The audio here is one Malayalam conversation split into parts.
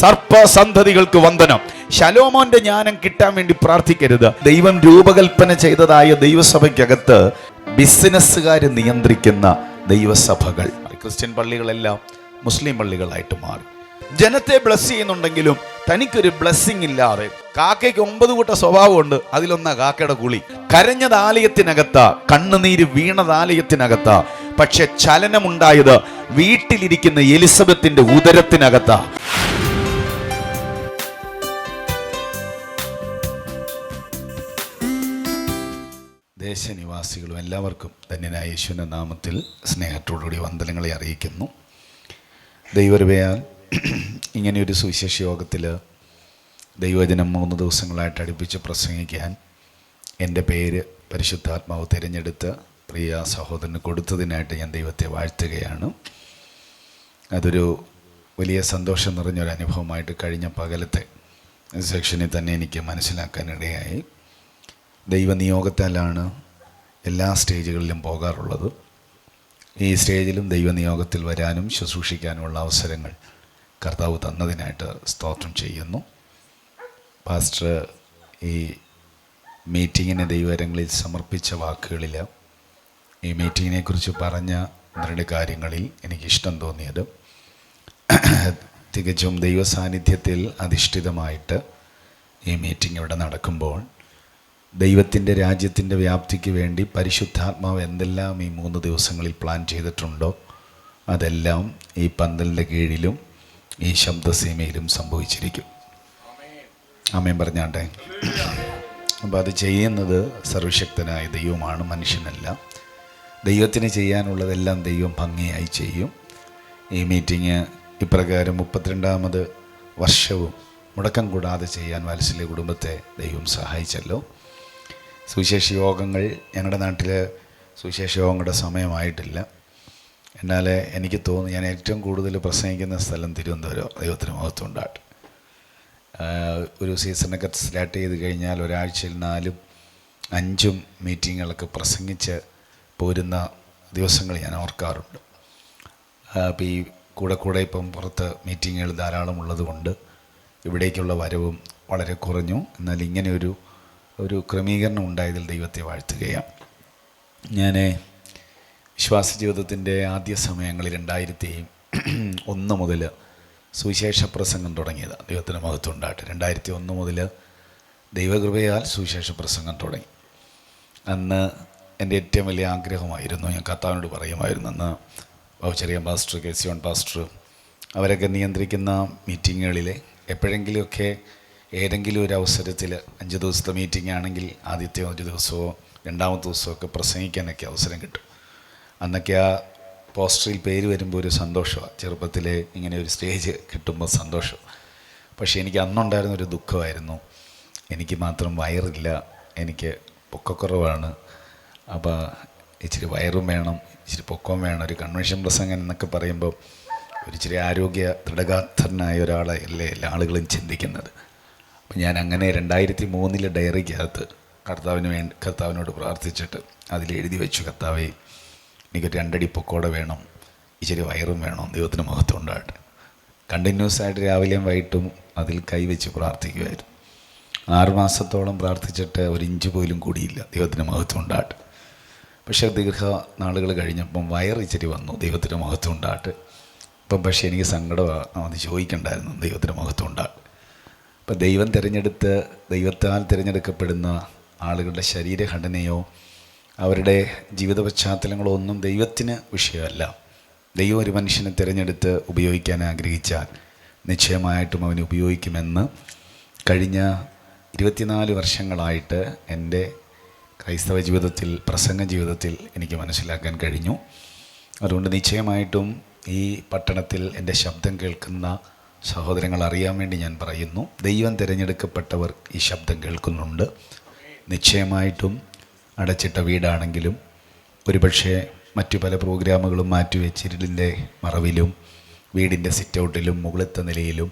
സർപ്പസന്തതികൾക്ക് വന്ദനം. ശലോമോന്റെ ജ്ഞാനം കിട്ടാൻ വേണ്ടി പ്രാർത്ഥിക്കരുത്. ദൈവം രൂപകൽപ്പന ചെയ്തതായ ദൈവസഭയ്ക്കകത്ത് ബിസിനസ്സുകാർ നിയന്ത്രിക്കുന്ന ദൈവസഭകൾ, ക്രിസ്ത്യൻ പള്ളികളെല്ലാം മുസ്ലിം പള്ളികളായിട്ട് മാറി. ജനത്തെ ബ്ലസ് ചെയ്യുന്നുണ്ടെങ്കിലും തനിക്കൊരു ബ്ലസ്സിങ് ഇല്ലാതെ. കാക്കയ്ക്ക് 9 കൂട്ട സ്വഭാവമുണ്ട്, അതിലൊന്നാ കാക്കയുടെ കുളി. കരഞ്ഞത് ആലയത്തിനകത്താ, കണ്ണുനീര് വീണത് ആലയത്തിനകത്താ. പക്ഷെ ചലനമുണ്ടായത് വീട്ടിലിരിക്കുന്ന എലിസബത്തിന്റെ ഉദരത്തിനകത്താ. ദേശനിവാസികളും എല്ലാവർക്കും ധന്യനായ യേശുവിന്റെ നാമത്തിൽ സ്നേഹത്തോടുകൂടി വന്ദനങ്ങളെ അറിയിക്കുന്നു. ദൈവകൃപയാൽ ഇങ്ങനെയൊരു സുവിശേഷ യോഗത്തിൽ ദൈവവചനം 3 ദിവസങ്ങളായിട്ട് അടുപ്പിച്ച് പ്രസംഗിക്കാൻ എൻ്റെ പേര് പരിശുദ്ധാത്മാവ് തിരഞ്ഞെടുത്ത് പ്രിയ സഹോദരന് കൊടുത്തതിനായിട്ട് ഞാൻ ദൈവത്തെ വാഴ്ത്തുകയാണ്. അതൊരു വലിയ സന്തോഷം നിറഞ്ഞൊരു അനുഭവമായിട്ട് കഴിഞ്ഞ പകലത്തെ സെക്ഷനിൽ തന്നെ എനിക്ക് മനസ്സിലാക്കാനിടയായി. ദൈവനിയോഗത്താലാണ് എല്ലാ സ്റ്റേജുകളിലും പോകാറുള്ളത്. ഈ സ്റ്റേജിലും ദൈവനിയോഗത്തിൽ വരാനും ശുശ്രൂഷിക്കാനുമുള്ള അവസരങ്ങൾ കർത്താവ് തന്നതിനായിട്ട് സ്തോത്രം ചെയ്യുന്നു. പാസ്റ്റർ ഈ മീറ്റിങ്ങിനെ ദൈവകരങ്ങളിൽ സമർപ്പിച്ച വാക്കുകളിൽ ഈ മീറ്റിങ്ങിനെക്കുറിച്ച് പറഞ്ഞ 2 കാര്യങ്ങളിൽ എനിക്കിഷ്ടം തോന്നിയത്, തികച്ചും ദൈവസാന്നിധ്യത്തിൽ അധിഷ്ഠിതമായിട്ട് ഈ മീറ്റിംഗ് ഇവിടെ നടക്കുമ്പോൾ ദൈവത്തിൻ്റെ രാജ്യത്തിൻ്റെ വ്യാപ്തിക്ക് വേണ്ടി പരിശുദ്ധാത്മാവ് എന്തെല്ലാം ഈ 3 ദിവസങ്ങളിൽ പ്ലാൻ ചെയ്തിട്ടുണ്ടോ അതെല്ലാം ഈ പന്തലിൻ്റെ കീഴിലും ഈ ശബ്ദസീമയിലും സംഭവിച്ചിരിക്കും. ആമേൻ പറഞ്ഞാട്ടെ. അപ്പോൾ അത് ചെയ്യുന്നത് സർവശക്തനായ ദൈവമാണ്, മനുഷ്യനല്ല. ദൈവത്തിന് ചെയ്യാനുള്ളതെല്ലാം ദൈവം ഭംഗിയായി ചെയ്യും. ഈ മീറ്റിംഗ് ഇപ്രകാരം 32ാമത് വർഷവും മുടക്കം കൂടാതെ ചെയ്യാൻ വാത്സല്യ കുടുംബത്തെ ദൈവം സഹായിച്ചല്ലോ. സുവിശേഷ യോഗങ്ങൾ ഞങ്ങളുടെ നാട്ടിൽ സുവിശേഷ യോഗങ്ങളുടെ സമയമായിട്ടില്ല. എന്നാൽ എനിക്ക് തോന്നുന്നു ഞാൻ ഏറ്റവും കൂടുതൽ പ്രസംഗിക്കുന്ന സ്ഥലം തിരുവനന്തപുരം. ദൈവത്തിന് മഹത്വം ഉണ്ടാകട്ടെ. ഒരു സീസണൊക്കെ സ്റ്റാർട്ട് ചെയ്ത് കഴിഞ്ഞാൽ ഒരാഴ്ചയിൽ 4ഉം 5ഉം മീറ്റിങ്ങുകളൊക്കെ പ്രസംഗിച്ച് പോരുന്ന ദിവസങ്ങൾ ഞാൻ ഓർക്കാറുണ്ട്. അപ്പോൾ ഈ കൂടെ ഇപ്പം പുറത്ത് മീറ്റിങ്ങുകൾ ധാരാളം ഉള്ളതുകൊണ്ട് ഇവിടേക്കുള്ള വരവും വളരെ കുറഞ്ഞു. എന്നാൽ ഇങ്ങനെ ഒരു ക്രമീകരണം ഉണ്ടായതിൽ ദൈവത്തെ വാഴ്ത്തുകയാണ്. ഞാൻ വിശ്വാസ ജീവിതത്തിൻ്റെ ആദ്യ സമയങ്ങളിൽ 2001 മുതൽ സുവിശേഷ പ്രസംഗം തുടങ്ങിയത്. ദൈവത്തിന് മഹത്വം ഉണ്ടാകട്ടെ. 2001 മുതൽ ദൈവകൃപയാൽ സുവിശേഷ പ്രസംഗം തുടങ്ങി. അന്ന് എൻ്റെ ഏറ്റവും വലിയ ആഗ്രഹമായിരുന്നു, ഞാൻ കർത്താവിനോട് പറയുമായിരുന്നു, അന്ന് ചെറിയ പാസ്റ്റർ, KC1 പാസ്റ്റർ അവരൊക്കെ നിയന്ത്രിക്കുന്ന മീറ്റിങ്ങുകളിൽ എപ്പോഴെങ്കിലുമൊക്കെ ഏതെങ്കിലും ഒരു അവസരത്തിൽ 5 ദിവസത്തെ മീറ്റിംഗ് ആണെങ്കിൽ ആദ്യത്തെ 1 ദിവസമോ 2ാമത്തെ ദിവസമോ ഒക്കെ പ്രസംഗിക്കാനൊക്കെ അവസരം കിട്ടും. അന്നൊക്കെ ആ പോസ്റ്ററിൽ പേര് വരുമ്പോൾ ഒരു സന്തോഷമാണ്. ചെറുപ്പത്തിലെ ഇങ്ങനെ ഒരു സ്റ്റേജ് കിട്ടുമ്പോൾ സന്തോഷം. പക്ഷേ എനിക്ക് അന്നുണ്ടായിരുന്നൊരു ദുഃഖമായിരുന്നു. എനിക്ക് മാത്രം വയറില്ല, എനിക്ക് പൊക്കക്കുറവാണ്. അപ്പോൾ ഇച്ചിരി വയറും വേണം, ഇച്ചിരി പൊക്കവും വേണം. ഒരു കൺവെൻഷൻ പ്രസംഗം എന്നൊക്കെ പറയുമ്പോൾ ഒരു ഇച്ചിരി ആരോഗ്യ ദൃഢഗാത്രനായ ഒരാളെ എല്ലാ ആളുകളും ചിന്തിക്കുന്നത്. അപ്പം ഞാൻ അങ്ങനെ 2003 ഡയറിക്കകത്ത് കർത്താവിനോട് പ്രാർത്ഥിച്ചിട്ട് അതിലെഴുതി വെച്ചു, കർത്താവേ എനിക്കൊരു 2 അടി പൊക്കോടെ വേണം, ഇച്ചിരി വയറും വേണം, ദൈവത്തിന് മഹത്വം ഉണ്ടാകട്ടെ. കണ്ടിന്യൂസ് ആയിട്ട് രാവിലെയും വൈകിട്ടും അതിൽ കൈവച്ച് പ്രാർത്ഥിക്കുമായിരുന്നു. 6 മാസത്തോളം പ്രാർത്ഥിച്ചിട്ട് 1 ഇഞ്ച് പോലും കൂടിയില്ല, ദൈവത്തിന് മഹത്വം ഉണ്ടാകട്ടെ. പക്ഷേ ദീർഘനാളുകൾ കഴിഞ്ഞപ്പം വയറിച്ചിരി വന്നു, ദൈവത്തിന് മഹത്വം ഉണ്ടാകട്ടെ. ഇപ്പം പക്ഷേ എനിക്ക് സങ്കടമാണ്, അത് ചോദിക്കണ്ടായിരുന്നു, ദൈവത്തിന് മഹത്വം ഉണ്ടാകട്ടെ. അപ്പം ദൈവത്താൽ തിരഞ്ഞെടുക്കപ്പെടുന്ന ആളുകളുടെ ശരീരഘടനയോ അവരുടെ ജീവിത പശ്ചാത്തലങ്ങളോ ഒന്നും ദൈവത്തിന് വിഷയമല്ല. ദൈവം ഒരു മനുഷ്യനെ തിരഞ്ഞെടുത്ത് ഉപയോഗിക്കാൻ ആഗ്രഹിച്ചാൽ നിശ്ചയമായിട്ടും അവന് ഉപയോഗിക്കുമെന്ന് കഴിഞ്ഞ 24 വർഷങ്ങളായിട്ട് എൻ്റെ ക്രൈസ്തവ ജീവിതത്തിൽ, പ്രസംഗ ജീവിതത്തിൽ എനിക്ക് മനസ്സിലാക്കാൻ കഴിഞ്ഞു. അതുകൊണ്ട് നിശ്ചയമായിട്ടും ഈ പട്ടണത്തിൽ എൻ്റെ ശബ്ദം കേൾക്കുന്ന സഹോദരങ്ങൾ അറിയാൻ വേണ്ടി ഞാൻ പറയുന്നു, ദൈവം തിരഞ്ഞെടുക്കപ്പെട്ടവർ ഈ ശബ്ദം കേൾക്കുന്നുണ്ട്. നിശ്ചയമായിട്ടും അടച്ചിട്ട വീടാണെങ്കിലും ഒരുപക്ഷെ മറ്റു പല പ്രോഗ്രാമുകളും മാറ്റിവെച്ചിരുളിൻ്റെ മറവിലും വീടിൻ്റെ സിറ്റൗട്ടിലും മുകളിലത്തെ നിലയിലും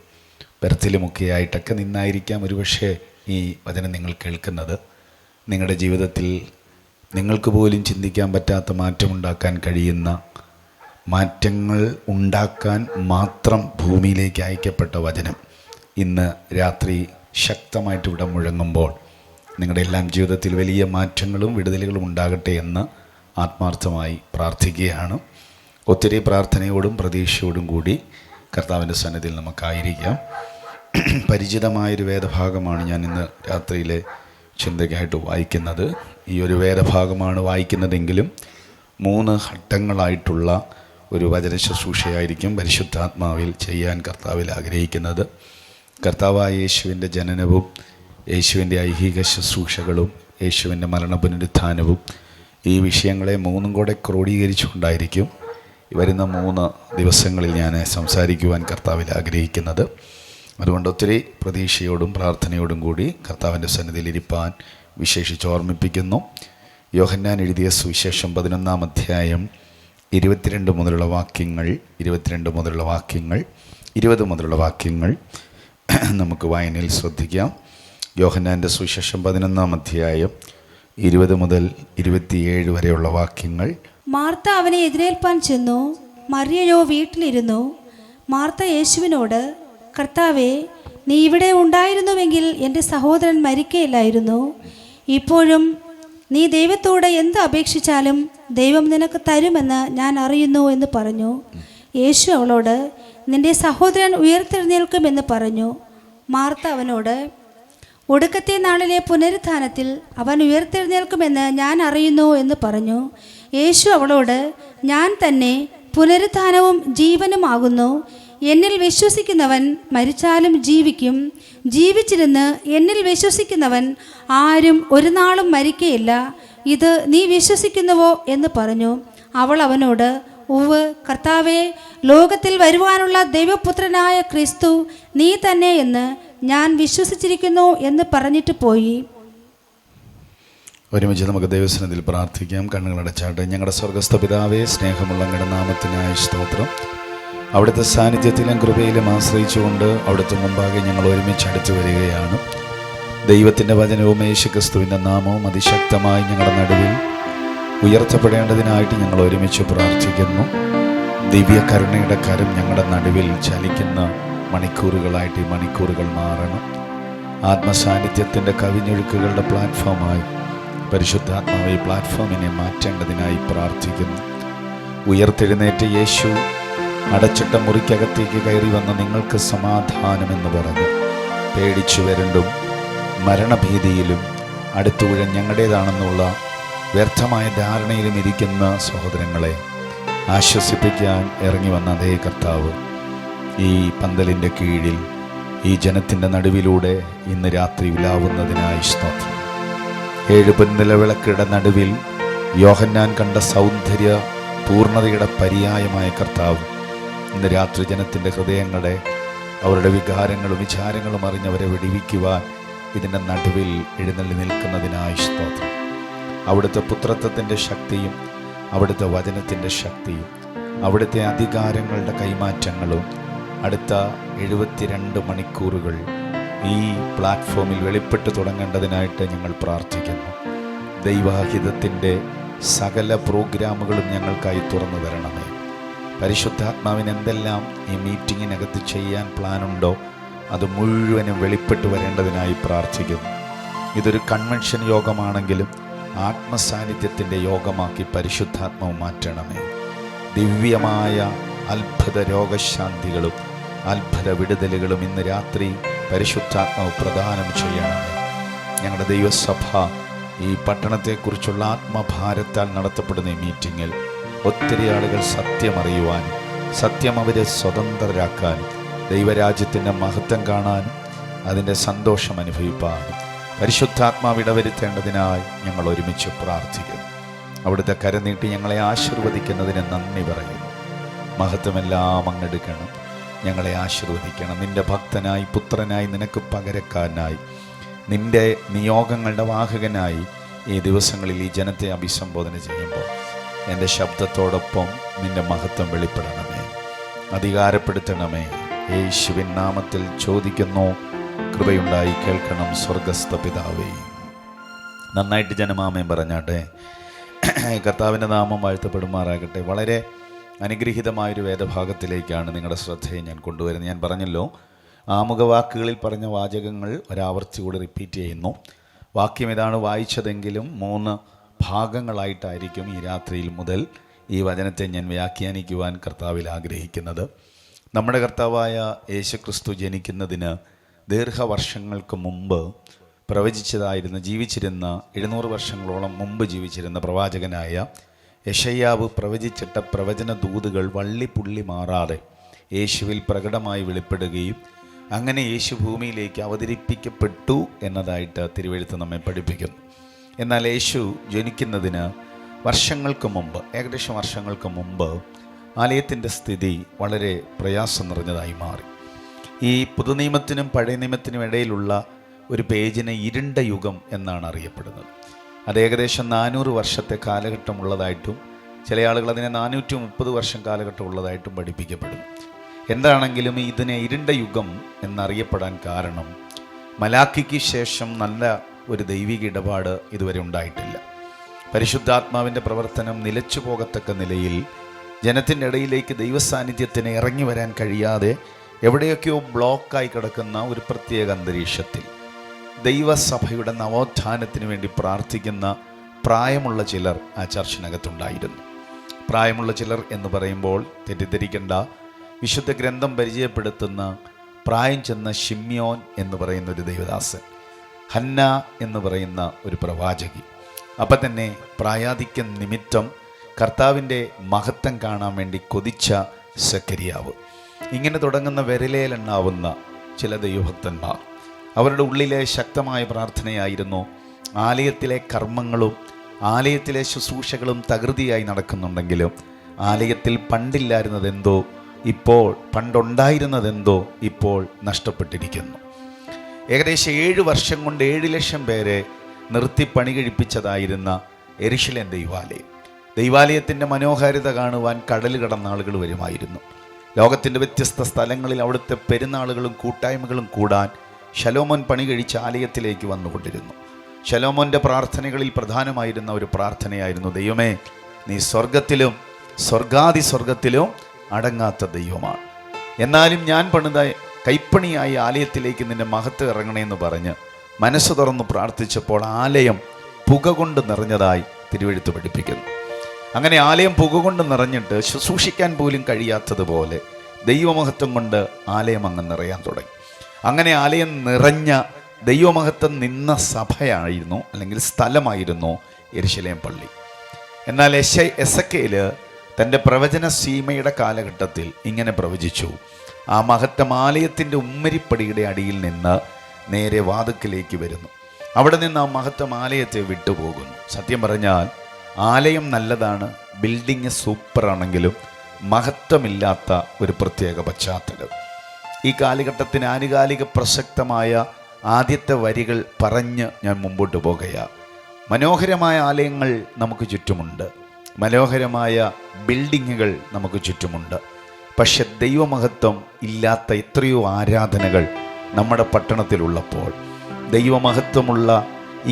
ബെർത്തിലുമൊക്കെ ആയിട്ടൊക്കെ നിന്നായിരിക്കാം ഒരുപക്ഷെ ഈ വചനം നിങ്ങൾ കേൾക്കുന്നത്. നിങ്ങളുടെ ജീവിതത്തിൽ നിങ്ങൾക്ക് പോലും ചിന്തിക്കാൻ പറ്റാത്ത മാറ്റമുണ്ടാക്കാൻ കഴിയുന്ന മാറ്റങ്ങൾ ഉണ്ടാക്കാൻ മാത്രം ഭൂമിയിലേക്ക് അയക്കപ്പെട്ട വചനം ഇന്ന് രാത്രി ശക്തമായിട്ട് ഇവിടെ മുഴങ്ങുമ്പോൾ നിങ്ങളുടെ എല്ലാം ജീവിതത്തിൽ വലിയ മാറ്റങ്ങളും വിടുതലുകളും ഉണ്ടാകട്ടെ എന്ന് ആത്മാർത്ഥമായി പ്രാർത്ഥിക്കുകയാണ്. ഒത്തിരി പ്രാർത്ഥനയോടും പ്രതീക്ഷയോടും കൂടി കർത്താവിൻ്റെ സന്നിധിയിൽ നമുക്കായിരിക്കാം. പരിചിതമായൊരു വേദഭാഗമാണ് ഞാൻ ഇന്ന് രാത്രിയിലെ ചിന്തയ്ക്കായിട്ട് വായിക്കുന്നത്. ഈ ഒരു വേദഭാഗമാണ് വായിക്കുന്നതെങ്കിലും 3 ഘട്ടങ്ങളായിട്ടുള്ള ഒരു വചന ശുശ്രൂഷയായിരിക്കും പരിശുദ്ധാത്മാവിൽ ചെയ്യാൻ കർത്താവിൽ ആഗ്രഹിക്കുന്നത്. കർത്താവായ യേശുവിൻ്റെ ജനനവും യേശുവിൻ്റെ ഐഹിക ശുശ്രൂഷകളും യേശുവിൻ്റെ മരണപുനരുത്ഥാനവും ഈ വിഷയങ്ങളെ 3 കൂടെ ക്രോഡീകരിച്ചുകൊണ്ടായിരിക്കും വരുന്ന 3 ദിവസങ്ങളിൽ ഞാൻ സംസാരിക്കുവാൻ കർത്താവിൽ ആഗ്രഹിക്കുന്നത്. അതുകൊണ്ട് ഒത്തിരി പ്രതീക്ഷയോടും പ്രാർത്ഥനയോടും കൂടി കർത്താവിൻ്റെ സന്നിധിയിൽ ഇരിപ്പാൻ വിശേഷിച്ച് ഓർമ്മിപ്പിക്കുന്നു. യോഹന്നാൻ എഴുതിയ സുവിശേഷം 11-ാം അധ്യായം 22 മുതലുള്ള വാക്യങ്ങൾ 20 മുതലുള്ള വാക്യങ്ങൾ നമുക്ക് വായനയിൽ ശ്രദ്ധിക്കാം. യോഹന്നാൻ്റെ സുവിശേഷം 11-ാം അധ്യായം 20 മുതൽ 27 വരെയുള്ള വാക്യങ്ങൾ. മാർത്ത അവനെ എതിരേൽപ്പാൻ ചെന്നു, മറിയയോ വീട്ടിലിരുന്നു. മാർത്ത യേശുവിനോട്, കർത്താവേ, നീ ഇവിടെ ഉണ്ടായിരുന്നുവെങ്കിൽ എൻ്റെ സഹോദരൻ മരിക്കയില്ലായിരുന്നു. ഇപ്പോഴും നീ ദൈവത്തോട് എന്ത് അപേക്ഷിച്ചാലും ദൈവം നിനക്ക് തരുമെന്ന് ഞാൻ അറിയുന്നു എന്ന് പറഞ്ഞു. യേശു അവളോട്, നിന്റെ സഹോദരൻ ഉയർത്തെഴുന്നേൽക്കുമെന്ന് പറഞ്ഞു. മാർത്ത അവനോട്, ഒടുക്കത്തെ നാളിലെ പുനരുത്ഥാനത്തിൽ അവൻ ഉയർത്തെഴുന്നേൽക്കുമെന്ന് ഞാൻ അറിയുന്നു എന്ന് പറഞ്ഞു. യേശു അവളോട്, ഞാൻ തന്നെ പുനരുത്ഥാനവും ജീവനുമാകുന്നു. എന്നിൽ വിശ്വസിക്കുന്നവൻ മരിച്ചാലും ജീവിക്കും. ജീവിച്ചിരുന്ന് എന്നിൽ വിശ്വസിക്കുന്നവൻ ആരും ഒരു നാളും മരിക്കയില്ല. ഇത് നീ വിശ്വസിക്കുന്നുവോ എന്ന് പറഞ്ഞു. അവൾ അവനോട്, ഉവ്വ് കർത്താവേ, ലോകത്തിൽ വരുവാനുള്ള ദൈവപുത്രനായ ക്രിസ്തു നീ തന്നെ എന്ന് ഞാൻ വിശ്വസിച്ചിരിക്കുന്നു എന്ന് പറഞ്ഞിട്ട് പോയി. ഒരുമിച്ച് നമുക്ക് ദൈവസന്നിധിയിൽ പ്രാർത്ഥിക്കാം. കണ്ണുകളടച്ചാട്ടെ. ഞങ്ങളുടെ സ്വർഗസ്ഥ പിതാവേ, സ്നേഹമുള്ള അങ്ങയുടെ നാമത്തിനായ സ്തോത്രം. അവിടുത്തെ സാന്നിധ്യത്തിലും കൃപയിലും ആശ്രയിച്ചുകൊണ്ട് അവിടുത്തെ മുമ്പാകെ ഞങ്ങൾ ഒരുമിച്ച് അടുത്തു വരികയാണ്. ദൈവത്തിൻ്റെ വചനവും യേശുക്രിസ്തുവിൻ്റെ നാമവും അതിശക്തമായി ഞങ്ങളുടെ നടുവിൽ ഉയർത്തപ്പെടേണ്ടതിനായിട്ട് ഞങ്ങൾ ഒരുമിച്ച് പ്രാർത്ഥിക്കുന്നു. ദിവ്യകരുണയുടെ കരം ഞങ്ങളുടെ നടുവിൽ ചലിക്കുന്ന മണിക്കൂറുകളായിട്ട് ഈ മണിക്കൂറുകൾ മാറണം. ആത്മസാന്നിധ്യത്തിൻ്റെ കവിഞ്ഞൊഴുക്കുകളുടെ പ്ലാറ്റ്ഫോമായി പരിശുദ്ധാത്മാവ് ഈ പ്ലാറ്റ്ഫോമിനെ മാറ്റേണ്ടതിനായി പ്രാർത്ഥിക്കുന്നു. ഉയർത്തെഴുന്നേറ്റ് യേശു അടച്ചിട്ട മുറിക്കകത്തേക്ക് കയറി വന്ന നിങ്ങൾക്ക് സമാധാനമെന്ന് പറഞ്ഞു പേടിച്ചു വരണ്ടും മരണഭീതിയിലും അടുത്തുവിഴ ഞങ്ങളുടേതാണെന്നുള്ള വ്യർത്ഥമായ ധാരണയിലും ഇരിക്കുന്ന സഹോദരങ്ങളെ ആശ്വസിപ്പിക്കാൻ ഇറങ്ങി വന്ന അതേ കർത്താവ് ഈ പന്തലിൻ്റെ കീഴിൽ ഈ ജനത്തിൻ്റെ നടുവിലൂടെ ഇന്ന് രാത്രി ഉലാവുന്നതിനായി സ്തോത്രം. 7 പൊൻനിലവിളക്കുകളുടെ നടുവിൽ യോഹന്നാൻ കണ്ട സൗന്ദര്യ പൂർണ്ണതയുടെ പര്യായമായ കർത്താവ് ഇന്ന് രാത്രി ജനത്തിൻ്റെ ഹൃദയങ്ങളെ അവരുടെ വികാരങ്ങളും വിചാരങ്ങളും അറിഞ്ഞവരെ വെടിവിക്കുവാൻ ഇതിൻ്റെ നടുവിൽ എഴുന്നള്ളി നിൽക്കുന്നതിനായി സ്തോത്രം. അവിടുത്തെ പുത്രത്വത്തിൻ്റെ ശക്തിയും അവിടുത്തെ വചനത്തിൻ്റെ ശക്തിയും അവിടുത്തെ അധികാരങ്ങളുടെ കൈമാറ്റങ്ങളും അടുത്ത 72 മണിക്കൂറുകൾ ഈ പ്ലാറ്റ്ഫോമിൽ വെളിപ്പെട്ട് തുടങ്ങേണ്ടതിനായിട്ട് ഞങ്ങൾ പ്രാർത്ഥിക്കുന്നു. ദൈവഹിതത്തിൻ്റെ സകല പ്രോഗ്രാമുകളും ഞങ്ങൾക്കായി തുറന്നു തരണമേ. പരിശുദ്ധാത്മാവിന് എന്തെല്ലാം ഈ മീറ്റിങ്ങിനകത്ത് ചെയ്യാൻ പ്ലാനുണ്ടോ അത് മുഴുവനും വെളിപ്പെട്ട് വരേണ്ടതിനായി പ്രാർത്ഥിക്കുന്നു. ഇതൊരു കൺവെൻഷൻ യോഗമാണെങ്കിലും ആത്മസാന്നിധ്യത്തിൻ്റെ യോഗമാക്കി പരിശുദ്ധാത്മാവ് മാറ്റണമേ. ദിവ്യമായ അത്ഭുത രോഗശാന്തികളും അത്ഭുത വിടുതലുകളും ഇന്ന് രാത്രി പരിശുദ്ധാത്മാവ് പ്രദാനം ചെയ്യണമേ. ഞങ്ങളുടെ ദൈവസഭ ഈ പട്ടണത്തെക്കുറിച്ചുള്ള ആത്മഭാരത്താൽ നടത്തപ്പെടുന്ന ഈ മീറ്റിങ്ങിൽ ഒത്തിരി ആളുകൾ സത്യം അറിയുവാനും സത്യം അവരെ സ്വതന്ത്രരാക്കാനും ദൈവരാജ്യത്തിൻ്റെ മഹത്വം കാണാനും അതിൻ്റെ സന്തോഷം അനുഭവിപ്പാനും പരിശുദ്ധാത്മാവ് ഇടവരുത്തേണ്ടതിനായി ഞങ്ങൾ ഒരുമിച്ച് പ്രാർത്ഥിക്കുന്നു. അവിടുത്തെ കരനീട്ടി ഞങ്ങളെ ആശീർവദിക്കുന്നതിന് നന്ദി പറയുന്നു. മഹത്വമെല്ലാം അങ്ങെടുക്കണം, ഞങ്ങളെ ആശീർവദിക്കണം. നിൻ്റെ ഭക്തനായി പുത്രനായി നിനക്ക് പകരക്കാരനായി നിൻ്റെ നിയോഗങ്ങളുടെ വാഹകനായി ഈ ദിവസങ്ങളിൽ ഈ ജനത്തെ അഭിസംബോധന ചെയ്യുമ്പോൾ എൻ്റെ ശബ്ദത്തോടൊപ്പം നിൻ്റെ മഹത്വം വെളിപ്പെടണമേ, അധികാരപ്പെടുത്തണമേ. യേശുവിൻ നാമത്തിൽ ചോദിക്കുന്നു, കൃപയുണ്ടായി കേൾക്കണം സ്വർഗസ്ഥ പിതാവേ. നന്നായിട്ട് ജനമാമയും പറഞ്ഞാട്ടെ. കർത്താവിൻ്റെ നാമം വാഴ്ത്തപ്പെടുമാറാകട്ടെ. വളരെ അനുഗ്രഹീതമായൊരു വേദഭാഗത്തിലേക്കാണ് നിങ്ങളുടെ ശ്രദ്ധയെ ഞാൻ കൊണ്ടുവരുന്നത്. ഞാൻ പറഞ്ഞല്ലോ, ആമുഖവാക്കുകളിൽ പറഞ്ഞ വാചകങ്ങൾ ഒരാവർത്തി കൂടി റിപ്പീറ്റ് ചെയ്യുന്നു. വാക്യം ഇതാണ് വായിച്ചതെങ്കിലും 3 ഭാഗങ്ങളായിട്ടായിരിക്കും ഈ രാത്രിയിൽ മുതൽ ഈ വചനത്തെ ഞാൻ വ്യാഖ്യാനിക്കുവാൻ കർത്താവിൽ ആഗ്രഹിക്കുന്നത്. നമ്മുടെ കർത്താവായ യേശുക്രിസ്തു ജനിക്കുന്നതിന് ദീർഘവർഷങ്ങൾക്ക് മുമ്പ് ജീവിച്ചിരുന്ന 700 വർഷങ്ങളോളം മുമ്പ് ജീവിച്ചിരുന്ന പ്രവാചകനായ യെശയ്യാവ് പ്രവചിച്ചിട്ട പ്രവചന ദൂതുകൾ വള്ളിപ്പുള്ളി മാറാതെ യേശുവിൽ പ്രകടമായി വെളിപ്പെടുകയും അങ്ങനെ യേശു ഭൂമിയിലേക്ക് അവതരിപ്പിക്കപ്പെട്ടു എന്നതായിട്ട് തിരുവെഴുത്ത് നമ്മെ പഠിപ്പിക്കുന്നു. എന്നാൽ യേശു ജനിക്കുന്നതിന് വർഷങ്ങൾക്ക് മുമ്പ്, ഏകദേശം വർഷങ്ങൾക്ക് മുമ്പ് ആലയത്തിൻ്റെ സ്ഥിതി വളരെ പ്രയാസം നിറഞ്ഞതായി മാറി. ഈ പുതുനിയമത്തിനും പഴയ നിയമത്തിനും ഇടയിലുള്ള ഒരു പേജിന് ഇരുണ്ട യുഗം എന്നാണ് അറിയപ്പെടുന്നത്. അത് ഏകദേശം 400 വർഷത്തെ കാലഘട്ടമുള്ളതായിട്ടും ചില ആളുകൾ അതിനെ 430 വർഷം കാലഘട്ടം ഉള്ളതായിട്ടും പഠിപ്പിക്കപ്പെടുന്നു. എന്താണെങ്കിലും ഇതിനെ ഇരുണ്ട യുഗം എന്നറിയപ്പെടാൻ കാരണം മലാക്കിക്ക് ശേഷം നല്ല ഒരു ദൈവിക ഇടപാട് ഇതുവരെ ഉണ്ടായിട്ടില്ല. പരിശുദ്ധാത്മാവിൻ്റെ പ്രവർത്തനം നിലച്ചു പോകത്തക്ക നിലയിൽ ജനത്തിൻ്റെ ഇടയിലേക്ക് ദൈവസാന്നിധ്യത്തിന് ഇറങ്ങി വരാൻ കഴിയാതെ എവിടെയൊക്കെയോ ബ്ലോക്കായി കിടക്കുന്ന ഒരു പ്രത്യേക അന്തരീക്ഷത്തിൽ ദൈവസഭയുടെ നവോത്ഥാനത്തിന് വേണ്ടി പ്രാർത്ഥിക്കുന്ന പ്രായമുള്ള ചിലർ ആ ചർച്ചിനകത്തുണ്ടായിരുന്നു. പ്രായമുള്ള ചിലർ എന്ന് പറയുമ്പോൾ തെറ്റിദ്ധരിക്കേണ്ട, വിശുദ്ധ ഗ്രന്ഥം പരിചയപ്പെടുത്തുന്ന പ്രായം ചെന്ന ശിമ്യോൻ എന്ന് പറയുന്ന ഒരു ദൈവദാസൻ, ഹന്ന എന്ന് പറയുന്ന ഒരു പ്രവാചകി, അപ്പം തന്നെ പ്രായാധിക്യം നിമിത്തം കർത്താവിൻ്റെ മഹത്വം കാണാൻ വേണ്ടി കൊതിച്ച സക്കരിയാവ്, ഇങ്ങനെ തുടങ്ങുന്ന വിരലേലെണ്ണാവുന്ന ചില ദൈവഭക്തന്മാർ. അവരുടെ ഉള്ളിലെ ശക്തമായ പ്രാർത്ഥനയായിരുന്നു, ആലയത്തിലെ കർമ്മങ്ങളും ആലയത്തിലെ ശുശ്രൂഷകളും തകൃതിയായി നടക്കുന്നുണ്ടെങ്കിലും ആലയത്തിൽ പണ്ടുണ്ടായിരുന്നതെന്തോ ഇപ്പോൾ നഷ്ടപ്പെട്ടിരിക്കുന്നു. ഏകദേശം 7 വർഷം കൊണ്ട് 7 ലക്ഷം പേരെ നിർത്തി പണി കഴിപ്പിച്ചതായിരുന്ന യെരുശലേം ദൈവാലയത്തിൻ്റെ മനോഹാരിത കാണുവാൻ കടൽ കടന്ന ആളുകൾ വരുമായിരുന്നു. ലോകത്തിൻ്റെ വ്യത്യസ്ത സ്ഥലങ്ങളിൽ അവിടുത്തെ പെരുന്നാളുകളും കൂട്ടായ്മകളും കൂടാൻ ശലോമോൻ പണി കഴിച്ച ആലയത്തിലേക്ക് വന്നുകൊണ്ടിരുന്നു. ശലോമോൻ്റെ പ്രാർത്ഥനകളിൽ പ്രധാനമായിരുന്ന ഒരു പ്രാർത്ഥനയായിരുന്നു, ദൈവമേ, നീ സ്വർഗത്തിലും സ്വർഗാതിസ്വർഗത്തിലും അടങ്ങാത്ത ദൈവമാണ്, എന്നാലും ഞാൻ പണിത കൈപ്പണിയായി ആലയത്തിലേക്ക് നിന്റെ മഹത്വം ഇറങ്ങണമെന്ന് പറഞ്ഞ് മനസ്സ് തുറന്ന് പ്രാർത്ഥിച്ചപ്പോൾ ആലയം പുക കൊണ്ട് നിറഞ്ഞതായി തിരുവെഴുത്ത് പഠിപ്പിക്കുന്നു. അങ്ങനെ ആലയം പുക കൊണ്ട് നിറഞ്ഞിട്ട് ശുശ്രൂഷിക്കാൻ പോലും കഴിയാത്തതുപോലെ ദൈവമഹത്വം കൊണ്ട് ആലയം അങ്ങ് നിറയാൻ തുടങ്ങി. അങ്ങനെ ആലയം നിറഞ്ഞ ദൈവമഹത്വം നിന്ന സഭയായിരുന്നു, അല്ലെങ്കിൽ സ്ഥലമായിരുന്നു യെരുശലേം പള്ളി. എന്നാൽ എസെക്കിയേൽ തൻ്റെ പ്രവചന സീമയുടെ കാലഘട്ടത്തിൽ ഇങ്ങനെ പ്രവചിച്ചു, ആ മഹത്വം ആലയത്തിൻ്റെ ഉമ്മരിപ്പടിയുടെ അടിയിൽ നിന്ന് നേരെ വാതിക്കലേക്ക് വരുന്നു, അവിടെ നിന്ന് ആ മഹത്വം ആലയത്തെ വിട്ടുപോകുന്നു. സത്യം പറഞ്ഞാൽ ആലയം നല്ലതാണ്, ബിൽഡിങ് സൂപ്പറാണെങ്കിലും മഹത്വമില്ലാത്ത ഒരു പ്രത്യേക പശ്ചാത്തലം. ഈ കാലഘട്ടത്തിന് ആനുകാലിക പ്രസക്തമായ ആദ്യത്തെ വരികൾ പറഞ്ഞ് ഞാൻ മുമ്പോട്ട് പോകുകയാണ്. മനോഹരമായ ആലയങ്ങൾ നമുക്ക് ചുറ്റുമുണ്ട്, മനോഹരമായ ബിൽഡിങ്ങുകൾ നമുക്ക് ചുറ്റുമുണ്ട്. പക്ഷെ ദൈവമഹത്വം ഇല്ലാത്ത എത്രയോ ആരാധനകൾ നമ്മുടെ പട്ടണത്തിലുള്ളപ്പോൾ ദൈവമഹത്വമുള്ള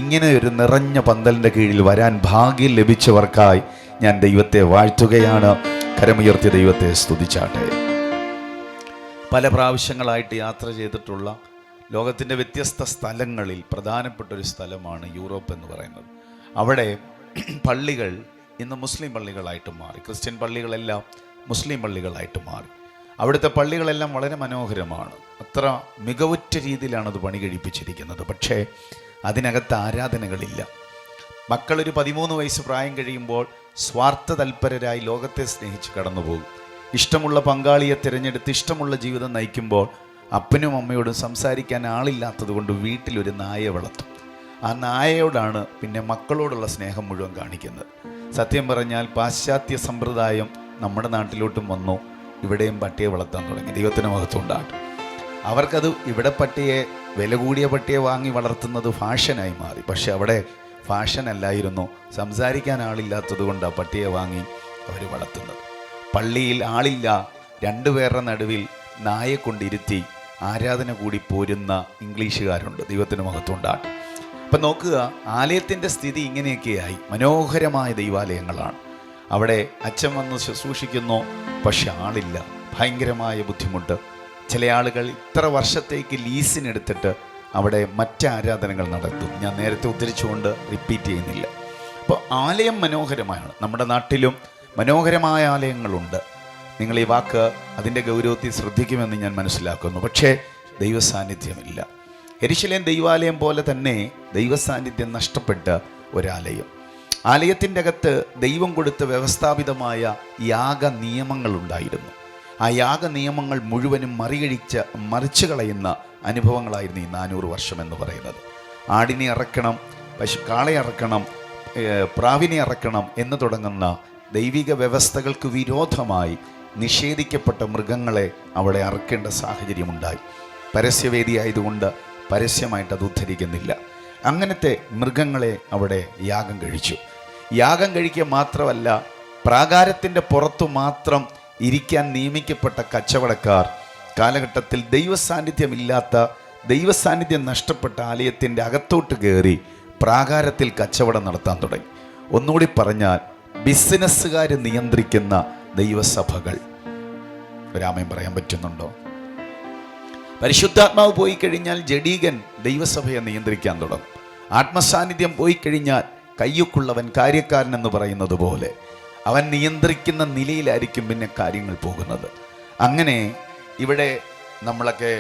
ഇങ്ങനെ ഒരു നിറഞ്ഞ പന്തലിൻ്റെ കീഴിൽ വരാൻ ഭാഗ്യം ലഭിച്ചവർക്കായി ഞാൻ ദൈവത്തെ വാഴ്ത്തുകയാണ്. കരമുയർത്തി ദൈവത്തെ സ്തുതിച്ചാട്ടെ. പല പ്രാവശ്യങ്ങളായിട്ട് യാത്ര ചെയ്തിട്ടുള്ള ലോകത്തിൻ്റെ വ്യത്യസ്ത സ്ഥലങ്ങളിൽ പ്രധാനപ്പെട്ടൊരു സ്ഥലമാണ് യൂറോപ്പ് എന്ന് പറയുന്നത്. അവിടെ പള്ളികൾ ഇന്ന് മുസ്ലിം പള്ളികളായിട്ട് മാറി, ക്രിസ്ത്യൻ പള്ളികളെല്ലാം മുസ്ലിം പള്ളികളായിട്ട് മാറി. അവിടുത്തെ പള്ളികളെല്ലാം വളരെ മനോഹരമാണ്, അത്ര മികവുറ്റ രീതിയിലാണ് അത് പണി കഴിപ്പിച്ചിരിക്കുന്നത്. പക്ഷേ അതിനകത്ത് ആരാധനകളില്ല. മക്കളൊരു 13 വയസ്സ് പ്രായം കഴിയുമ്പോൾ സ്വാർത്ഥ തൽപരരായി ലോകത്തെ സ്നേഹിച്ച് കടന്നുപോകും. ഇഷ്ടമുള്ള പങ്കാളിയെ തിരഞ്ഞെടുത്ത് ഇഷ്ടമുള്ള ജീവിതം നയിക്കുമ്പോൾ അപ്പനും അമ്മയോടും സംസാരിക്കാൻ ആളില്ലാത്തത് കൊണ്ട് വീട്ടിലൊരു നായയെ വളർത്തും. ആ നായയോടാണ് പിന്നെ മക്കളോടുള്ള സ്നേഹം മുഴുവൻ കാണിക്കുന്നത്. സത്യം പറഞ്ഞാൽ പാശ്ചാത്യ സമ്പ്രദായം നമ്മുടെ നാട്ടിലോട്ടും വന്നു, ഇവിടെയും പട്ടിയെ വളർത്താൻ തുടങ്ങി. ദൈവത്തിന് മഹത്വം ഉണ്ടാകട്ടെ. അവർക്കത് ഇവിടെ പട്ടിയെ, വില കൂടിയ പട്ടിയെ വാങ്ങി വളർത്തുന്നത് ഫാഷനായി മാറി. പക്ഷെ അവിടെ ഫാഷൻ അല്ലായിരുന്നു, സംസാരിക്കാൻ ആളില്ലാത്തത് കൊണ്ട് ആ പട്ടിയെ വാങ്ങി അവർ വളർത്തുന്നത്. പള്ളിയിൽ ആളില്ല, 2 പേരുടെ നടുവിൽ നായെ കൊണ്ടിരുത്തി ആരാധന കൂടി പോരുന്ന ഇംഗ്ലീഷുകാരുണ്ട്. ദൈവത്തിന് മഹത്വം ഉണ്ടാകട്ടെ. അപ്പം നോക്കുക, ആലയത്തിൻ്റെ സ്ഥിതി ഇങ്ങനെയൊക്കെയായി. മനോഹരമായ ദൈവാലയങ്ങളാണ്. അവിടെ അച്ഛൻ വന്ന് ശുശ്രൂഷിക്കുന്നു, പക്ഷെ ആളില്ല. ഭയങ്കരമായ ബുദ്ധിമുട്ട്. ചില ആളുകൾ ഇത്ര വർഷത്തേക്ക് ലീസിനെടുത്തിട്ട് അവിടെ മറ്റ് ആരാധനകൾ നടത്തും. ഞാൻ നേരത്തെ ഉദ്ധരിച്ചുകൊണ്ട് റിപ്പീറ്റ് ചെയ്യുന്നില്ല. അപ്പോൾ ആലയം മനോഹരമാണ്. നമ്മുടെ നാട്ടിലും മനോഹരമായ ആലയങ്ങളുണ്ട്. നിങ്ങൾ ഈ വാക്ക് അതിൻ്റെ ഗൗരവത്തിൽ ശ്രദ്ധിക്കുമെന്ന് ഞാൻ മനസ്സിലാക്കുന്നു. പക്ഷേ ദൈവസാന്നിധ്യമില്ല. യെരുശലേം ദൈവാലയം പോലെ തന്നെ ദൈവസാന്നിധ്യം നഷ്ടപ്പെട്ട ഒരാലയം. ആലയത്തിൻ്റെ അകത്ത് ദൈവം കൊടുത്ത വ്യവസ്ഥാപിതമായ യാഗ നിയമങ്ങളുണ്ടായിരുന്നു. ആ യാഗ നിയമങ്ങൾ മുഴുവനും മറിച്ചു കളയുന്ന അനുഭവങ്ങളായിരുന്നു ഈ 400 വർഷം എന്ന് പറയുന്നത്. ആടിനെ അറക്കണം, കാളയെ അറക്കണം, പ്രാവിനെ അറക്കണം എന്ന് തുടങ്ങുന്ന ദൈവിക വ്യവസ്ഥകൾക്ക് വിരോധമായി നിഷേധിക്കപ്പെട്ട മൃഗങ്ങളെ അവിടെ അറക്കേണ്ട സാഹചര്യമുണ്ടായി. പരസ്യവേദി ആയതുകൊണ്ട് പരസ്യമായിട്ട് അത് ഉദ്ധരിക്കുന്നില്ല. അങ്ങനത്തെ മൃഗങ്ങളെ അവിടെ യാഗം കഴിച്ചു. യാഗം കഴിക്കുക മാത്രമല്ല, പ്രാകാരത്തിൻ്റെ പുറത്തു മാത്രം ഇരിക്കാൻ നിയമിക്കപ്പെട്ട കച്ചവടക്കാർ കാലഘട്ടത്തിൽ ദൈവസാന്നിധ്യം നഷ്ടപ്പെട്ട ആലയത്തിൻ്റെ അകത്തോട്ട് കയറി പ്രാകാരത്തിൽ കച്ചവടം നടത്താൻ തുടങ്ങി. ഒന്നുകൂടി പറഞ്ഞാൽ, ബിസിനസ്സുകാർ നിയന്ത്രിക്കുന്ന ദൈവസഭകൾ. ഒരാമയും പറയാൻ പറ്റുന്നുണ്ടോ? പരിശുദ്ധാത്മാവ് പോയി കഴിഞ്ഞാൽ ജഡീകൻ ദൈവസഭയെ നിയന്ത്രിക്കാൻ തുടങ്ങും. ആത്മസാന്നിധ്യം പോയി കഴിഞ്ഞാൽ കയ്യൊക്കുള്ളവൻ കാര്യക്കാരൻ എന്ന് പറയുന്നത് പോലെ അവൻ നിയന്ത്രിക്കുന്ന നിലയിലായിരിക്കും പിന്നെ കാര്യങ്ങൾ പോകുന്നത്. അങ്ങനെ ഇവിടെ നമ്മളൊക്കെ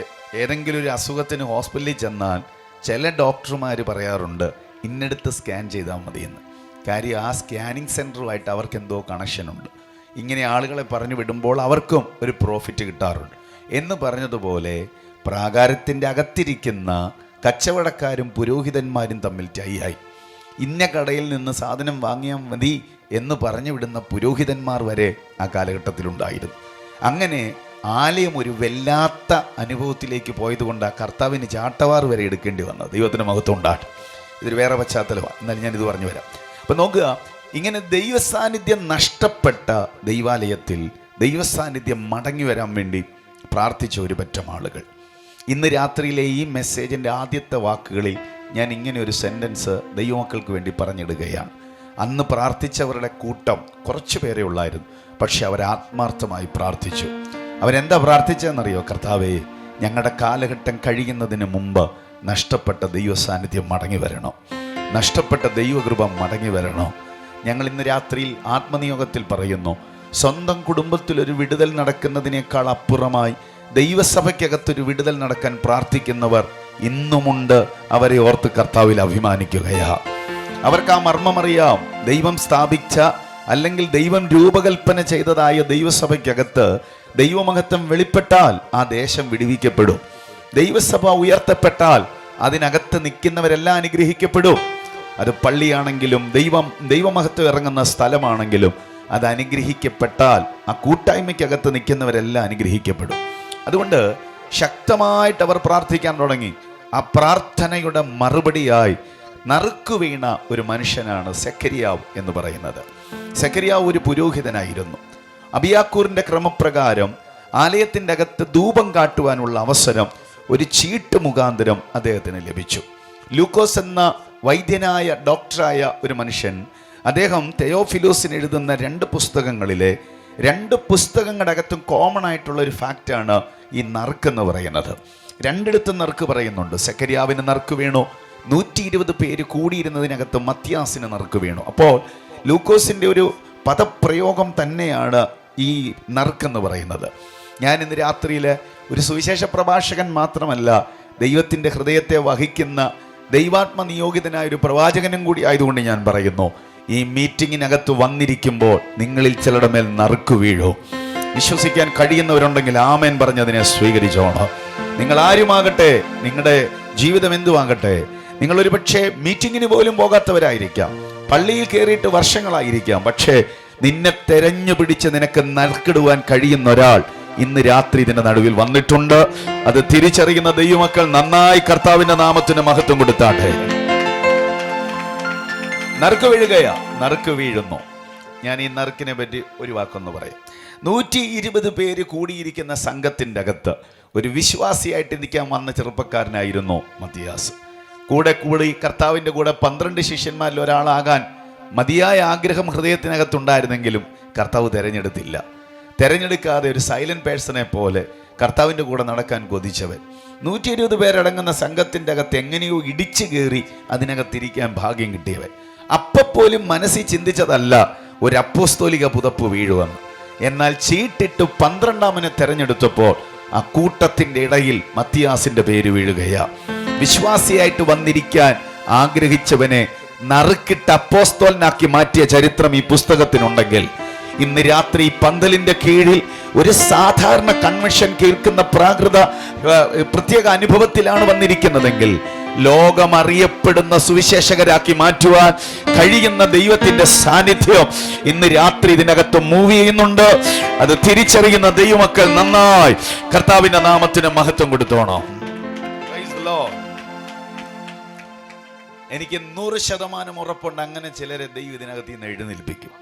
ഏതെങ്കിലും ഒരു അസുഖത്തിന് ഹോസ്പിറ്റലിൽ ചെന്നാൽ ചില ഡോക്ടർമാർ പറയാറുണ്ട്, ഇന്നടുത്ത് സ്കാൻ ചെയ്താൽ മതിയെന്ന്. കാര്യം ആ സ്കാനിങ് സെൻറ്ററുമായിട്ട് അവർക്ക് എന്തോ കണക്ഷനുണ്ട്. ഇങ്ങനെ ആളുകളെ പറഞ്ഞു വിടുമ്പോൾ അവർക്കും ഒരു പ്രോഫിറ്റ് കിട്ടാറുണ്ട് എന്ന് പറഞ്ഞതുപോലെ പ്രാകാരത്തിൻ്റെ അകത്തിരിക്കുന്ന കച്ചവടക്കാരും പുരോഹിതന്മാരും തമ്മിൽ ടൈയായി. ഇന്ന കടയിൽ നിന്ന് സാധനം വാങ്ങിയാൽ മതി എന്ന് പറഞ്ഞു വിടുന്ന പുരോഹിതന്മാർ വരെ ആ കാലഘട്ടത്തിലുണ്ടായിരുന്നു. അങ്ങനെ ആലയം ഒരു വല്ലാത്ത അനുഭവത്തിലേക്ക് പോയതുകൊണ്ട് ആ കർത്താവിന് ചാട്ടവാർ വരെ എടുക്കേണ്ടി വന്നത്. ദൈവത്തിന് മഹത്വം ഉണ്ടാകട്ടെ. ഇതൊരു വേറെ പശ്ചാത്തലമാണ്, എന്നാലും ഞാനിത് പറഞ്ഞു വരാം. അപ്പം നോക്കുക, ഇങ്ങനെ ദൈവസാന്നിധ്യം നഷ്ടപ്പെട്ട ദൈവാലയത്തിൽ ദൈവസാന്നിധ്യം മടങ്ങി വരാൻ വേണ്ടി പ്രാർത്ഥിച്ച ഒരു പറ്റം ആളുകൾ. ഇന്ന് രാത്രിയിലെ ഈ മെസ്സേജിൻ്റെ ആദ്യത്തെ വാക്കുകളിൽ ഞാൻ ഇങ്ങനെ ഒരു സെൻറ്റൻസ് ദൈവമക്കൾക്ക് വേണ്ടി പറഞ്ഞിടുകയാണ്. അന്ന് പ്രാർത്ഥിച്ചവരുടെ കൂട്ടം കുറച്ച് പേരെ ഉള്ളായിരുന്നു, പക്ഷെ അവർ ആത്മാർത്ഥമായി പ്രാർത്ഥിച്ചു. അവരെന്താ പ്രാർത്ഥിച്ചതെന്നറിയോ? കർത്താവേ, ഞങ്ങളുടെ കാലഘട്ടം കഴിയുന്നതിന് മുമ്പ് നഷ്ടപ്പെട്ട ദൈവസാന്നിധ്യം മടങ്ങി വരണം, നഷ്ടപ്പെട്ട ദൈവകൃപ മടങ്ങി വരണം. ഞങ്ങൾ ഇന്ന് രാത്രിയിൽ ആത്മനിയോഗത്തിൽ പറയുന്നു, സ്വന്തം കുടുംബത്തിലൊരു വിടുതൽ നടക്കുന്നതിനേക്കാൾ അപ്പുറമായി ദൈവസഭയ്ക്കകത്തൊരു വിടുതൽ നടക്കാൻ പ്രാർത്ഥിക്കുന്നവർ ഇന്നുമുണ്ട്. അവരെ ഓർത്ത് കർത്താവിൽ അഭിമാനിക്കുകയാ. അവർക്ക് ആ മർമ്മമറിയാം. ദൈവം സ്ഥാപിച്ച അല്ലെങ്കിൽ ദൈവം രൂപകൽപ്പന ചെയ്തതായ ദൈവസഭയ്ക്കകത്ത് ദൈവമഹത്വം വെളിപ്പെട്ടാൽ ആ ദേശം വിടുവിക്കപ്പെടും. ദൈവസഭ ഉയർത്തപ്പെട്ടാൽ അതിനകത്ത് നിൽക്കുന്നവരെല്ലാം അനുഗ്രഹിക്കപ്പെടും. അത് പള്ളിയാണെങ്കിലും ദൈവമഹത്വം ഇറങ്ങുന്ന സ്ഥലമാണെങ്കിലും അത് അനുഗ്രഹിക്കപ്പെട്ടാൽ ആ കൂട്ടായ്മയ്ക്കകത്ത് നിൽക്കുന്നവരെല്ലാം അനുഗ്രഹിക്കപ്പെടും. അതുകൊണ്ട് ശക്തമായിട്ട് അവർ പ്രാർത്ഥിക്കാൻ തുടങ്ങി. ആ പ്രാർത്ഥനയുടെ മറുപടിയായി നറുക്കു വീണ ഒരു മനുഷ്യനാണ് സെഖര്യാവ് എന്ന് പറയുന്നത്. സെഖര്യാവ് ഒരു പുരോഹിതനായിരുന്നു. അബിയാക്കൂറിൻ്റെ ക്രമപ്രകാരം ആലയത്തിൻ്റെ അകത്ത് ധൂപം കാട്ടുവാനുള്ള അവസരം ഒരു ചീട്ട് മുഖാന്തരം അദ്ദേഹത്തിന് ലഭിച്ചു. ലൂക്കോസ് എന്ന വൈദ്യനായ ഡോക്ടറായ ഒരു മനുഷ്യൻ, അദ്ദേഹം തെയോഫിലോസിന് എഴുതുന്ന 2 പുസ്തകങ്ങളിലെ 2 പുസ്തകങ്ങളുടെ അകത്തും കോമൺ ആയിട്ടുള്ള ഒരു ഫാക്റ്റാണ് ഈ നറുക്കെന്ന് പറയുന്നത്. 2 നറുക്ക് പറയുന്നുണ്ട്. സെഖര്യാവിന് നറുക്ക് വീണു, 120 പേര് കൂടിയിരുന്നതിനകത്ത് മത്യാസിന് നറുക്ക് വീണു. അപ്പോൾ ലൂക്കോസിൻ്റെ ഒരു പദപ്രയോഗം തന്നെയാണ് ഈ നറുക്കെന്ന് പറയുന്നത്. ഞാൻ ഇന്ന് രാത്രിയിൽ ഒരു സുവിശേഷ പ്രഭാഷകൻ മാത്രമല്ല, ദൈവത്തിൻ്റെ ഹൃദയത്തെ വഹിക്കുന്ന ദൈവാത്മ നിയോഗിതനായ ഒരു പ്രവാചകനും കൂടി ആയതുകൊണ്ട് ഞാൻ പറയുന്നു, ഈ മീറ്റിങ്ങിനകത്ത് വന്നിരിക്കുമ്പോൾ നിങ്ങളിൽ ചിലരുടെ മേൽ നറുക്ക് വീഴൂ. വിശ്വസിക്കാൻ കഴിയുന്നവരുണ്ടെങ്കിൽ ആമേൻ പറഞ്ഞതിനെ സ്വീകരിച്ചോണം. നിങ്ങൾ ആരുമാകട്ടെ, നിങ്ങളുടെ ജീവിതം എന്തുമാകട്ടെ, നിങ്ങളൊരു പക്ഷേ മീറ്റിങ്ങിന് പോലും പോകാത്തവരായിരിക്കാം, പള്ളിയിൽ കയറിയിട്ട് വർഷങ്ങളായിരിക്കാം, പക്ഷേ നിന്നെ തെരഞ്ഞു പിടിച്ച് നിനക്ക് നറുക്കിടുവാൻ കഴിയുന്ന ഒരാൾ ഇന്ന് രാത്രി ഇതിന്റെ നടുവിൽ വന്നിട്ടുണ്ട്. അത് തിരിച്ചറിയുന്ന ദൈവമക്കൾ നന്നായി കർത്താവിന്റെ നാമത്തിന് മഹത്വം കൊടുത്താട്ടെ. നറുക്ക് വീഴുകയാ, നറുക്ക് വീഴുന്നു. ഞാൻ ഈ നറുക്കിനെ പറ്റി ഒരു വാക്കൊന്ന് പറയാം. 120 പേര് കൂടിയിരിക്കുന്ന സംഘത്തിൻ്റെ അകത്ത് ഒരു വിശ്വാസിയായിട്ട് നിൽക്കാൻ വന്ന ചെറുപ്പക്കാരനായിരുന്നു മത്തിയാസ്. കൂടി കർത്താവിൻ്റെ കൂടെ 12 ശിഷ്യന്മാരിൽ ഒരാളാകാൻ മതിയായ ആഗ്രഹം ഹൃദയത്തിനകത്തുണ്ടായിരുന്നെങ്കിലും കർത്താവ് തിരഞ്ഞെടുത്തില്ല. തിരഞ്ഞെടുക്കാതെ ഒരു സൈലന്റ് പേഴ്സണെ പോലെ കർത്താവിൻ്റെ കൂടെ നടക്കാൻ കൊതിച്ചവൻ. 120 പേരടങ്ങുന്ന സംഘത്തിൻ്റെ അകത്ത് എങ്ങനെയോ ഇടിച്ചു കയറി അതിനകത്തിരിക്കാൻ ഭാഗ്യം കിട്ടിയവൻ. അപ്പോലും മനസ്സിൽ ചിന്തിച്ചതല്ല ഒരു അപ്പോസ്തോലിക പുതപ്പ് വീഴുവെന്ന്. എന്നാൽ ചീട്ടിട്ട് 12ാമനെ തെരഞ്ഞെടുത്തപ്പോൾ ആ കൂട്ടത്തിൻ്റെ ഇടയിൽ മത്തിയാസിന്റെ പേര് വീഴുകയാ. വിശ്വാസിയായിട്ട് വന്നിരിക്കാൻ ആഗ്രഹിച്ചവനെ നറുക്കിട്ട് അപ്പോസ്തോലനാക്കി മാറ്റിയ ചരിത്രം ഈ പുസ്തകത്തിനുണ്ടെങ്കിൽ, ഇന്ന് രാത്രി പന്തലിന്റെ കീഴിൽ ഒരു സാധാരണ കൺവെൻഷൻ കേൾക്കുന്ന പ്രത്യേക അനുഭവത്തിലാണ് വന്നിരിക്കുന്നതെങ്കിൽ, ലോകം അറിയപ്പെടുന്ന സുവിശേഷകരാക്കി മാറ്റുവാൻ കഴിയുന്ന ദൈവത്തിന്റെ സാന്നിധ്യം ഇന്ന് രാത്രി ഇതിനകത്ത് മൂവ് ചെയ്യുന്നുണ്ട്. അത് തിരിച്ചറിയുന്ന ദൈവമക്കൾ നന്നായി കർത്താവിന്റെ നാമത്തിന് മഹത്വം കൊടുത്തോണം. എനിക്ക് 100% ഉറപ്പുണ്ട്, അങ്ങനെ ചിലരെ ദൈവം ഇതിനകത്ത് നിന്ന് എഴുന്നേൽപ്പിക്കും.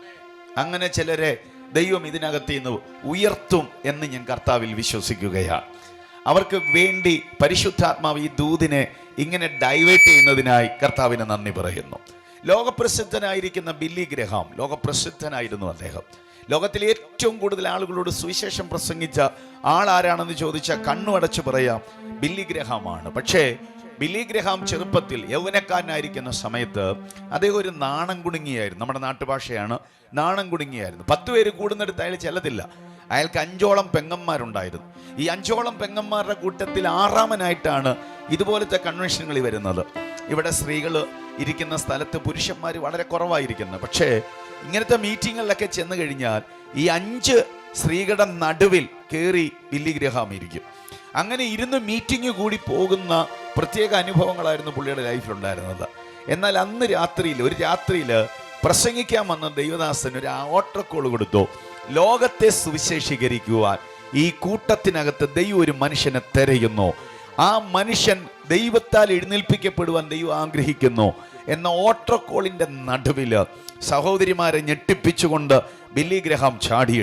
അങ്ങനെ ചിലരെ ദൈവം ഇതിനകത്ത് നിന്ന് ഉയർത്തും എന്ന് ഞാൻ കർത്താവിൽ വിശ്വസിക്കുകയാണ്. അവർക്ക് വേണ്ടി പരിശുദ്ധാത്മാവ് ഈ ദൂതിനെ ഇങ്ങനെ ഡൈവേർട്ട് ചെയ്യുന്നതിനായി കർത്താവിന് നന്ദി പറയുന്നു. ലോകപ്രസിദ്ധനായിരിക്കുന്ന ബില്ലി ഗ്രഹാം, ലോകപ്രസിദ്ധനായിരുന്നു അദ്ദേഹം. ലോകത്തിലെ ഏറ്റവും കൂടുതൽ ആളുകളോട് സുവിശേഷം പ്രസംഗിച്ച ആൾ ആരാണെന്ന് ചോദിച്ചാൽ കണ്ണുമടച്ച് പറയാം, ബില്ലി ഗ്രഹാമാണ്. പക്ഷേ ബില്ലി ഗ്രഹാം ചെറുപ്പത്തിൽ യൗവനക്കാരനായിരിക്കുന്ന സമയത്ത് അദ്ദേഹം ഒരു നാണം കുടുങ്ങിയായിരുന്നു. നമ്മുടെ നാട്ടുഭാഷയാണ്, നാണം കുടുങ്ങിയായിരുന്നു. 10 പേര് കൂടുന്നിടത്ത് അയാൾ ചെല്ലത്തില്ല. അയാൾക്ക് 5ഓളം പെങ്ങന്മാരുണ്ടായിരുന്നു. ഈ 5ഓളം പെങ്ങന്മാരുടെ കൂട്ടത്തിൽ 6ാമനായിട്ടാണ് ഇതുപോലത്തെ കൺവെൻഷനുകളിൽ വരുന്നത്. ഇവിടെ സ്ത്രീകൾ ഇരിക്കുന്ന സ്ഥലത്ത് പുരുഷന്മാർ വളരെ കുറവായിരിക്കുന്നത്. പക്ഷേ ഇങ്ങനത്തെ മീറ്റിങ്ങുകളിലൊക്കെ ചെന്ന് കഴിഞ്ഞാൽ ഈ 5 സ്ത്രീകളുടെ നടുവിൽ കയറി ബില്ലി ഗ്രഹാം ഇരിക്കും. അങ്ങനെ ഇരുന്ന് മീറ്റിംഗ് കൂടി പോകുന്ന പ്രത്യേക അനുഭവങ്ങളായിരുന്നു പുള്ളിയുടെ ലൈഫിലുണ്ടായിരുന്നത്. എന്നാൽ അന്ന് ഒരു രാത്രിയിൽ പ്രസംഗിക്കാൻ വന്ന ദൈവദാസന് ഒരു ഓട്ടർക്കോൾ കൊടുത്തു. ലോകത്തെ സുവിശേഷീകരിക്കുവാൻ ഈ കൂട്ടത്തിനകത്ത് ദൈവം ഒരു മനുഷ്യനെ തിരയുന്നു, ആ മനുഷ്യൻ ദൈവത്താൽ എഴുന്നേൽപ്പിക്കപ്പെടുവാൻ ദൈവം ആഗ്രഹിക്കുന്നു എന്ന ഓട്ടർക്കോളിന്റെ നടുവില് സഹോദരിമാരെ ഞെട്ടിപ്പിച്ചുകൊണ്ട് ബില്ലി ഗ്രഹാം ചാടി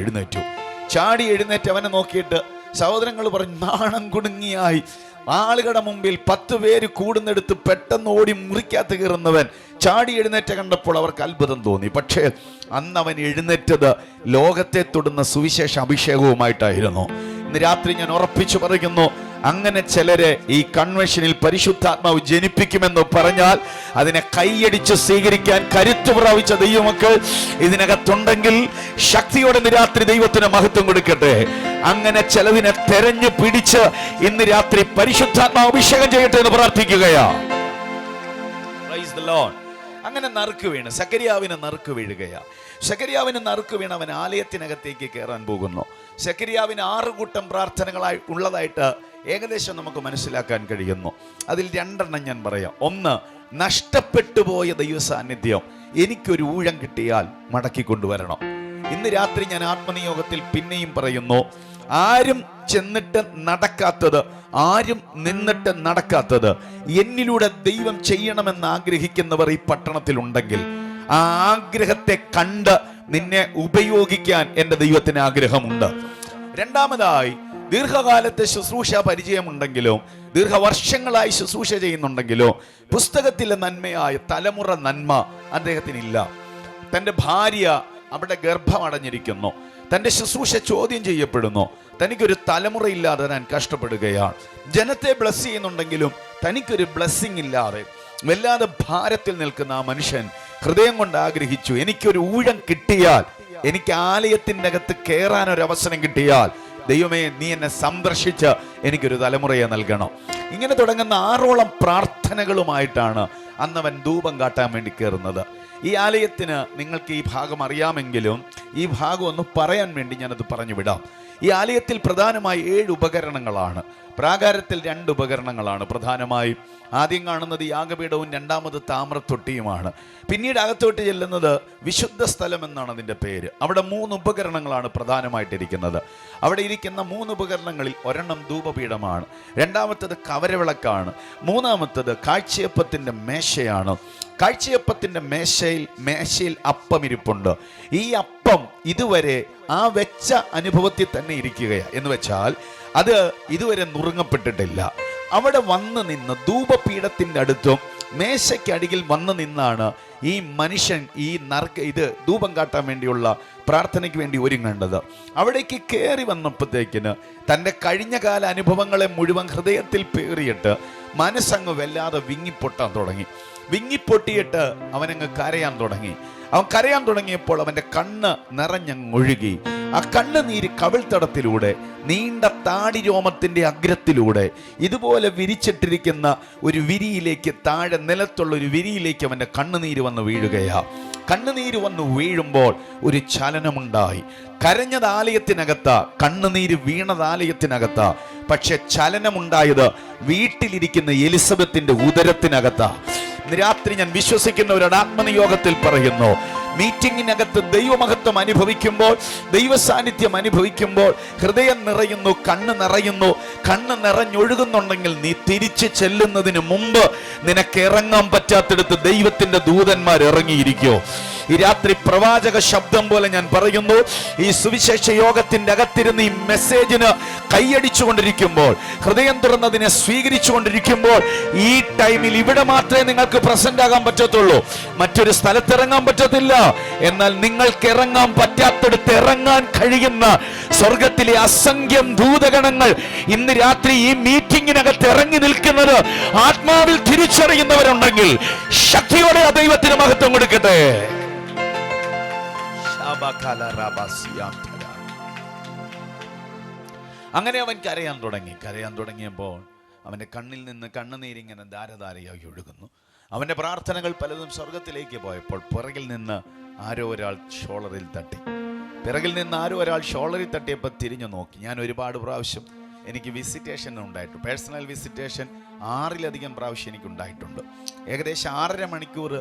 എഴുന്നേറ്റ് അവനെ നോക്കിയിട്ട് സഹോദരങ്ങൾ പറഞ്ഞു, നാണം കുടുങ്ങിയായി ആളുകളുടെ മുമ്പിൽ 10 പേര് കൂടുന്നെടുത്ത് പെട്ടെന്ന് ഓടി മുറിക്കകത്ത് കയറുന്നവൻ ചാടി എഴുന്നേറ്റ കണ്ടപ്പോൾ അവർക്ക് അത്ഭുതം തോന്നി. പക്ഷേ അന്ന് അവൻ എഴുന്നേറ്റത് ലോകത്തെ തൊടുന്ന സുവിശേഷ അഭിഷേകവുമായിട്ടായിരുന്നു. ഇന്ന് രാത്രി ഞാൻ ഉറപ്പിച്ചു പറയുന്നു, അങ്ങനെ ചിലരെ ഈ കൺവെൻഷനിൽ പരിശുദ്ധാത്മാവ് ജനിപ്പിക്കുമെന്ന് പറഞ്ഞാൽ അതിനെ കൈയടിച്ച് സ്വീകരിക്കാൻ കരുത്തു പ്രാപിച്ച ദൈവമക്കൾ ഇതിനകത്തുണ്ടെങ്കിൽ ശക്തിയോടെ ഇന്ന് രാത്രി ദൈവത്തിന് മഹത്വം കൊടുക്കട്ടെ. അങ്ങനെ ചിലതിനെ തെരഞ്ഞു പിടിച്ച് ഇന്ന് രാത്രി പരിശുദ്ധാത്മാവ് അഭിഷേകം ചെയ്യട്ടെ എന്ന് പ്രാർത്ഥിക്കുകയാ. അങ്ങനെ നറുക്ക് വീണ് സെക്കര്യാവിന് നറുക്ക് വീഴുകയാ. സെക്കര്യാവിന് നറുക്ക് വീണ് അവൻ ആലയത്തിനകത്തേക്ക് കയറാൻ പോകുന്നു. സെക്കര്യാവിന് 6 കൂട്ടം പ്രാർത്ഥനകളായി ഉള്ളതായിട്ട് ഏകദേശം നമുക്ക് മനസ്സിലാക്കാൻ കഴിയുന്നു. അതിൽ 2 ഞാൻ പറയാം. 1, നഷ്ടപ്പെട്ടു പോയ ദൈവ സാന്നിധ്യം എനിക്കൊരു ഊഴം കിട്ടിയാൽ മടക്കി കൊണ്ടുവരണം. ഇന്ന് രാത്രി ഞാൻ ആത്മനിയോഗത്തിൽ പിന്നെയും പറയുന്നു, ആരും ചെന്നിട്ട് നടക്കാത്തത്, ആരും നിന്നിട്ട് നടക്കാത്തത് എന്നിലൂടെ ദൈവം ചെയ്യണമെന്ന് ആഗ്രഹിക്കുന്നവർ ഈ പട്ടണത്തിലുണ്ടെങ്കിൽ ആ ആഗ്രഹത്തെ കണ്ട് നിന്നെ ഉപയോഗിക്കാൻ എൻ്റെ ദൈവത്തിന് ആഗ്രഹമുണ്ട്. 2ാമതായി, ദീർഘകാലത്തെ ശുശ്രൂഷ പരിചയമുണ്ടെങ്കിലും ദീർഘവർഷങ്ങളായി ശുശ്രൂഷ ചെയ്യുന്നുണ്ടെങ്കിലോ പുസ്തകത്തിലെ നന്മയായ തലമുറ നന്മ അദ്ദേഹത്തിനില്ല. തൻ്റെ ഭാര്യ അവിടെ ഗർഭമടഞ്ഞിരിക്കുന്നു, തൻ്റെ ശുശ്രൂഷ ചോദ്യം ചെയ്യപ്പെടുന്നു, തനിക്കൊരു തലമുറയില്ലാതെ താൻ കഷ്ടപ്പെടുകയാണ്. ജനത്തെ ബ്ലസ് ചെയ്യുന്നുണ്ടെങ്കിലും തനിക്കൊരു ബ്ലസ്സിങ് ഇല്ലാതെ വല്ലാതെ ഭാരത്തിൽ നിൽക്കുന്ന ആ മനുഷ്യൻ ഹൃദയം കൊണ്ട് ആഗ്രഹിച്ചു, എനിക്കൊരു ഊഴം കിട്ടിയാൽ, എനിക്ക് ആലയത്തിൻ്റെ അകത്ത് കയറാനൊരവസരം കിട്ടിയാൽ ദൈവമേ നീ എന്നെ സന്ദർശിച്ച് എനിക്കൊരു തലമുറയെ നൽകണം. ഇങ്ങനെ തുടങ്ങുന്ന 6ഓളം പ്രാർത്ഥനകളുമായിട്ടാണ് അന്നവൻ ധൂപം കാട്ടാൻ വേണ്ടി കയറുന്നത്. ഈ ആലയത്തിന് നിങ്ങൾക്ക് ഈ ഭാഗം അറിയാമെങ്കിലും ഈ ഭാഗം ഒന്ന് പറയാൻ വേണ്ടി ഞാനത് പറഞ്ഞു വിടാം. ഈ ആലയത്തിൽ പ്രധാനമായി 7 ഉപകരണങ്ങളാണ്. പ്രാകാരത്തിൽ 2 ഉപകരണങ്ങളാണ് പ്രധാനമായും. ആദ്യം കാണുന്നത് യാഗപീഠവും 2ാമത് താമ്രത്തൊട്ടിയുമാണ്. പിന്നീട് അകത്തോട്ട് ചെല്ലുന്നത് വിശുദ്ധ സ്ഥലം എന്നാണ് അതിൻ്റെ പേര്. അവിടെ 3 ഉപകരണങ്ങളാണ് പ്രധാനമായിട്ടിരിക്കുന്നത്. അവിടെ ഇരിക്കുന്ന 3 ഉപകരണങ്ങളിൽ 1 ധൂപപീഠമാണ്, 2ാമത്തത് കവരവിളക്കാണ്, 3ാമത്തത് കാഴ്ചയപ്പത്തിൻ്റെ മേശയാണ്. കാഴ്ചയപ്പത്തിൻ്റെ മേശയിൽ അപ്പം ഇരിപ്പുണ്ട്. ഈ അപ്പം ഇതുവരെ ആ വെച്ച അനുഭവത്തിൽ തന്നെ ഇരിക്കുകയാണ്. എന്ന് വെച്ചാൽ അത് ഇതുവരെ നുറുങ്ങപ്പെട്ടിട്ടില്ല. അവിടെ വന്ന് നിന്ന് ധൂപപീഠത്തിൻ്റെ അടുത്തും മേശയ്ക്കടികിൽ വന്നു നിന്നാണ് ഈ മനുഷ്യൻ ഇത് ധൂപം കാട്ടാൻ വേണ്ടിയുള്ള പ്രാർത്ഥനയ്ക്ക് വേണ്ടി ഒരുങ്ങേണ്ടത്. അവിടേക്ക് കയറി വന്നപ്പോഴത്തേക്കിന് തൻ്റെ കഴിഞ്ഞകാല അനുഭവങ്ങളെ മുഴുവൻ ഹൃദയത്തിൽ പേറിയിട്ട് മനസ്സങ്ങ് വല്ലാതെ വിങ്ങിപ്പൊട്ടാൻ തുടങ്ങി. വിങ്ങിപ്പൊട്ടിയിട്ട് അവനങ്ങ് കരയാൻ തുടങ്ങി. അവൻ കരയാൻ തുടങ്ങിയപ്പോൾ അവൻ്റെ കണ്ണ് നിറഞ്ഞങ്ങൊഴുകി. ആ കണ്ണുനീര് കവിൾത്തടത്തിലൂടെ നീണ്ട താടിരോമത്തിൻ്റെ അഗ്രത്തിലൂടെ ഇതുപോലെ വിരിച്ചിട്ടിരിക്കുന്ന ഒരു വിരിയിലേക്ക്, താഴെ നിലത്തുള്ള ഒരു വിരിയിലേക്ക് അവൻ്റെ കണ്ണുനീര് വന്ന് വീഴുകയാ. കണ്ണുനീര് വന്ന് വീഴുമ്പോൾ ഒരു ചലനമുണ്ടായി. കരഞ്ഞത് ആലയത്തിനകത്താ, കണ്ണുനീര് വീണത് ആലയത്തിനകത്താ. പക്ഷെ ചലനമുണ്ടായത് വീട്ടിലിരിക്കുന്ന എലിസബത്തിന്റെ ഉദരത്തിനകത്താ. രാത്രി ഞാൻ വിശ്വസിക്കുന്നവരുടെ ആത്മനിയോഗത്തിൽ പറയുന്നു, മീറ്റിങ്ങിനകത്ത് ദൈവമഹത്വം അനുഭവിക്കുമ്പോൾ, ദൈവ സാന്നിധ്യം അനുഭവിക്കുമ്പോൾ ഹൃദയം നിറയുന്നു, കണ്ണ് നിറയുന്നു. കണ്ണ് നിറഞ്ഞൊഴുകുന്നുണ്ടെങ്കിൽ നീ തിരിച്ചു ചെല്ലുന്നതിന് മുമ്പ് നിനക്ക് ഇറങ്ങാൻ പറ്റാത്തിടത്ത് ദൈവത്തിന്റെ ദൂതന്മാർ ഇറങ്ങിയിരിക്കോ. ഈ രാത്രി പ്രവാചക ശബ്ദം പോലെ ഞാൻ പറയുന്നു, ഈ സുവിശേഷ യോഗത്തിന്റെ അകത്തിരുന്ന് ഈ മെസ്സേജിന് കൈയടിച്ചു കൊണ്ടിരിക്കുമ്പോൾ, ഹൃദയം തുറന്നതിനെ സ്വീകരിച്ചു കൊണ്ടിരിക്കുമ്പോൾ, ഈ ടൈമിൽ ഇവിടെ മാത്രമേ നിങ്ങൾക്ക് പ്രസന്റ് ആകാൻ പറ്റത്തുള്ളൂ. മറ്റൊരു സ്ഥലത്തിറങ്ങാൻ പറ്റത്തില്ല. എന്നാൽ നിങ്ങൾക്ക് ഇറങ്ങാൻ പറ്റാത്തടുത്ത് ഇറങ്ങാൻ കഴിയുന്ന സ്വർഗത്തിലെ അസംഖ്യം ദൂതഗണങ്ങൾ ഇന്ന് രാത്രി ഈ മീറ്റിംഗിനകത്ത് ഇറങ്ങി നിൽക്കുന്നത് ആത്മാവിൽ തിരിച്ചറിയുന്നവരുണ്ടെങ്കിൽ ശക്തിയോടെ ആ ദൈവത്തിന് മഹത്വം കൊടുക്കട്ടെ. അങ്ങനെ അവൻ കരയാൻ തുടങ്ങിയപ്പോൾ അവന്റെ കണ്ണിൽ നിന്ന് കണ്ണുനീരിങ്ങനെ ധാരധാരയായി ഒഴുകുന്നു. അവന്റെ പ്രാർത്ഥനകൾ പലതും സ്വർഗത്തിലേക്ക് പോയപ്പോൾ പിറകിൽ നിന്ന് ആരോ ഒരാൾ ഷോളറിൽ തട്ടിയപ്പോൾ തിരിഞ്ഞു നോക്കി. ഞാൻ ഒരുപാട് പ്രാവശ്യം എനിക്ക് വിസിറ്റേഷൻ ഉണ്ടായിട്ടുണ്ട്. പേഴ്സണൽ വിസിറ്റേഷൻ 6-ലധികം പ്രാവശ്യം എനിക്കുണ്ടായിട്ടുണ്ട്. ഏകദേശം 6.5 മണിക്കൂർ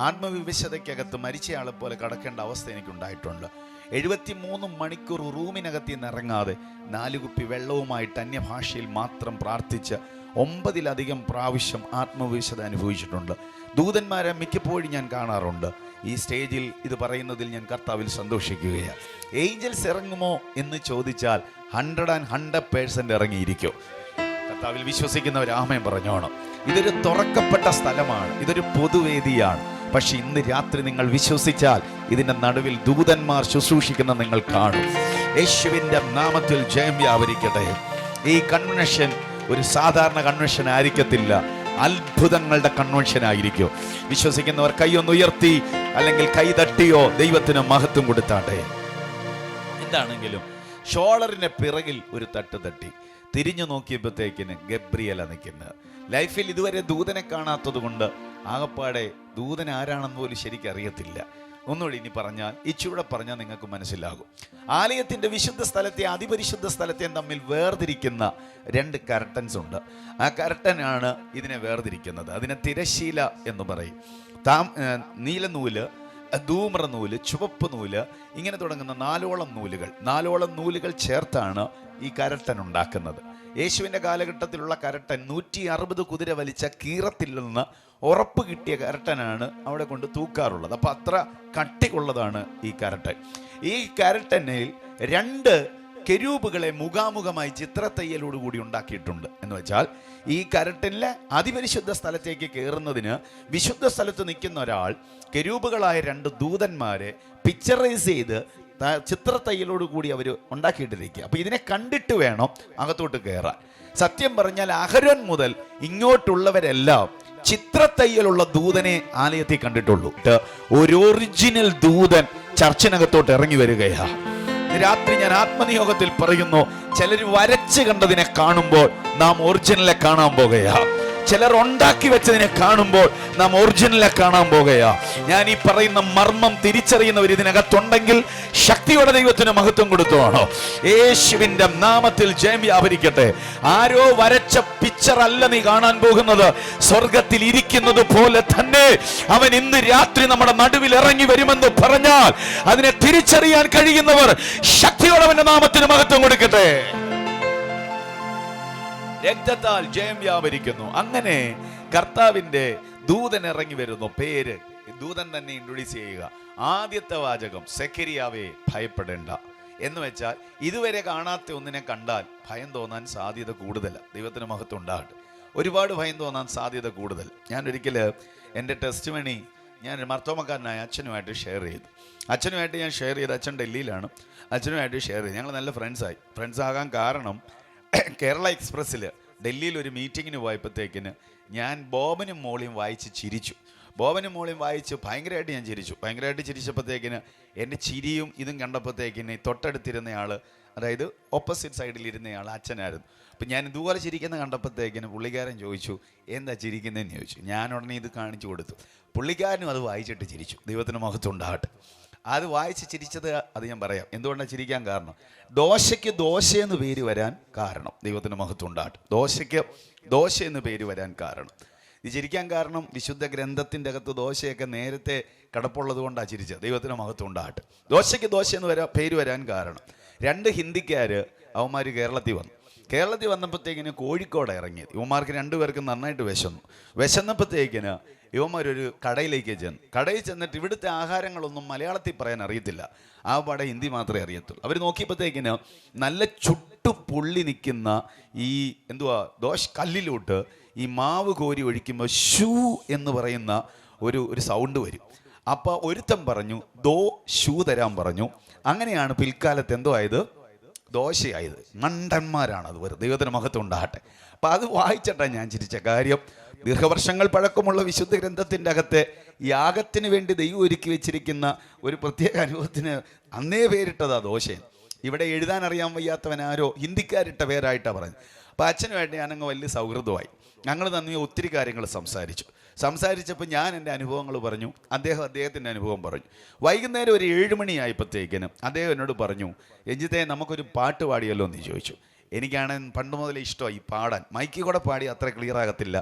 ആത്മവിവശതയ്ക്കകത്ത് മരിച്ചയാളെ പോലെ കടക്കേണ്ട അവസ്ഥ എനിക്കുണ്ടായിട്ടുണ്ട്. 73 മണിക്കൂർ റൂമിനകത്ത് നിന്ന് ഇറങ്ങാതെ 4 കുപ്പി വെള്ളവുമായിട്ട് അന്യഭാഷയിൽ മാത്രം പ്രാർത്ഥിച്ച് 9-ലധികം പ്രാവശ്യം ആത്മവിവശത അനുഭവിച്ചിട്ടുണ്ട്. ദൂതന്മാരെ മിക്കപ്പോഴും ഞാൻ കാണാറുണ്ട്. ഈ സ്റ്റേജിൽ ഇത് പറയുന്നതിൽ ഞാൻ കർത്താവിൽ സന്തോഷിക്കുകയാണ്. ഏഞ്ചൽസ് ഇറങ്ങുമോ എന്ന് ചോദിച്ചാൽ 100% ഇറങ്ങിയിരിക്കും. കർത്താവിൽ വിശ്വസിക്കുന്നവർ ആമേൻ പറഞ്ഞോണം. ഇതൊരു തുറക്കപ്പെട്ട സ്ഥലമാണ്, ഇതൊരു പൊതുവേദിയാണ്. പക്ഷെ ഇന്ന് രാത്രി നിങ്ങൾ വിശ്വസിച്ചാൽ ഇതിന്റെ നടുവിൽ ദൂതന്മാർ ശുശ്രൂഷിക്കുന്ന നിങ്ങൾ കാണും. യേശുവിന്റെ നാമത്തിൽ ജയം വ്യാപരിക്കട്ടെ. ഈ കൺവെൻഷൻ ഒരു സാധാരണ കൺവെൻഷൻ ആയിരിക്കത്തില്ല, അത്ഭുതങ്ങളുടെ കൺവെൻഷൻ ആയിരിക്കും. വിശ്വസിക്കുന്നവർ കൈയൊന്ന് ഉയർത്തി അല്ലെങ്കിൽ കൈ തട്ടിയോ ദൈവത്തിന് മഹത്വം കൊടുത്താട്ടെ. എന്താണെങ്കിലും ഷോളറിന്റെ പിറകിൽ ഒരു തട്ട് തട്ടി. തിരിഞ്ഞു നോക്കിയപ്പോഴത്തേക്കിന് ഗബ്രിയേല നിൽക്കുന്നത്. ലൈഫിൽ ഇതുവരെ ദൂതനെ കാണാത്തത് കൊണ്ട് ആകപ്പാടെ ദൂതൻ ആരാണെന്ന് പോലും ശരിക്കറിയത്തില്ല. ഒന്നുകൂടി ഇനി പറഞ്ഞാൽ, ഇച്ചിവിടെ പറഞ്ഞാൽ നിങ്ങൾക്ക് മനസ്സിലാകും. ആലയത്തിന്റെ വിശുദ്ധ സ്ഥലത്തെ അതിപരിശുദ്ധ സ്ഥലത്തെയും തമ്മിൽ വേർതിരിക്കുന്ന 2 കർട്ടൻസ് ഉണ്ട്. ആ കർട്ടനാണ് ഇതിനെ വേർതിരിക്കുന്നത്. അതിനെ തിരശീല എന്ന് പറയും. നീലനൂല്, ധൂമ്ര നൂല്, ചുവപ്പ് നൂല്, ഇങ്ങനെ തുടങ്ങുന്ന 4 നൂലുകൾ ചേർത്താണ് ഈ കരട്ടൻ ഉണ്ടാക്കുന്നത്. യേശുവിൻ്റെ കാലഘട്ടത്തിലുള്ള കരട്ടൻ 160 കുതിര വലിച്ച കീറത്തിൽ നിന്ന് ഉറപ്പ് കിട്ടിയ കരട്ടനാണ് അവിടെ കൊണ്ട് തൂക്കാറുള്ളത്. അപ്പം അത്ര കട്ടിയുള്ളതാണ് ഈ കരട്ടൻ. ഈ കരട്ടനിൽ 2 കെരൂബുകളെ മുഖാമുഖമായി ചിത്രത്തയ്യലോടുകൂടി ഉണ്ടാക്കിയിട്ടുണ്ട്. എന്ന് വെച്ചാൽ ഈ കരട്ടനിലെ അതിപരിശുദ്ധ സ്ഥലത്തേക്ക് കയറുന്നതിന് വിശുദ്ധ സ്ഥലത്ത് നിൽക്കുന്ന ഒരാൾ കെരൂബുകളായ 2 ദൂതന്മാരെ പിക്ചറൈസ് ചെയ്ത് ചിത്രത്തയ്യലോട് കൂടി അവർ ഉണ്ടാക്കിയിട്ടിരിക്കുക. അപ്പോൾ ഇതിനെ കണ്ടിട്ട് വേണം അകത്തോട്ട് കയറാൻ. സത്യം പറഞ്ഞാൽ അഹരോൻ മുതൽ ഇങ്ങോട്ടുള്ളവരെല്ലാം ചിത്രത്തയ്യലുള്ള ദൂതനെ ആലയത്തിൽ കണ്ടിട്ടുള്ളൂ. ഒരു ഒറിജിനൽ ദൂതൻ ചർച്ചിനകത്തോട്ട് ഇറങ്ങി വരികയാ. രാത്രി ഞാൻ ആത്മനിയോഗത്തിൽ പറയുന്നു, ചിലർ വരച്ച് കണ്ടതിനെ കാണുമ്പോൾ നാം ഒറിജിനലെ കാണാൻ പോകുകയാ. ചിലർ ഉണ്ടാക്കി വെച്ചതിനെ കാണുമ്പോൾ നാം ഒറിജിനലെ കാണാൻ പോകുകയാ. ഞാൻ ഈ പറയുന്ന മർമ്മം തിരിച്ചറിയുന്നവർ ഇതിനകത്തുണ്ടെങ്കിൽ ശക്തിയോടെ ദൈവത്തിന് മഹത്വം കൊടുത്തുവാണോ. യേശുവിന്റെ നാമത്തിൽ ജയം വ്യാപരിക്കട്ടെ. ആരോ വരച്ച പിക്ചർ അല്ല നീ കാണാൻ പോകുന്നത്. സ്വർഗത്തിൽ ഇരിക്കുന്നത് പോലെ തന്നെ അവൻ ഇന്ന് രാത്രി നമ്മുടെ നടുവിൽ ഇറങ്ങി വരുമെന്ന് പറഞ്ഞാൽ അതിനെ തിരിച്ചറിയാൻ കഴിയുന്നവർ ശക്തിയോടെ അവന്റെ നാമത്തിന് മഹത്വം കൊടുക്കട്ടെ. രക്തത്താൽ ജയം വ്യാപരിക്കുന്നു. അങ്ങനെ കർത്താവിന്റെ ദൂതൻ ഇറങ്ങി വരുന്നു. പേര് ദൂതൻ തന്നെ ഇൻട്രൊഡ്യൂസ് ചെയ്യുക. ആദ്യത്തെ വാചകം, സെഖരിയാവേ ഭയപ്പെടേണ്ട. എന്ന് വെച്ചാൽ ഇതുവരെ കാണാത്ത ഒന്നിനെ കണ്ടാൽ ഭയം തോന്നാൻ സാധ്യത കൂടുതലാണ്. ദൈവത്തിന് മഹത്വം ഉണ്ടാകട്ടെ. ഒരുപാട് ഭയം തോന്നാൻ സാധ്യത കൂടുതൽ. ഞാനൊരിക്കൽ എൻ്റെ ടെസ്റ്റ് മണി ഞാൻ മർത്തോമക്കാരനായ അച്ഛനുമായിട്ട് ഷെയർ ചെയ്തു. അച്ഛനുമായിട്ട് ഞാൻ ഷെയർ ചെയ്ത്, അച്ഛൻ ഡൽഹിയിലാണ്, അച്ഛനുമായിട്ട് ഷെയർ ചെയ്തു. ഞങ്ങൾ നല്ല ഫ്രണ്ട്സ് ആകാൻ കാരണം കേരള എക്സ്പ്രസ്സിൽ ഡൽഹിയിൽ ഒരു മീറ്റിങ്ങിന് പോയപ്പോഴത്തേക്കിന് ഞാൻ ബോബനും മോളിയും വായിച്ച് ചിരിച്ചു. ബോബനും മോളിയും വായിച്ച് ഭയങ്കരമായിട്ട് ഞാൻ ചിരിച്ചു. ഭയങ്കരമായിട്ട് ചിരിച്ചപ്പോഴത്തേക്കിന് എൻ്റെ ചിരിയും ഇതും കണ്ടപ്പോഴത്തേക്കിന് തൊട്ടടുത്തിരുന്നയാൾ, അതായത് ഓപ്പോസിറ്റ് സൈഡിലിരുന്നയാൾ അച്ഛനായിരുന്നു. അപ്പം ഞാൻ ഇതുപോലെ ചിരിക്കുന്ന കണ്ടപ്പോഴത്തേക്കിന് പുള്ളിക്കാരൻ ചോദിച്ചു, എന്താ ചിരിക്കുന്നതെന്ന് ചോദിച്ചു. ഞാൻ ഉടനെ ഇത് കാണിച്ചു കൊടുത്തു. പുള്ളിക്കാരനും അത് വായിച്ചിട്ട് ചിരിച്ചു. ദൈവത്തിന് മഹത്വം ഉണ്ടാകട്ടെ. അത് വായിച്ച് ചിരിച്ചത് അത് ഞാൻ പറയാം എന്തുകൊണ്ടാണ് ചിരിക്കാൻ കാരണം. ദോശയ്ക്ക് ദോശയെന്ന് പേര് വരാൻ കാരണം, ദൈവത്തിന് മഹത്വം ഉണ്ടാകട്ടെ, ദോശയ്ക്ക് ദോശ എന്ന് പേര് വരാൻ കാരണം, ഇത് ചിരിക്കാൻ കാരണം വിശുദ്ധ ഗ്രന്ഥത്തിൻ്റെ അകത്ത് ദോശയൊക്കെ നേരത്തെ കിടപ്പുള്ളത് കൊണ്ടാണ് ചിരിച്ചത്. ദൈവത്തിന് മഹത്വം ഉണ്ടാകട്ടെ. ദോശയ്ക്ക് ദോശ എന്ന് പേര് വരാൻ കാരണം, 2 ഹിന്ദിക്കാർ അവന്മാർ കേരളത്തിൽ വന്നപ്പോഴത്തേക്കിന് കോഴിക്കോട് ഇറങ്ങിയത്. ഇവന്മാർക്ക് 2 പേർക്കും നന്നായിട്ട് വിശന്നപ്പോഴത്തേക്കിന് ഇവന്മാരൊരു കടയിലേക്ക് കടയിൽ ചെന്നിട്ട് ഇവിടുത്തെ ആഹാരങ്ങളൊന്നും മലയാളത്തിൽ പറയാൻ അറിയത്തില്ല, ആ പാടെ ഹിന്ദി മാത്രമേ അറിയത്തുള്ളൂ. അവർ നോക്കിയപ്പോഴത്തേക്കിന് നല്ല ചുട്ടു പൊള്ളി നിൽക്കുന്ന ഈ കല്ലിലോട്ട് ഈ മാവ് കോരി ഒഴിക്കുമ്പോൾ ഷൂ എന്ന് പറയുന്ന ഒരു സൗണ്ട് വരും. അപ്പോൾ ഒരുത്തൻ പറഞ്ഞു ഷൂ തരാൻ പറഞ്ഞു. അങ്ങനെയാണ് പിൽക്കാലത്ത് ആയത്, ദോശയായത്. മണ്ടന്മാരാണത്. ദൈവത്തിന് മഹത്വം ഉണ്ടാകട്ടെ. അപ്പം അത് വായിച്ചിട്ടാണ് ഞാൻ ചിരിച്ച കാര്യം. ദീർഘവർഷങ്ങൾ പഴക്കമുള്ള വിശുദ്ധ ഗ്രന്ഥത്തിൻ്റെ അകത്തെ യാഗത്തിന് വേണ്ടി ദൈവം ഒരുക്കി വെച്ചിരിക്കുന്ന ഒരു പ്രത്യേക അനുഭവത്തിന് അന്നേ പേരിട്ടതാ ദോശയും. ഇവിടെ എഴുതാൻ അറിയാൻ വയ്യാത്തവനാരോ ഹിന്ദിക്കാരിട്ട പേരായിട്ടാണ് പറഞ്ഞത്. അപ്പോൾ അച്ഛനുമായിട്ട് ഞാനങ്ങ് വലിയ സൗഹൃദമായി. ഞങ്ങൾ തമ്മിൽ ഒത്തിരി കാര്യങ്ങൾ സംസാരിച്ചപ്പോൾ ഞാൻ എൻ്റെ അനുഭവങ്ങൾ പറഞ്ഞു, അദ്ദേഹത്തിൻ്റെ അനുഭവം പറഞ്ഞു. വൈകുന്നേരം ഒരു 7 മണിയായപ്പോഴത്തേക്കിന് അദ്ദേഹം എന്നോട് പറഞ്ഞു, രഞ്ജിത്തെ നമുക്കൊരു പാട്ട് പാടിയല്ലോ എന്ന് ചോദിച്ചു. എനിക്കാണ് പണ്ട് മുതലേ ഇഷ്ടമാണ് ഈ പാടാൻ. മൈക്കിൽ കൂടെ പാടി അത്ര ക്ലിയർ ആകത്തില്ല,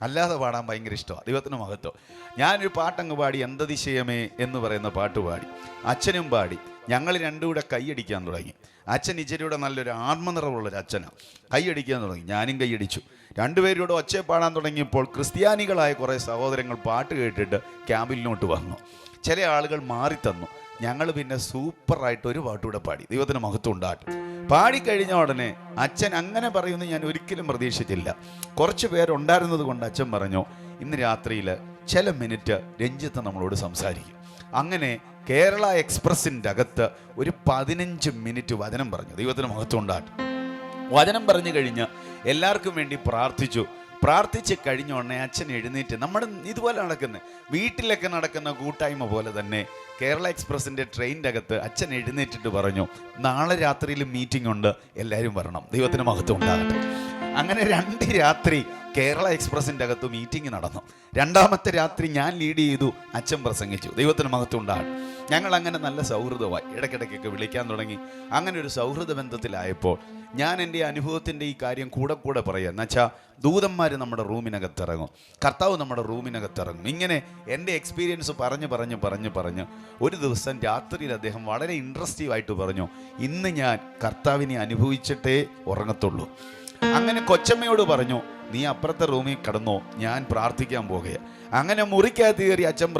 അല്ലാതെ പാടാൻ ഭയങ്കര ഇഷ്ടമാണ്. ദൈവത്തിന് മഹത്വം. ഞാനൊരു പാട്ടങ്ങ് പാടി, എന്തതിശയമേ എന്ന് പറയുന്ന പാട്ട് പാടി. അച്ഛനും പാടി. ഞങ്ങൾ 2 കൂടെ കൈയടിക്കാൻ തുടങ്ങി. അച്ഛൻ ഇച്ചിരിയുടെ നല്ലൊരു ആത്മനിറവുള്ളൊരു അച്ഛനാണ്. കൈയടിക്കാൻ തുടങ്ങി, ഞാനും കൈയടിച്ചു. 2 പേരോട് ഒച്ച പാടാൻ തുടങ്ങിയപ്പോൾ ക്രിസ്ത്യാനികളായ കുറേ സഹോദരങ്ങൾ പാട്ട് കേട്ടിട്ട് ക്യാമ്പിലോട്ട് വന്നു. ചില ആളുകൾ മാറി തന്നു. ഞങ്ങൾ പിന്നെ സൂപ്പറായിട്ട് ഒരു പാട്ടുകൂടെ പാടി. ദൈവത്തിന് മഹത്വം ഉണ്ടാകട്ടെ. പാടിക്കഴിഞ്ഞ ഉടനെ അച്ഛൻ അങ്ങനെ പറയുമെന്ന് ഞാൻ ഒരിക്കലും പ്രതീക്ഷിച്ചില്ല. കുറച്ച് പേരുണ്ടായിരുന്നത് കൊണ്ട് അച്ഛൻ പറഞ്ഞു, ഇന്ന് രാത്രിയിൽ ചില മിനിറ്റ് രഞ്ജിത്ത് നമ്മളോട് സംസാരിക്കും. അങ്ങനെ കേരള എക്സ്പ്രസിൻ്റെ അകത്ത് ഒരു 15 മിനിറ്റ് വചനം പറഞ്ഞു. ദൈവത്തിന് മഹത്വം ഉണ്ടാകട്ടെ. വചനം പറഞ്ഞു കഴിഞ്ഞ് എല്ലാവർക്കും വേണ്ടി പ്രാർത്ഥിച്ച് കഴിഞ്ഞ ഉടനെ അച്ഛൻ എഴുന്നേറ്റ്, നമ്മുടെ ഇതുപോലെ വീട്ടിലൊക്കെ നടക്കുന്ന കൂട്ടായ്മ പോലെ തന്നെ കേരള എക്സ്പ്രസിൻ്റെ ട്രെയിനിൻ്റെ അകത്ത് അച്ഛൻ എഴുന്നേറ്റിട്ട് പറഞ്ഞു, നാളെ രാത്രിയിൽ മീറ്റിംഗ് ഉണ്ട്, എല്ലാവരും വരണം. ദൈവത്തിന് മഹത്വം ഉണ്ടാകട്ടെ. അങ്ങനെ 2 രാത്രി കേരള എക്സ്പ്രസിൻ്റെ അകത്ത് മീറ്റിംഗ് നടന്നു. 2ാമത്തെ രാത്രി ഞാൻ ലീഡ് ചെയ്തു, അച്ഛൻ പ്രസംഗിച്ചു. ദൈവത്തിന് മഹത്വം ഉണ്ടാകട്ടെ. ഞങ്ങൾ അങ്ങനെ നല്ല സൗഹൃദമായി, ഇടയ്ക്കിടയ്ക്കൊക്കെ വിളിക്കാൻ തുടങ്ങി. അങ്ങനെ ഒരു സൗഹൃദ ബന്ധത്തിലായപ്പോൾ ഞാൻ എൻ്റെ അനുഭവത്തിൻ്റെ ഈ കാര്യം കൂടെ പറയുക എന്നുവെച്ചാൽ, ദൂതന്മാർ നമ്മുടെ റൂമിനകത്തിറങ്ങും, കർത്താവ് നമ്മുടെ റൂമിനകത്തിറങ്ങും. ഇങ്ങനെ എൻ്റെ എക്സ്പീരിയൻസ് പറഞ്ഞ് ഒരു ദിവസം രാത്രിയിൽ അദ്ദേഹം വളരെ ഇൻട്രസ്റ്റീവ് ആയിട്ട് പറഞ്ഞു, ഇന്ന് ഞാൻ കർത്താവിനെ അനുഭവിച്ചിട്ടേ ഉറങ്ങത്തുള്ളൂ. അങ്ങനെ കൊച്ചമ്മയോട് പറഞ്ഞു, നീ അപ്പുറത്തെ റൂമിൽ കിടന്നോ, ഞാൻ പ്രാർത്ഥിക്കാൻ പോകുക. അങ്ങനെ മുറിക്കകത്ത് കയറി അച്ഛൻ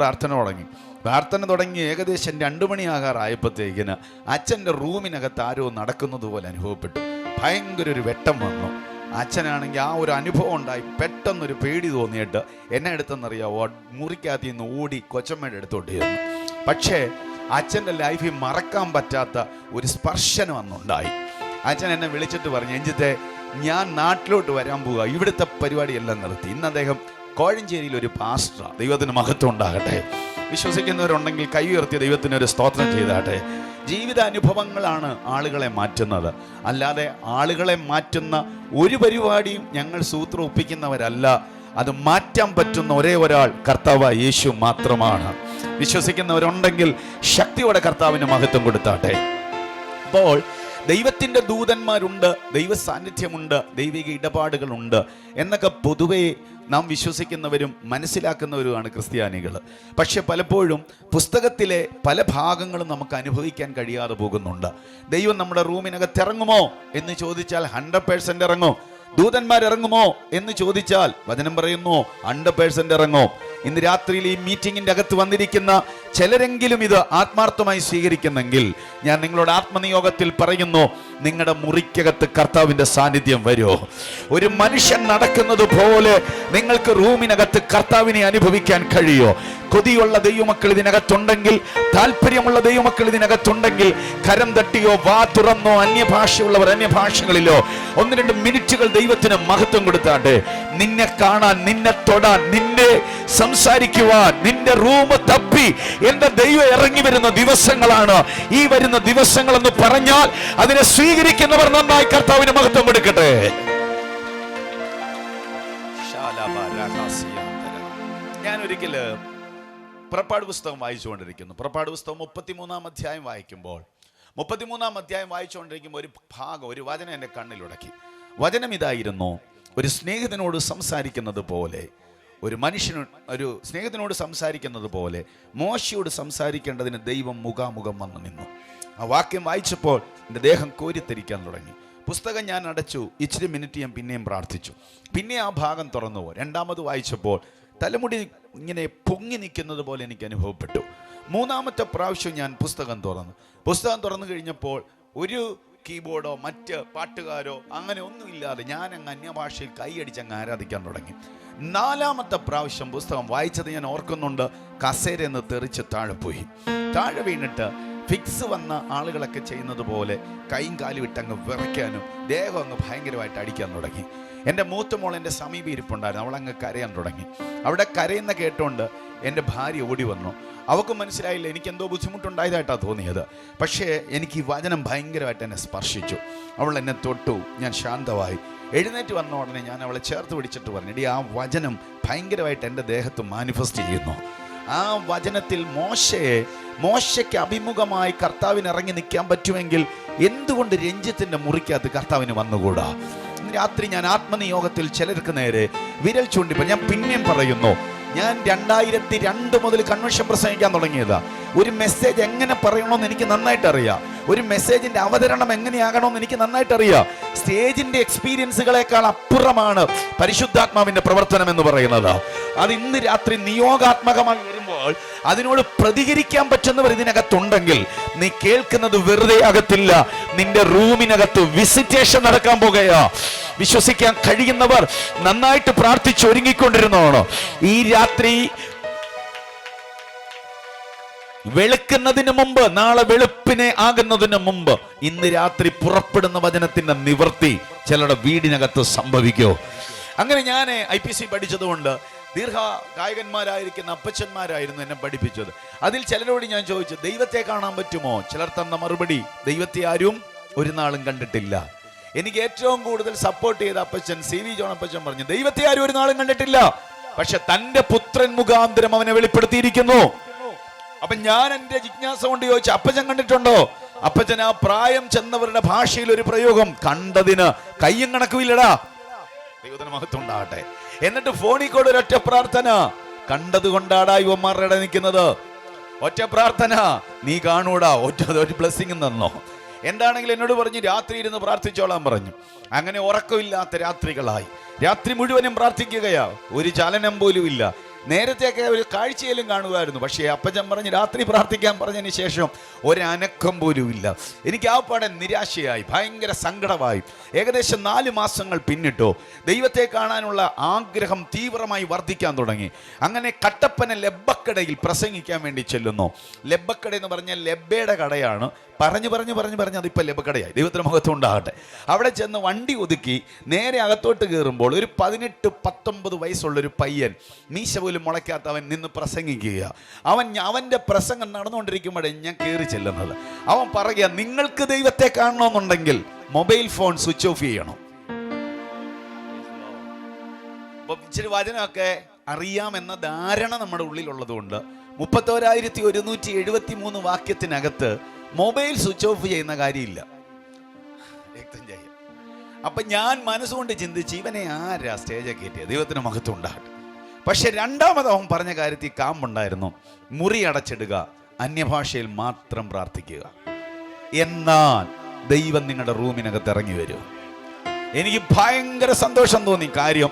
പ്രാർത്ഥന തുടങ്ങി ഏകദേശം 2 മണിയാകാറായപ്പോഴത്തേക്കിന് അച്ഛൻ്റെ റൂമിനകത്ത് ആരോ നടക്കുന്നത് പോലെ അനുഭവപ്പെട്ടു. ഭയങ്കര ഒരു വെട്ടം വന്നു. അച്ഛനാണെങ്കിൽ ആ ഒരു അനുഭവം ഉണ്ടായി. പെട്ടെന്നൊരു പേടി തോന്നിയിട്ട് എന്നെ അടുത്തെന്നറിയാവോ, മുറിക്കകത്ത് നിന്ന് ഓടി കൊച്ചമ്മയുടെ അടുത്തോട്ട് ചെന്നു. പക്ഷേ അച്ഛൻ്റെ ലൈഫിൽ മറക്കാൻ പറ്റാത്ത ഒരു സ്പർശനം അന്നുണ്ടായി. അച്ഛൻ എന്നെ വിളിച്ചിട്ട് പറഞ്ഞു, രഞ്ജിത്തെ ഞാൻ നാട്ടിലോട്ട് വരാൻ പോവുക, ഇവിടുത്തെ പരിപാടിയെല്ലാം നിർത്തി. ഇന്ന് അദ്ദേഹം കോഴഞ്ചേരിയിൽ ഒരു പാസ്റ്ററാണ്. ദൈവത്തിന് മഹത്വം ഉണ്ടാകട്ടെ. വിശ്വസിക്കുന്നവരുണ്ടെങ്കിൽ കൈ ഉയർത്തി ദൈവത്തിന് ഒരു സ്തോത്രം ചെയ്താട്ടെ. ജീവിത അനുഭവങ്ങളാണ് ആളുകളെ മാറ്റുന്നത്, അല്ലാതെ ആളുകളെ മാറ്റുന്ന ഒരു പരിപാടിയും ഞങ്ങൾ സൂത്രം ഒപ്പിക്കുന്നവരല്ല. അത് മാറ്റാൻ പറ്റുന്ന ഒരേ ഒരാൾ കർത്താവ് യേശു മാത്രമാണ്. വിശ്വസിക്കുന്നവരുണ്ടെങ്കിൽ ശക്തിയോടെ കർത്താവിന് മഹത്വം കൊടുത്താട്ടെ. അപ്പോൾ ദൈവത്തിൻ്റെ ദൂതന്മാരുണ്ട്, ദൈവ സാന്നിധ്യമുണ്ട്, ദൈവിക ഇടപാടുകളുണ്ട് എന്നൊക്കെ പൊതുവേ നാം വിശ്വസിക്കുന്നവരും മനസ്സിലാക്കുന്നവരുമാണ് ക്രിസ്ത്യാനികൾ. പക്ഷെ പലപ്പോഴും പുസ്തകത്തിലെ പല ഭാഗങ്ങളും നമുക്ക് അനുഭവിക്കാൻ കഴിയാതെ പോകുന്നുണ്ട്. ദൈവം നമ്മുടെ റൂമിനകത്ത് ഇറങ്ങുമോ എന്ന് ചോദിച്ചാൽ 100% ഇറങ്ങും. ദൂതന്മാർ ഇറങ്ങുമോ എന്ന് ചോദിച്ചാൽ വചനം പറയുന്നു 100% ഇറങ്ങും. ഇന്ന് രാത്രിയിൽ ഈ മീറ്റിംഗിന്റെ അകത്ത് വന്നിരിക്കുന്ന ചിലരെങ്കിലും ഇത് ആത്മാർത്ഥമായി സ്വീകരിക്കുന്നെങ്കിൽ ഞാൻ നിങ്ങളോട് ആത്മനിയോഗത്തിൽ പറയുന്നു, നിങ്ങളുടെ മുറിക്കകത്ത് കർത്താവിന്റെ സാന്നിധ്യം വരുമോ? ഒരു മനുഷ്യൻ നടക്കുന്നത് പോലെ നിങ്ങൾക്ക് റൂമിനകത്ത് കർത്താവിനെ അനുഭവിക്കാൻ കഴിയോ? കൊതിയുള്ള ദൈവമക്കൾ ഇതിനകത്തുണ്ടെങ്കിൽ, താല്പര്യമുള്ള ദൈവമക്കൾ ഇതിനകത്തുണ്ടെങ്കിൽ കരം തട്ടിയോ വാ തുറന്നോ അന്യഭാഷയുള്ളവർ അന്യഭാഷകളിലോ 1-2 മിനിറ്റുകൾ ദൈവത്തിന് മഹത്വം കൊടുത്താട്ടെ. നിന്നെ കാണാൻ, നിന്നെ തൊടാൻ, നിന്നെ സംസാരിക്കുവാൻ, നിന്റെ റൂം തപ്പി എന്റെ ദൈവം ഇറങ്ങി വരുന്ന ദിവസങ്ങളാണ് ഈ വരുന്ന ദിവസങ്ങൾ എന്ന് പറഞ്ഞാൽ അതിനെ സ്വീകരിക്കുന്നവർ നന്നായി കർത്താവിന് മഹത്വം കൊടുക്കട്ടെ. ഞാൻ ഒരിക്കല് പുറപ്പാട് പുസ്തകം വായിച്ചുകൊണ്ടിരിക്കുന്നു. പുറപ്പാട് പുസ്തകം 33-ാം അധ്യായം വായിക്കുമ്പോൾ 33-ാം അധ്യായം വായിച്ചുകൊണ്ടിരിക്കുമ്പോൾ ഒരു ഭാഗം, ഒരു വചനം എൻ്റെ കണ്ണിലുടക്കി. വചനം ഇതായിരുന്നു: ഒരു സ്നേഹിതനോട് സംസാരിക്കുന്നത് പോലെ, ഒരു സ്നേഹിതനോട് സംസാരിക്കുന്നത് പോലെ മോശയോട് സംസാരിക്കേണ്ടതിന് ദൈവം മുഖാമുഖം വന്നു നിന്നു. ആ വാക്യം വായിച്ചപ്പോൾ എൻ്റെ ദേഹം കോരിത്തരിക്കാൻ തുടങ്ങി. പുസ്തകം ഞാൻ അടച്ചു. ഇച്ചിരി മിനിറ്റ് ഞാൻ പിന്നെയും പ്രാർത്ഥിച്ചു. പിന്നെ ആ ഭാഗം തുറന്നു. രണ്ടാമത് വായിച്ചപ്പോൾ തലമുടി ഇങ്ങനെ പൊങ്ങി നിൽക്കുന്നത് പോലെ എനിക്ക് അനുഭവപ്പെട്ടു. മൂന്നാമത്തെ പ്രാവശ്യം ഞാൻ പുസ്തകം തുറന്നു കഴിഞ്ഞപ്പോൾ ഒരു കീബോർഡോ മറ്റ് പാട്ടുകാരോ അങ്ങനെ ഒന്നുമില്ലാതെ ഞാൻ അങ്ങ് അന്യഭാഷയിൽ കൈയടിച്ച് അങ്ങ് ആരാധിക്കാൻ തുടങ്ങി. 4-ാമത്തെ പ്രാവശ്യം പുസ്തകം വായിച്ചത് ഞാൻ ഓർക്കുന്നുണ്ട്. കസേരയെന്ന് തെറിച്ച് താഴെ പോയി. താഴെ വീണിട്ട് ഫിക്സ് വന്ന ആളുകളൊക്കെ ചെയ്യുന്നത് പോലെ കൈയും കാലും ഇട്ടങ്ങ് വിറയ്ക്കാനും ദേഹം അങ്ങ് ഭയങ്കരമായിട്ട് അടിക്കാൻ തുടങ്ങി. എൻ്റെ മൂത്ത മോൾ എൻ്റെ സമീപം ഇരിപ്പുണ്ടായിരുന്നു. അവളങ്ങ് കരയാൻ തുടങ്ങി. അവിടെ കരയുന്ന കേട്ടോണ്ട് എൻ്റെ ഭാര്യ ഓടി വന്നു. അവൾക്ക് മനസ്സിലായില്ല എനിക്കെന്തോ ബുദ്ധിമുട്ടുണ്ടായതായിട്ടാണ് തോന്നിയത്. പക്ഷേ എനിക്ക് ഈ വചനം ഭയങ്കരമായിട്ട് എന്നെ സ്പർശിച്ചു. അവൾ എന്നെ തൊട്ടു. ഞാൻ ശാന്തമായി. എഴുന്നേറ്റ് വന്ന ഉടനെ ഞാൻ അവളെ ചേർത്ത് പിടിച്ചിട്ട് പറഞ്ഞു, എടി, ആ വചനം ഭയങ്കരമായിട്ട് എൻ്റെ ദേഹത്ത് മാനിഫെസ്റ്റ് ചെയ്യുന്നു. ആ വചനത്തിൽ മോശയ്ക്ക് അഭിമുഖമായി കർത്താവിന് ഇറങ്ങി നിൽക്കാൻ പറ്റുമെങ്കിൽ എന്തുകൊണ്ട് രഞ്ജിത്തിൻ്റെ മുറിക്കകത്ത് കർത്താവിന് വന്നുകൂടാ? രാത്രി ഞാൻ ആത്മനിയോഗത്തിൽ ചിലർക്ക് നേരെ വിരൽ ചൂണ്ടിപ്പോൾ ഞാൻ പിന്നെയും പറയുന്നു, ഞാൻ 2002 മുതൽ കൺവെൻഷൻ പ്രസംഗിക്കാൻ തുടങ്ങിയതാ. ഒരു മെസ്സേജ് എങ്ങനെ പറയണമെന്ന് എനിക്ക് നന്നായിട്ട് അറിയാം. ഒരു മെസ്സേജിന്റെ അവതരണം എങ്ങനെയാകണമെന്ന് എനിക്ക് നന്നായിട്ട് അറിയാം. സ്റ്റേജിന്റെ എക്സ്പീരിയൻസുകളെക്കാൾ അപ്പുറമാണ് പരിശുദ്ധാത്മാവിന്റെ പ്രവർത്തനം എന്ന് പറയുന്നത്. അത് ഇന്ന് രാത്രി നിയോഗാത്മകമായി വരുമ്പോൾ അതിനോട് പ്രതികരിക്കാൻ പറ്റുന്നവർ ഇതിനകത്തുണ്ടെങ്കിൽ നീ കേൾക്കുന്നത് വെറുതെ ആകത്തില്ല. നിന്റെ റൂമിനകത്ത് വിസിറ്റേഷൻ നടക്കാൻ പോകുകയാ. വിശ്വസിക്കാൻ കഴിയുന്നവർ നന്നായിട്ട് പ്രാർത്ഥിച്ച് ഒരുങ്ങിക്കൊണ്ടിരുന്നതാണ്. ഈ രാത്രി വെളുക്കുന്നതിന് മുമ്പ്, നാളെ വെളുപ്പിനെ ആകുന്നതിന് മുമ്പ് ഇന്ന് രാത്രി പുറപ്പെടുന്ന വചനത്തിന്റെ നിവൃത്തി ചിലരുടെ വീടിനകത്ത് സംഭവിക്കോ? അങ്ങനെ ഞാൻ IPC പഠിച്ചതുകൊണ്ട് ഗായകന്മാരായിരിക്കുന്ന അപ്പച്ചന്മാരായിരുന്നു എന്നെ പഠിപ്പിച്ചത്. അതിൽ ചിലരോട് ഞാൻ ചോദിച്ചു, ദൈവത്തെ കാണാൻ പറ്റുമോ? ചിലർ തന്ന മറുപടി, ദൈവത്തെ ആരും ഒരു നാളും കണ്ടിട്ടില്ല. എനിക്ക് ഏറ്റവും കൂടുതൽ സപ്പോർട്ട് ചെയ്ത അപ്പച്ചൻ CV ജോൺ അപ്പച്ചൻ പറഞ്ഞു, ദൈവത്തെ ആരും ഒരു നാളും കണ്ടിട്ടില്ല, പക്ഷെ തന്റെ പുത്രൻ മുഖാന്തരം അവനെ വെളിപ്പെടുത്തിയിരിക്കുന്നു. അപ്പൊ ഞാൻ എന്റെ ജിജ്ഞാസ കൊണ്ട് ചോദിച്ചു, അപ്പച്ചൻ കണ്ടിട്ടുണ്ടോ? അപ്പച്ചൻ ആ പ്രായം ചെന്നവരുടെ ഭാഷയിൽ ഒരു പ്രയോഗം, കണ്ടതിന് കയ്യും കണക്കുമില്ലടാ. ദൈവത്തിന് മഹത്വം ഉണ്ടാകട്ടെ. എന്നിട്ട് ഫോണിൽ കൂടെ ഒരൊറ്റ പ്രാർത്ഥന, കണ്ടത് കൊണ്ടാടാ യുവന്മാരുടെ നിൽക്കുന്നത്. ഒറ്റ പ്രാർത്ഥന, നീ കാണൂടാ. ഒരു ബ്ലെസ്സിങ് തന്നോ? എന്താണെങ്കിലും എന്നോട് പറഞ്ഞു, രാത്രി ഇരുന്ന് പ്രാർത്ഥിച്ചോളാൻ പറഞ്ഞു. അങ്ങനെ ഉറക്കമില്ലാത്ത രാത്രികളായി. രാത്രി മുഴുവനും പ്രാർത്ഥിക്കുകയാ. ഒരു ചലനം പോലും ഇല്ല. നേരത്തെയൊക്കെ ഒരു കാഴ്ചയിലും കാണുമായിരുന്നു. പക്ഷേ അപ്പച്ചൻ പറഞ്ഞ് രാത്രി പ്രാർത്ഥിക്കാൻ പറഞ്ഞതിന് ശേഷം ഒരനക്കം പോലും ഇല്ല. എനിക്ക് ആ പാടെ നിരാശയായി, ഭയങ്കര സങ്കടമായി. ഏകദേശം 4 മാസങ്ങൾ പിന്നിട്ടോ ദൈവത്തെ കാണാനുള്ള ആഗ്രഹം തീവ്രമായി വർദ്ധിക്കാൻ തുടങ്ങി. അങ്ങനെ കട്ടപ്പന ലെബ്ബക്കടയിൽ പ്രസംഗിക്കാൻ വേണ്ടി ചെല്ലുന്നു. ലെബ്ബക്കട എന്ന് പറഞ്ഞാൽ ലെബ്ബയുടെ കടയാണ്. പറഞ്ഞ് അതിപ്പോൾ ലെബ്ബക്കടയായി. ദൈവത്തിന് മഹത്വം ഉണ്ടാകട്ടെ. അവിടെ ചെന്ന് വണ്ടി ഒതുക്കി നേരെ അകത്തോട്ട് കയറുമ്പോൾ ഒരു 18-19 വയസ്സുള്ളൊരു പയ്യൻ, മീശ പോലും മുളയ്ക്കാത്തവൻ നിന്ന് പ്രസംഗിക്കുക. അവൻ്റെ പ്രസംഗം നടന്നുകൊണ്ടിരിക്കുമ്പോഴേ ഞാൻ കയറി ചെല്ലുന്നത്. അവൻ പറയുക, നിങ്ങൾക്ക് ദൈവത്തെ കാണണമെന്നുണ്ടെങ്കിൽ മൊബൈൽ ഫോൺ സ്വിച്ച് ഓഫ് ചെയ്യണം. ഇച്ചിരി വചനമൊക്കെ അറിയാമെന്ന ധാരണ നമ്മുടെ ഉള്ളിലുള്ളതുകൊണ്ട് 31,173 വാക്യത്തിനകത്ത് മൊബൈൽ സ്വിച്ച് ഓഫ് ചെയ്യുന്ന കാര്യമില്ല. അപ്പൊ ഞാൻ മനസ്സുകൊണ്ട് ചിന്തിച്ച്, ഇവനെ ആരാ സ്റ്റേജ് കയറ്റിയത്? ദൈവത്തിന് മഹത്വം ഉണ്ടാകട്ടെ. പക്ഷെ രണ്ടാമത് അവൻ പറഞ്ഞ കാര്യത്തിൽ കാമ്പുണ്ടായിരുന്നു. മുറി അടച്ചിടുക, അന്യഭാഷയിൽ മാത്രം പ്രാർത്ഥിക്കുക, എന്നാൽ ദൈവം നിങ്ങളുടെ റൂമിനകത്ത് ഇറങ്ങി വരും. എനിക്ക് ഭയങ്കര സന്തോഷം തോന്നി. കാര്യം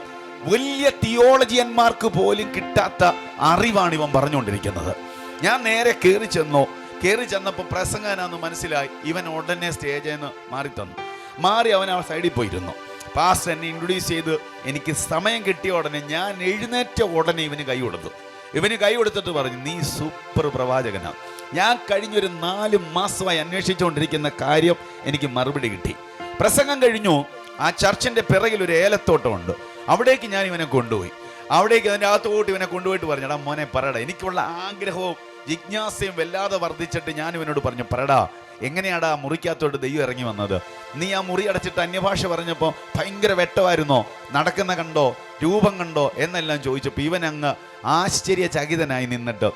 വലിയ തിയോളജിയന്മാർക്ക് പോലും കിട്ടാത്ത അറിവാണ് ഇവൻ പറഞ്ഞുകൊണ്ടിരിക്കുന്നത്. ഞാൻ നേരെ കയറി ചെന്നപ്പോൾ പ്രസംഗനാന്ന് മനസ്സിലായി. ഇവൻ ഉടനെ സ്റ്റേജിൽ നിന്ന് മാറി അവൻ ആ സൈഡിൽ പോയിരുന്നു. പാസ്റ്റർ എന്നെ ഇൻട്രൊഡ്യൂസ് ചെയ്ത് എനിക്ക് സമയം കിട്ടിയ ഉടനെ ഞാൻ എഴുന്നേറ്റ ഉടനെ ഇവന് കൈ കൊടുത്തിട്ട് പറഞ്ഞു, നീ സൂപ്പർ പ്രവാചകനാണ്. ഞാൻ കഴിഞ്ഞൊരു 4 മാസമായി അന്വേഷിച്ചുകൊണ്ടിരിക്കുന്ന കാര്യം എനിക്ക് മറുപടി കിട്ടി. പ്രസംഗം കഴിഞ്ഞു. ആ ചർച്ചിൻ്റെ പിറകിൽ ഒരു ഏലത്തോട്ടമുണ്ട്. അവിടേക്ക് ഞാൻ ഇവനെ കൊണ്ടുപോയി. അതിൻ്റെ അകത്തോട്ട് ഇവനെ കൊണ്ടുപോയിട്ട് പറഞ്ഞു, എടാ മോനെ പറയടാ, എനിക്കുള്ള ആഗ്രഹവും ജിജ്ഞാസയും വല്ലാതെ വർദ്ധിച്ചിട്ട് ഞാൻ ഇവനോട് പറഞ്ഞു, പറടാ എങ്ങനെയാടാ മുറിക്കകത്തോട്ട് ദൈവം ഇറങ്ങി വന്നത്? നീ ആ മുറി അടച്ചിട്ട് അന്യഭാഷ പറഞ്ഞപ്പോൾ ഭയങ്കര വെട്ടമായിരുന്നോ? നടക്കുന്ന കണ്ടോ? രൂപം കണ്ടോ? എന്നെല്ലാം ചോദിച്ചപ്പോൾ ഇവൻ അങ്ങ് ആശ്ചര്യചകിതനായി നിന്നിട്ട്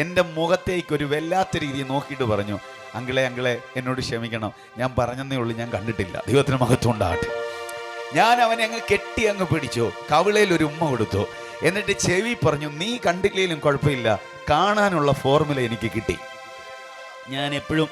എൻ്റെ മുഖത്തേക്ക് ഒരു വല്ലാത്ത രീതിയിൽ നോക്കിയിട്ട് പറഞ്ഞു, അങ്കിളെ എന്നോട് ക്ഷമിക്കണം, ഞാൻ പറഞ്ഞതേ ഉള്ളൂ, ഞാൻ കണ്ടിട്ടില്ല. ദൈവത്തിന് മഹത്വം ഉണ്ടാകട്ടെ. ഞാൻ അവനെ അങ്ങ് പിടിച്ചു, കവിളയിൽ ഒരു ഉമ്മ കൊടുത്തു. എന്നിട്ട് ചെവി പറഞ്ഞു, നീ കണ്ടില്ലെങ്കിലും കുഴപ്പമില്ല, കാണാനുള്ള ഫോർമുല എനിക്ക് കിട്ടി. ഞാൻ എപ്പോഴും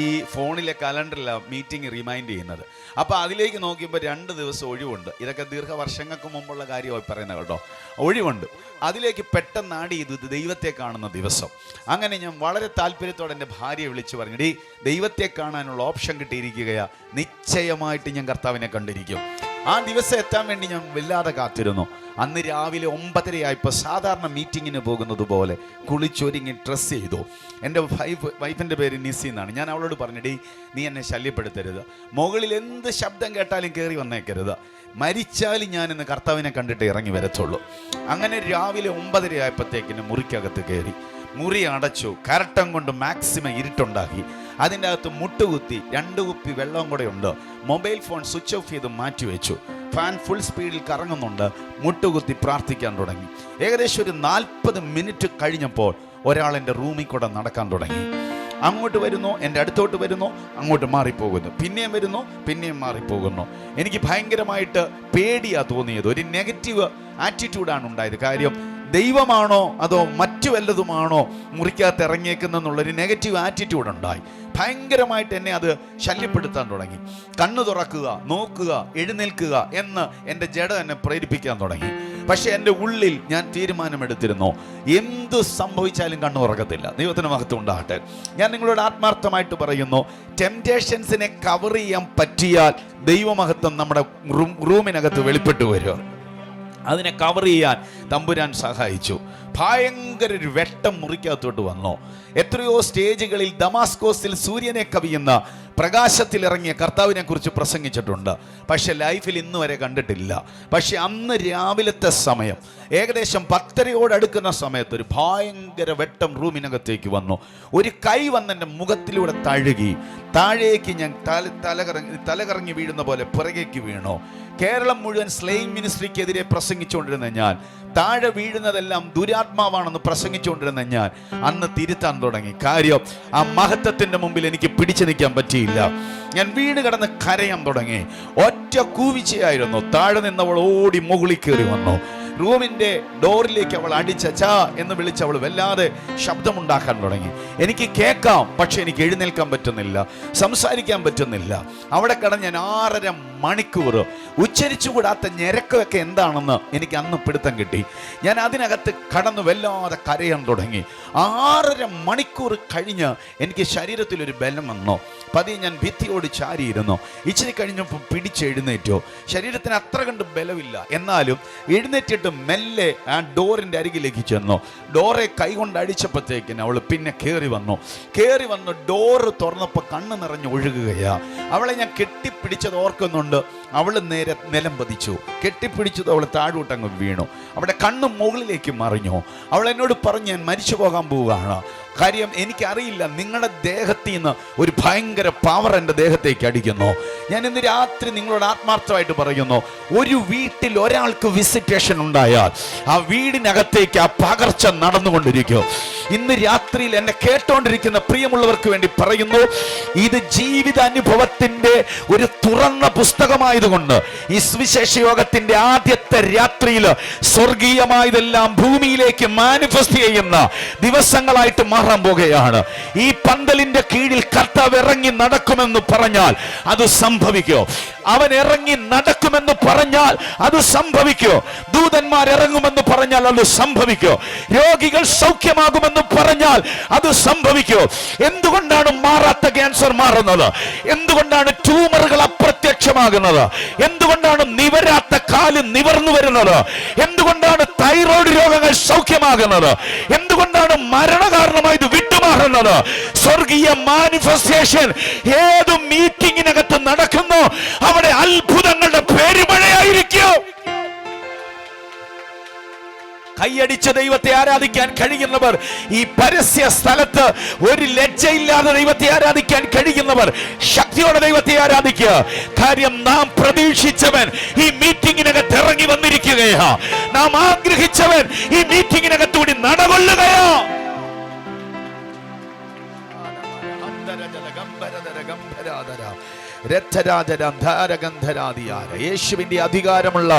ഈ ഫോണിലെ കലണ്ടറിലാണ് മീറ്റിംഗ് റിമൈൻഡ് ചെയ്യുന്നത്. അപ്പോൾ അതിലേക്ക് നോക്കിയപ്പോൾ 2 ദിവസം ഒഴിവുണ്ട്. ഇതൊക്കെ ദീർഘവർഷങ്ങൾക്ക് മുമ്പുള്ള കാര്യമായി പറയുന്നത് കേട്ടോ. ഒഴിവുണ്ട്. അതിലേക്ക് പെട്ടെന്ന് ആഡ് ചെയ്തു, ഇത് ദൈവത്തെ കാണുന്ന ദിവസം. അങ്ങനെ ഞാൻ വളരെ താല്പര്യത്തോടെ എൻ്റെ ഭാര്യയെ വിളിച്ചു പറഞ്ഞു, ഡേ ദൈവത്തെ കാണാനുള്ള ഓപ്ഷൻ കിട്ടിയിരിക്കുകയാ, നിശ്ചയമായിട്ട് ഞാൻ കർത്താവിനെ കണ്ടിരിക്കും. ആ ദിവസം എത്താൻ വേണ്ടി ഞാൻ വല്ലാതെ കാത്തിരുന്നു. അന്ന് രാവിലെ 9:30 സാധാരണ മീറ്റിങ്ങിന് പോകുന്നത് പോലെ കുളിച്ചൊരുങ്ങി ഡ്രസ്സ് ചെയ്തു. എൻ്റെ വൈഫിൻ്റെ പേര് നിസി എന്നാണ്. ഞാൻ അവളോട് പറഞ്ഞു, ഡേ നീ എന്നെ ശല്യപ്പെടുത്തരുത്, മുകളിൽ എന്ത് ശബ്ദം കേട്ടാലും കയറി വന്നേക്കരുത്, മരിച്ചാലും ഞാനിന്ന് കർത്താവിനെ കണ്ടിട്ട് ഇറങ്ങി വരത്തുള്ളൂ. അങ്ങനെ രാവിലെ 9:30 മുറിക്കകത്ത് കയറി, മുറി അടച്ചു, കർട്ടൻ കൊണ്ട് മാക്സിമം ഇരുട്ടുണ്ടാക്കി. അതിൻ്റെ അകത്ത് മുട്ടുകുത്തി 2 കുപ്പി വെള്ളം കൂടെ ഉണ്ട്. മൊബൈൽ ഫോൺ സ്വിച്ച് ഓഫ് ചെയ്ത് മാറ്റിവെച്ചു. ഫാൻ ഫുൾ സ്പീഡിൽ കറങ്ങുന്നുണ്ട്. മുട്ടുകുത്തി പ്രാർത്ഥിക്കാൻ തുടങ്ങി. ഏകദേശം ഒരു 40 മിനിറ്റ് കഴിഞ്ഞപ്പോൾ ഒരാൾ എൻ്റെ റൂമിൽ കൂടെ നടക്കാൻ തുടങ്ങി. അങ്ങോട്ട് വരുന്നു, എൻ്റെ അടുത്തോട്ട് വരുന്നു, അങ്ങോട്ട് മാറിപ്പോകുന്നു, പിന്നെയും വരുന്നു, പിന്നെയും മാറിപ്പോകുന്നു. എനിക്ക് ഭയങ്കരമായിട്ട് പേടിയാണ് തോന്നിയത്. ഒരു നെഗറ്റീവ് ആറ്റിറ്റ്യൂഡാണ് ഉണ്ടായത്. കാര്യം ദൈവമാണോ അതോ മറ്റു വല്ലതുമാണോ മുറിക്കകത്ത് ഇറങ്ങിയേക്കുന്നെന്നുള്ളൊരു നെഗറ്റീവ് ആറ്റിറ്റ്യൂഡ് ഉണ്ടായി. ഭയങ്കരമായിട്ട് എന്നെ അത് ശല്യപ്പെടുത്താൻ തുടങ്ങി. കണ്ണു തുറക്കുക, നോക്കുക, എഴുന്നേൽക്കുക എന്ന് എൻ്റെ ജഡ എന്നെ പ്രേരിപ്പിക്കാൻ തുടങ്ങി. പക്ഷെ എൻ്റെ ഉള്ളിൽ ഞാൻ തീരുമാനമെടുത്തിരുന്നു, എന്ത് സംഭവിച്ചാലും കണ്ണു തുറക്കത്തില്ല. ദൈവത്തിന് മഹത്വം ഉണ്ടാകട്ടെ. ഞാൻ നിങ്ങളോട് ആത്മാർത്ഥമായിട്ട് പറയുന്നു, ടെംപ്റ്റേഷൻസിനെ കവർ ചെയ്യാൻ പറ്റിയാൽ ദൈവമഹത്വം നമ്മുടെ റൂമിനകത്ത് വെളിപ്പെട്ടു വരും. അതിനെ കവർ ചെയ്യാൻ തമ്പുരാൻ സഹായിച്ചു. ഭയങ്കര ഒരു വെട്ടം മുറിക്കകത്തോട്ട് വന്നു. എത്രയോ സ്റ്റേജുകളിൽ ദമാസ്കോസിൽ സൂര്യനെ കവിയുന്ന പ്രകാശത്തിൽ ഇറങ്ങിയ കർത്താവിനെ കുറിച്ച് പ്രസംഗിച്ചിട്ടുണ്ട്. പക്ഷെ ലൈഫിൽ ഇന്ന് വരെ കണ്ടിട്ടില്ല. പക്ഷെ അന്ന് രാവിലത്തെ സമയം ഏകദേശം 10:30 അടുക്കുന്ന സമയത്ത് ഒരു ഭയങ്കര വെട്ടം റൂമിനകത്തേക്ക് വന്നു. ഒരു കൈ വന്ന് എൻ്റെ മുഖത്തിലൂടെ തഴുകി. താഴേക്ക് ഞാൻ തലകറങ്ങി വീഴുന്ന പോലെ പുറകേക്ക് വീണു. കേരളം മുഴുവൻ സ്ലേയിങ് മിനിസ്ട്രിക്കെതിരെ പ്രസംഗിച്ചുകൊണ്ടിരുന്ന ഞാൻ, താഴെ വീഴുന്നതെല്ലാം ദുരാത്മാവാണെന്ന് പ്രസംഗിച്ചുകൊണ്ടിരുന്ന ഞാൻ അന്ന് തിരുത്താൻ തുടങ്ങി. കാര്യം ആ മഹത്വത്തിൻ്റെ മുമ്പിൽ എനിക്ക് പിടിച്ചു നിൽക്കാൻ പറ്റിയില്ല. ഞാൻ വീണ് കിടന്ന് കരയാൻ തുടങ്ങി. ഒറ്റ കൂവിച്ചയായിരുന്നു. താഴെ നിന്നവൾ ഓടി മുകളിൽ കയറി വന്നു. റൂമിൻ്റെ ഡോറിലേക്ക് അവൾ അടിച്ചാ എന്ന് വിളിച്ച് അവൾ വല്ലാതെ ശബ്ദമുണ്ടാക്കാൻ തുടങ്ങി. എനിക്ക് കേൾക്കാം, പക്ഷെ എനിക്ക് എഴുന്നേൽക്കാൻ പറ്റുന്നില്ല, സംസാരിക്കാൻ പറ്റുന്നില്ല. അവിടെ കിടന്ന് ഞാൻ 6.5 മണിക്കൂർ ഉച്ചരിച്ചുകൂടാത്ത ഞരക്കമൊക്കെ എന്താണെന്ന് എനിക്ക് അന്ന് പിടുത്തം കിട്ടി. ഞാൻ അതിനകത്ത് കടന്ന് വല്ലാതെ കരയാൻ തുടങ്ങി. 6.5 മണിക്കൂർ കഴിഞ്ഞ് എനിക്ക് ശരീരത്തിലൊരു ബലം വന്നു. പതിയെ ഞാൻ ഭിത്തിയോട് ചാരിയിരുന്നു. ഇച്ചിരി കഴിഞ്ഞപ്പോൾ പിടിച്ചെഴുന്നേറ്റു. ശരീരത്തിന് അത്ര കണ്ട് ബലമില്ല, എന്നാലും എഴുന്നേറ്റിട്ട് മെല്ലെ ആ ഡോറിൻ്റെ അരികിലേക്ക് ചെന്നു. ഡോറെ കൈകൊണ്ട് അടിച്ചപ്പോഴത്തേക്കിന് അവൾ പിന്നെ കയറി വന്നു. ഡോറ് തുറന്നപ്പോൾ കണ്ണ് നിറഞ്ഞ് ഒഴുകുകയാ. അവളെ ഞാൻ കെട്ടിപ്പിടിച്ചത് ഓർക്കുന്നുണ്ട്. അവൾ നേരെ നിലം പതിച്ചു. കെട്ടിപ്പിടിച്ചത് അവൾ താഴോട്ടങ്ങ് വീണു. അവിടെ കണ്ണ് മുകളിലേക്ക് മറിഞ്ഞു. അവൾ എന്നോട് പറഞ്ഞു, ഞാൻ മരിച്ചു പോകാൻ പോവുകയാണ്. കാര്യം എനിക്കറിയില്ല, നിങ്ങളുടെ ദേഹത്തിൽ നിന്ന് ഒരു ഭയങ്കര പവർ എൻ്റെ ദേഹത്തേക്ക് അടിക്കുന്നു. ഞാൻ ഇന്ന് രാത്രി നിങ്ങളോട് ആത്മാർത്ഥമായിട്ട് പറയുന്നു, ഒരു വീട്ടിൽ ഒരാൾക്ക് വിസിറ്റേഷൻ ഉണ്ടായാൽ ആ വീടിനകത്തേക്ക് ആ പകർച്ച നടന്നുകൊണ്ടിരിക്കും. ഇന്ന് രാത്രിയിൽ എന്നെ കേട്ടോണ്ടിരിക്കുന്ന പ്രിയമുള്ളവർക്ക് വേണ്ടി പറയുന്നു, ഇത് ജീവിത അനുഭവത്തിൻ്റെ ഒരു തുറന്ന പുസ്തകമായതുകൊണ്ട് ഈ സുവിശേഷ യോഗത്തിൻ്റെ ആദ്യത്തെ രാത്രിയിൽ സ്വർഗീയമായതെല്ലാം ഭൂമിയിലേക്ക് മാനിഫെസ്റ്റ് ചെയ്യുന്ന ദിവസങ്ങളായിട്ട് മാറാൻ പോകുകയാണ്. ഈ പന്തലിന്റെ കീഴിൽ കർത്താവ് ഇറങ്ങി നടക്കുമെന്ന് പറഞ്ഞാൽ അത് സംഭവിക്കോ? അവൻ ഇറങ്ങി നടക്കുമെന്ന് പറഞ്ഞാൽ അത് സംഭവിക്കോ? ദൂതന്മാർ ഇറങ്ങുമെന്ന് പറഞ്ഞാൽ അത് സംഭവിക്കോ? രോഗികൾ സൗഖ്യമാകുമെന്ന് പറഞ്ഞാൽ അത് സംഭവിക്കോ? എന്തുകൊണ്ടാണ് മാറാത്ത ക്യാൻസർ മാറുന്നത്? എന്തുകൊണ്ടാണ് ട്യൂമറുകൾ അപ്രത്യക്ഷമാകുന്നത്? എന്തുകൊണ്ടാണ് നിവരാത്ത കാല് നിവർന്നു വരുന്നത്? എന്തുകൊണ്ടാണ് തൈറോയ്ഡ് രോഗങ്ങൾ സൗഖ്യമാകുന്നത്? എന്തുകൊണ്ടാണ് മരണകാരണമായി ഇത് വിട്ടുമാറുന്നത്? സ്വർഗീയ മാനിഫെസ്റ്റേഷൻ ഏത് മീറ്റിംഗിനകത്ത് നടക്കുന്നു അവിടെ അത്ഭുതങ്ങളുടെ പെരുമഴയായിരിക്കും. കൈയടിച്ച് ദൈവത്തെ ആരാധിക്കാൻ കഴിയുന്നവർ, ഈ പരസ്യ സ്ഥലത്ത് ഒരു ലജ്ജയില്ലാതെ ദൈവത്തെ ആരാധിക്കാൻ കഴിയുന്നവർ ശക്തിയോടെ ദൈവത്തെ ആരാധിക്കുക. കാര്യം നാം പ്രതീക്ഷിച്ചവൻ ഈ മീറ്റിംഗിനകത്ത് ഇറങ്ങി വന്നിരിക്കുകയാ. നാം ആഗ്രഹിച്ചവൻ ഈ മീറ്റിംഗിനകത്തൂടി നടകൊള്ളുകയോ. യേശുവിന്റെ അധികാരമുള്ള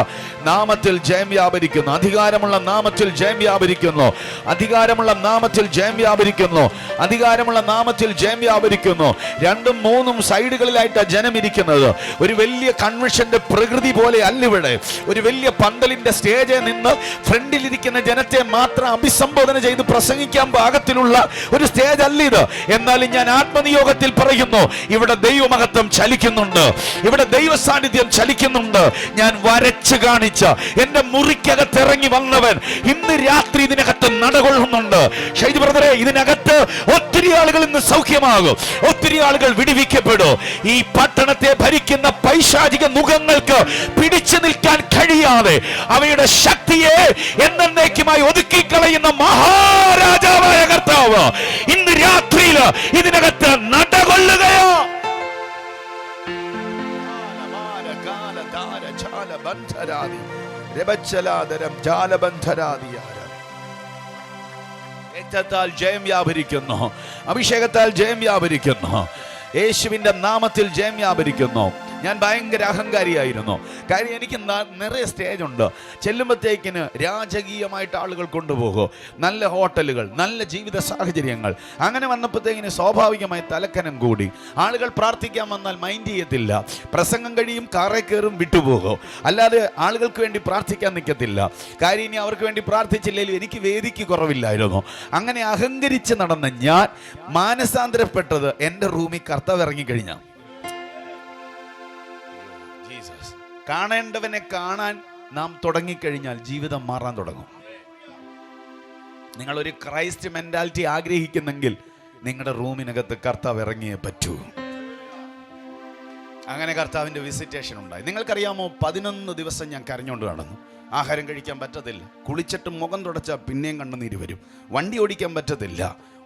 നാമത്തിൽ ജയം വ്യാപരിക്കുന്നു. അധികാരമുള്ള നാമത്തിൽ ജയം വ്യാപരിക്കുന്നു. അധികാരമുള്ള നാമത്തിൽ ജയം വ്യാപരിക്കുന്നു. അധികാരമുള്ള നാമത്തിൽ ജയം വ്യാപരിക്കുന്നു. 2ഉം 3ഉം സൈഡുകളിലായിട്ടാണ് ജനം ഇരിക്കുന്നത്. ഒരു വലിയ കൺവെൻഷന്റെ പ്രകൃതി പോലെ അല്ലിവിടെ. ഒരു വലിയ പന്തലിന്റെ സ്റ്റേജിൽ നിന്ന് ഫ്രണ്ടിലിരിക്കുന്ന ജനത്തെ മാത്രം അഭിസംബോധന ചെയ്ത് പ്രസംഗിക്കാൻ പാകത്തിലുള്ള ഒരു സ്റ്റേജ് അല്ല ഇത്. എന്നാലും ഞാൻ ആത്മനിയോഗത്തിൽ പറയുന്നു, ഇവിടെ ദൈവമഹത്വം ചലിക്കുന്നുണ്ട്. ഇവിടെ ദൈവ സാന്നിധ്യം ചലിക്കുന്നുണ്ട്. ഞാൻ വരച്ചു കാണിച്ച എന്റെ മുറിക്കകത്ത് ഇറങ്ങി വന്നവൻ ഇന്ന് രാത്രി ഇതിനകത്ത് നടകൊള്ളുന്നുണ്ട്. ഷൈജ് ബ്രദറെ, ഇതിനകത്ത് ഒത്തിരി ആളുകൾ ഇന്ന് സൗഖ്യമാകും. ഒത്തിരി ആളുകൾ വിടുവിക്കപ്പെടും. ഈ പട്ടണത്തെ ഭരിക്കുന്ന പൈശാചിക മുഖങ്ങൾക്ക് പിടിച്ചു നിൽക്കാൻ കഴിയാതെ അവയുടെ ശക്തിയെ എന്നേക്കുമായി ഒതുക്കിക്കളയുന്ന മഹാരാജാവായ കർത്താവ് ഇന്ന് രാത്രിയിൽ ഇതിനകത്ത് നടകൊള്ളുകയോ. രക്തത്താൽ ജയം വ്യാപരിക്കുന്നു. അഭിഷേകത്താൽ ജയം വ്യാപരിക്കുന്നു. യേശുവിന്റെ നാമത്തിൽ ജയം വ്യാപരിക്കുന്നു. ഞാൻ ഭയങ്കര അഹങ്കാരിയായിരുന്നു. കാര്യം എനിക്ക് നിറയെ സ്റ്റേജ് ഉണ്ട്. ചെല്ലുമ്പോഴത്തേക്കിന് രാജകീയമായിട്ട് ആളുകൾ കൊണ്ടുപോകും. നല്ല ഹോട്ടലുകൾ, നല്ല ജീവിത സാഹചര്യങ്ങൾ. അങ്ങനെ വന്നപ്പോഴത്തേക്കിന് സ്വാഭാവികമായി തലക്കനം കൂടി. ആളുകൾ പ്രാർത്ഥിക്കാൻ വന്നാൽ മൈൻഡ് ചെയ്യത്തില്ല. പ്രസംഗം കഴിയും, കാറേ കയറും, വിട്ടുപോകും. അല്ലാതെ ആളുകൾക്ക് വേണ്ടി പ്രാർത്ഥിക്കാൻ നിൽക്കത്തില്ല. കാര്യം ഇനി അവർക്ക് വേണ്ടി പ്രാർത്ഥിച്ചില്ലെങ്കിലും എനിക്ക് വേദിക്ക് കുറവില്ലായിരുന്നു. അങ്ങനെ അഹങ്കരിച്ച് നടന്ന ഞാൻ മാനസാന്തരപ്പെട്ടത് എൻ്റെ റൂമിൽ കർത്താവ് ഇറങ്ങിക്കഴിഞ്ഞാൽ. കാണേണ്ടവനെ കാണാൻ നാം തുടങ്ങിക്കഴിഞ്ഞാൽ ജീവിതം മാറാൻ തുടങ്ങും. നിങ്ങളൊരു ക്രൈസ്റ്റ് മെന്റാലിറ്റി ആഗ്രഹിക്കുന്നെങ്കിൽ നിങ്ങളുടെ റൂമിനകത്ത് കർത്താവ് ഇറങ്ങിയേ പറ്റൂ. അങ്ങനെ കർത്താവിൻ്റെ വിസിറ്റേഷൻ ഉണ്ടായി. നിങ്ങൾക്കറിയാമോ, 11 ദിവസം ഞാൻ കരഞ്ഞുകൊണ്ട് നടന്നു. ആഹാരം കഴിക്കാൻ പറ്റത്തില്ല. കുളിച്ചിട്ട് മുഖം തുടച്ചാൽ പിന്നെയും കണ്ണുനീര് വരും. വണ്ടി ഓടിക്കാൻ പറ്റത്തില്ല.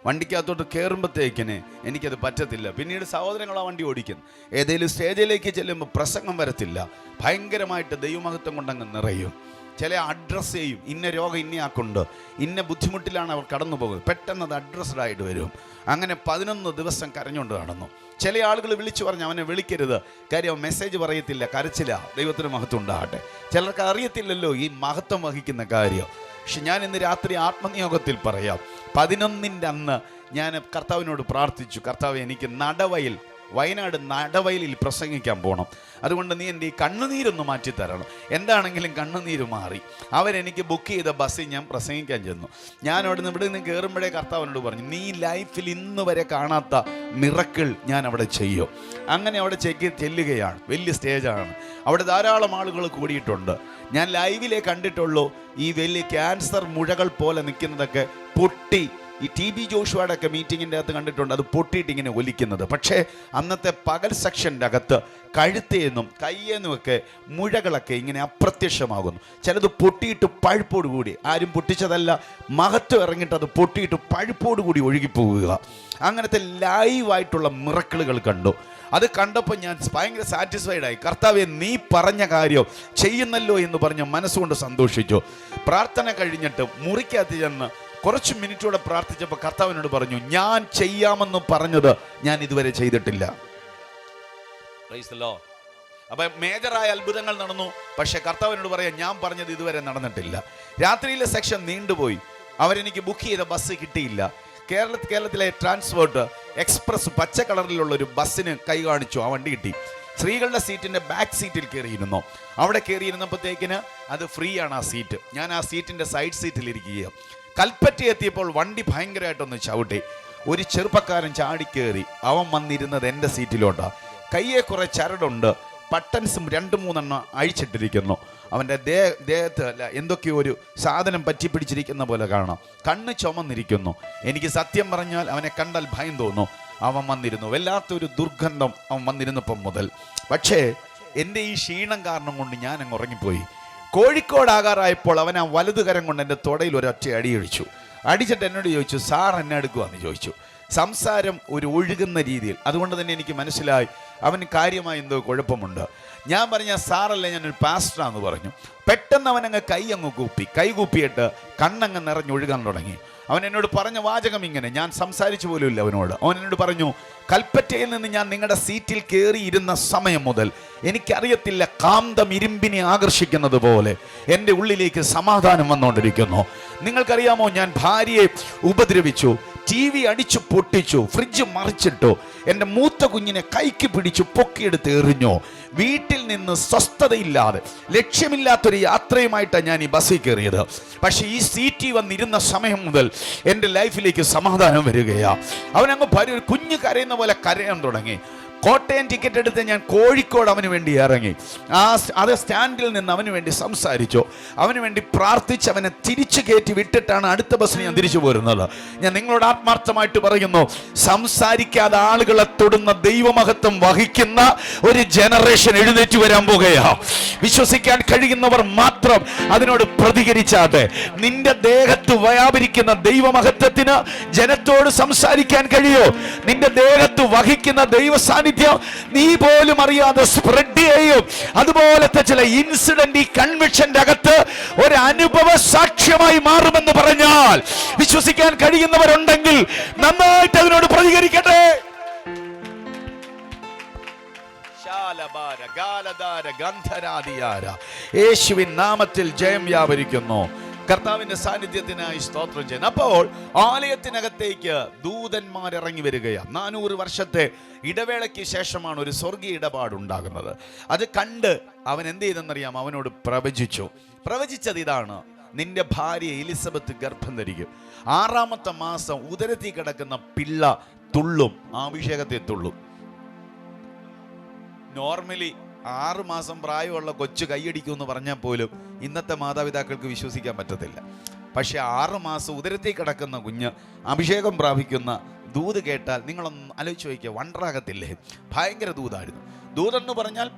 വണ്ടിക്കകത്തോട്ട് കയറുമ്പോഴത്തേക്കിന് എനിക്കത് പറ്റത്തില്ല. പിന്നീട് സഹോദരങ്ങൾ ആ വണ്ടി ഓടിക്കുന്നു. ഏതെങ്കിലും സ്റ്റേജിലേക്ക് ചെല്ലുമ്പോൾ പ്രസംഗം വരത്തില്ല. ഭയങ്കരമായിട്ട് ദൈവമഹത്വം കൊണ്ടങ്ങ് നിറയും. ചില അഡ്രസ്സ് ചെയ്യും, ഇന്ന രോഗം ഇന്നയാക്കുണ്ട്, ഇന്ന ബുദ്ധിമുട്ടിലാണ് അവർ കടന്നു പോകുന്നത്. പെട്ടെന്ന് അത് അഡ്രസ്ഡ് ആയിട്ട് വരും. അങ്ങനെ 11 ദിവസം കരഞ്ഞുകൊണ്ട് നടന്നു. ചില ആളുകൾ വിളിച്ചു പറഞ്ഞു അവനെ വിളിക്കരുത്, കാര്യം മെസ്സേജ് പറയത്തില്ല, കരച്ചില്ല. ദൈവത്തിന് മഹത്വം ഉണ്ടാകട്ടെ. ചിലർക്ക് അറിയത്തില്ലല്ലോ ഈ മഹത്വം വഹിക്കുന്ന കാര്യം. പക്ഷെ ഞാൻ ഇന്ന് രാത്രി ആത്മനിയോഗത്തിൽ പറയാം, 11-ന്റെ അന്ന് ഞാൻ കർത്താവിനോട് പ്രാർത്ഥിച്ചു, കർത്താവ് എനിക്ക് വയനാട് നടവയലിൽ പ്രസംഗിക്കാൻ പോകണം. അതുകൊണ്ട് നീ എൻ്റെ ഈ കണ്ണുനീരൊന്ന് മാറ്റിത്തരണം. എന്താണെങ്കിലും കണ്ണുനീര് മാറി. അവരെനിക്ക് ബുക്ക് ചെയ്ത ബസ്സിൽ ഞാൻ പ്രസംഗിക്കാൻ ചെന്നു. ഞാൻ ഇവിടെ നിന്ന് കയറുമ്പോഴേ കർത്താവിനോട് പറഞ്ഞു, നീ ലൈഫിൽ ഇന്ന് വരെ കാണാത്ത മിറക്കിൾ ഞാൻ അവിടെ ചെയ്യും. അങ്ങനെ അവിടെ ചെല്ലുകയാണ്. വലിയ സ്റ്റേജാണ്. അവിടെ ധാരാളം ആളുകൾ കൂടിയിട്ടുണ്ട്. ഞാൻ ലൈവിലേ കണ്ടിട്ടുള്ളൂ ഈ വലിയ ക്യാൻസർ മുഴകൾ പോലെ നിൽക്കുന്നതൊക്കെ പൊട്ടി. ഈ TB ജോഷുവയുടെ ഒക്കെ മീറ്റിങ്ങിൻ്റെ അകത്ത് കണ്ടിട്ടുണ്ട്, അത് പൊട്ടിയിട്ട് ഇങ്ങനെ ഒലിക്കുന്നത്. പക്ഷേ അന്നത്തെ പകൽ സെക്ഷൻ്റെ അകത്ത് കഴുത്തേന്നും കയ്യേന്നുമൊക്കെ മുഴകളൊക്കെ ഇങ്ങനെ അപ്രത്യക്ഷമാകുന്നു. ചിലത് പൊട്ടിയിട്ട് പഴുപ്പോട് കൂടി, ആരും പൊട്ടിച്ചതല്ല, മഹത്വം ഇറങ്ങിയിട്ട് അത് പൊട്ടിയിട്ട് പഴുപ്പോട് കൂടി ഒഴുകിപ്പോവുക. അങ്ങനത്തെ ലൈവായിട്ടുള്ള മിറക്കിളുകൾ കണ്ടു. അത് കണ്ടപ്പോൾ ഞാൻ ഭയങ്കര സാറ്റിസ്ഫൈഡായി. കർത്താവെ, നീ പറഞ്ഞ കാര്യം ചെയ്യുന്നല്ലോ എന്ന് പറഞ്ഞ് മനസ്സുകൊണ്ട് സന്തോഷിച്ചു. പ്രാർത്ഥന കഴിഞ്ഞിട്ട് മുറിക്കകത്ത് ചെന്ന് കുറച്ച് മിനിറ്റോടെ പ്രാർത്ഥിച്ചപ്പോൾ കർത്താവിനോട് പറഞ്ഞു, ഞാൻ ചെയ്യാമെന്ന് പറഞ്ഞത് ഞാൻ ഇതുവരെ ചെയ്തിട്ടില്ല. അപ്പൊ മേജറായ അത്ഭുതങ്ങൾ നടന്നു. പക്ഷെ കർത്താവിനോട് പറയാം, ഞാൻ പറഞ്ഞത് ഇതുവരെ നടന്നിട്ടില്ല. രാത്രിയിലെ സെക്ഷൻ നീണ്ടുപോയി. അവരെനിക്ക് ബുക്ക് ചെയ്ത ബസ് കിട്ടിയില്ല. കേരളത്തിലെ ട്രാൻസ്പോർട്ട് എക്സ്പ്രസ് പച്ച കളറിലുള്ള ഒരു ബസ്സിന് കൈ കാണിച്ചു. ആ വണ്ടി കിട്ടി. സ്ത്രീകളുടെ സീറ്റിൻ്റെ ബാക്ക് സീറ്റിൽ കയറിയിരുന്നു. അവിടെ കയറിയിരുന്നപ്പോഴത്തേക്കിന് അത് ഫ്രീ ആണ് ആ സീറ്റ്. ഞാൻ ആ സീറ്റിൻ്റെ സൈഡ് സീറ്റിൽ ഇരിക്കുകയാണ്. കൽപ്പറ്റ എത്തിയപ്പോൾ വണ്ടി ഭയങ്കരമായിട്ടൊന്ന് ചവിട്ടി. ഒരു ചെറുപ്പക്കാരൻ ചാടിക്കേറി. അവൻ വന്നിരുന്നത് എൻ്റെ സീറ്റിലോട്ടാണ്. കയ്യെ കുറേ ചരടുണ്ട്, ബട്ടൺസും 2-3 അഴിച്ചിട്ടിരിക്കുന്നു. അവൻ്റെ ദേഹത്ത് അല്ല എന്തൊക്കെയോ ഒരു സാധനം പറ്റിപ്പിടിച്ചിരിക്കുന്ന പോലെ കാണാം. കണ്ണ് ചുമന്നിരിക്കുന്നു. എനിക്ക് സത്യം പറഞ്ഞാൽ അവനെ കണ്ടാൽ ഭയം തോന്നും. അവൻ വന്നിരുന്നു. വല്ലാത്തൊരു ദുർഗന്ധം അവൻ വന്നിരുന്നപ്പം മുതൽ. പക്ഷേ എൻ്റെ ഈ ക്ഷീണം കാരണം കൊണ്ട് ഞാൻ അങ്ങ് ഉറങ്ങിപ്പോയി. കോഴിക്കോടാകാറായപ്പോൾ അവൻ ആ വലതുകരം കൊണ്ട് എൻ്റെ തുടയിൽ ഒരൊറ്റ അടിയടിച്ചു. അടിച്ചിട്ട് എന്നോട് ചോദിച്ചു, സാർ എന്നെ എടുക്കുവാന്ന് ചോദിച്ചു. സംസാരം ഒരു ഒഴുകുന്ന രീതിയിൽ. അതുകൊണ്ട് തന്നെ എനിക്ക് മനസ്സിലായി അവന് കാര്യമായി എന്തോ കുഴപ്പമുണ്ട്. ഞാൻ പറഞ്ഞ സാറല്ലേ, ഞാനൊരു പാസ്റ്ററാന്ന് പറഞ്ഞു. പെട്ടെന്ന് അവനങ്ങ് കൈ കൂപ്പിയിട്ട് കണ്ണങ്ങ് നിറഞ്ഞൊഴുകാൻ തുടങ്ങി. അവൻ എന്നോട് പറഞ്ഞ വാചകം ഇങ്ങനെ, ഞാൻ സംസാരിച്ചു പോലും ഇല്ല അവനോട്. അവൻ എന്നോട് പറഞ്ഞു, കൽപ്പറ്റയിൽ നിന്ന് ഞാൻ നിങ്ങളുടെ സീറ്റിൽ കയറിയിരുന്ന സമയം മുതൽ എനിക്കറിയത്തില്ല, കാന്തം ഇരുമ്പിനെ ആകർഷിക്കുന്നത് പോലെ എൻ്റെ ഉള്ളിലേക്ക് സമാധാനം വന്നുകൊണ്ടിരിക്കുന്നു. നിങ്ങൾക്കറിയാമോ, ഞാൻ ഭാര്യയെ ഉപദ്രവിച്ചു, TV അടിച്ചു പൊട്ടിച്ചു, ഫ്രിഡ്ജ് മറിച്ചിട്ടു, എൻ്റെ മൂത്ത കുഞ്ഞിനെ കൈക്ക് പിടിച്ചു പൊക്കിയെടുത്ത് എറിഞ്ഞു. വീട്ടിൽ നിന്ന് സ്വസ്ഥതയില്ലാതെ ലക്ഷ്യമില്ലാത്തൊരു യാത്രയുമായിട്ടാണ് ഞാൻ ഈ ബസ്സിൽ കയറിയത്. പക്ഷേ ഈ സീറ്റിൽ വന്നിരുന്ന സമയം മുതൽ എൻ്റെ ലൈഫിലേക്ക് സമാധാനം വരികയാണ്. അവനങ്ങ് കുഞ്ഞ് കരയുന്ന പോലെ കരയാൻ തുടങ്ങി. കോട്ടയം ടിക്കറ്റ് എടുത്ത് ഞാൻ കോഴിക്കോട് അവന് വേണ്ടി ഇറങ്ങി. അത് സ്റ്റാൻഡിൽ നിന്ന് അവന് വേണ്ടി സംസാരിച്ചു, അവന് വേണ്ടി പ്രാർത്ഥിച്ച് അവനെ തിരിച്ചു കയറ്റി വിട്ടിട്ടാണ് അടുത്ത ബസ്സിന് ഞാൻ തിരിച്ചു പോരുന്നത്. ഞാൻ നിങ്ങളോട് ആത്മാർത്ഥമായിട്ട് പറയുന്നു, സംസാരിക്കാതെ ആളുകളെ തൊടുന്ന ദൈവമഹത്വം വഹിക്കുന്ന ഒരു ജനറേഷൻ എഴുന്നേറ്റ് വരാൻ പോകുകയാ. വിശ്വസിക്കാൻ കഴിയുന്നവർ മാത്രം അതിനോട് പ്രതികരിച്ചാതെ. നിന്റെ ദേഹത്ത് വ്യാപരിക്കുന്ന ദൈവമഹത്വത്തിന് ജനത്തോട് സംസാരിക്കാൻ കഴിയോ? നിന്റെ ദേഹത്ത് വഹിക്കുന്ന ദൈവ സാന്നിധ്യം നീ പോലും അറിയാതെ സ്പ്രെഡ് ചെയ്യും. അതുപോലത്തെ ചില ഇൻസിഡന്റ് ഈ കൺവെൻഷന്റെ അകത്ത് ഒരു അനുഭവ സാക്ഷ്യമായി മാറുമെന്ന് പറഞ്ഞാൽ വിശ്വസിക്കാൻ കഴിയുന്നവരുണ്ടെങ്കിൽ നന്നായിട്ട് അതിനോട് പ്രതികരിക്കട്ടെ. യേശുവിൻ നാമത്തിൽ ജയം വ്യാപരിക്കുന്നു. കർത്താവിന്റെ സാന്നിധ്യത്തിനായി സ്തോത്രം ചെയ്യുന്നു. അപ്പോൾ ആലയത്തിനകത്തേക്ക് ദൂതന്മാർ ഇറങ്ങി വരികയാണ്. 400 വർഷത്തെ ഇടവേളയ്ക്ക് ശേഷമാണ് ഒരു സ്വർഗീയ ഇടപാടുണ്ടാകുന്നത്. അത് കണ്ട് അവൻ എന്ത് ചെയ്തെന്നറിയാം? അവനോട് പ്രവചിച്ചത് ഇതാണ്: നിന്റെ ഭാര്യ എലിസബത്ത് ഗർഭം ധരിക്കും. 6ാമത്തെ മാസം ഉദരത്തിൽ കിടക്കുന്ന പിള്ള തുള്ളും, അഭിഷേകത്തെ തുള്ളും. നോർമലി 6 മാസം പ്രായമുള്ള കൊച്ചു കൈയടിക്കുമെന്ന് പറഞ്ഞാൽ പോലും ഇന്നത്തെ മാതാപിതാക്കൾക്ക് വിശ്വസിക്കാൻ പറ്റത്തില്ല. പക്ഷെ 6 മാസം ഉദരത്തിൽ കിടക്കുന്ന കുഞ്ഞ് അഭിഷേകം പ്രാപിക്കുന്ന ദൂത് കേട്ടാൽ നിങ്ങളൊന്ന് ആലോചിച്ച് നോക്കിയാൽ വണ്ടറാകത്തില്ലേ? ഭയങ്കര ദൂതായിരുന്നു. ദൂതെന്ന് പറഞ്ഞാൽ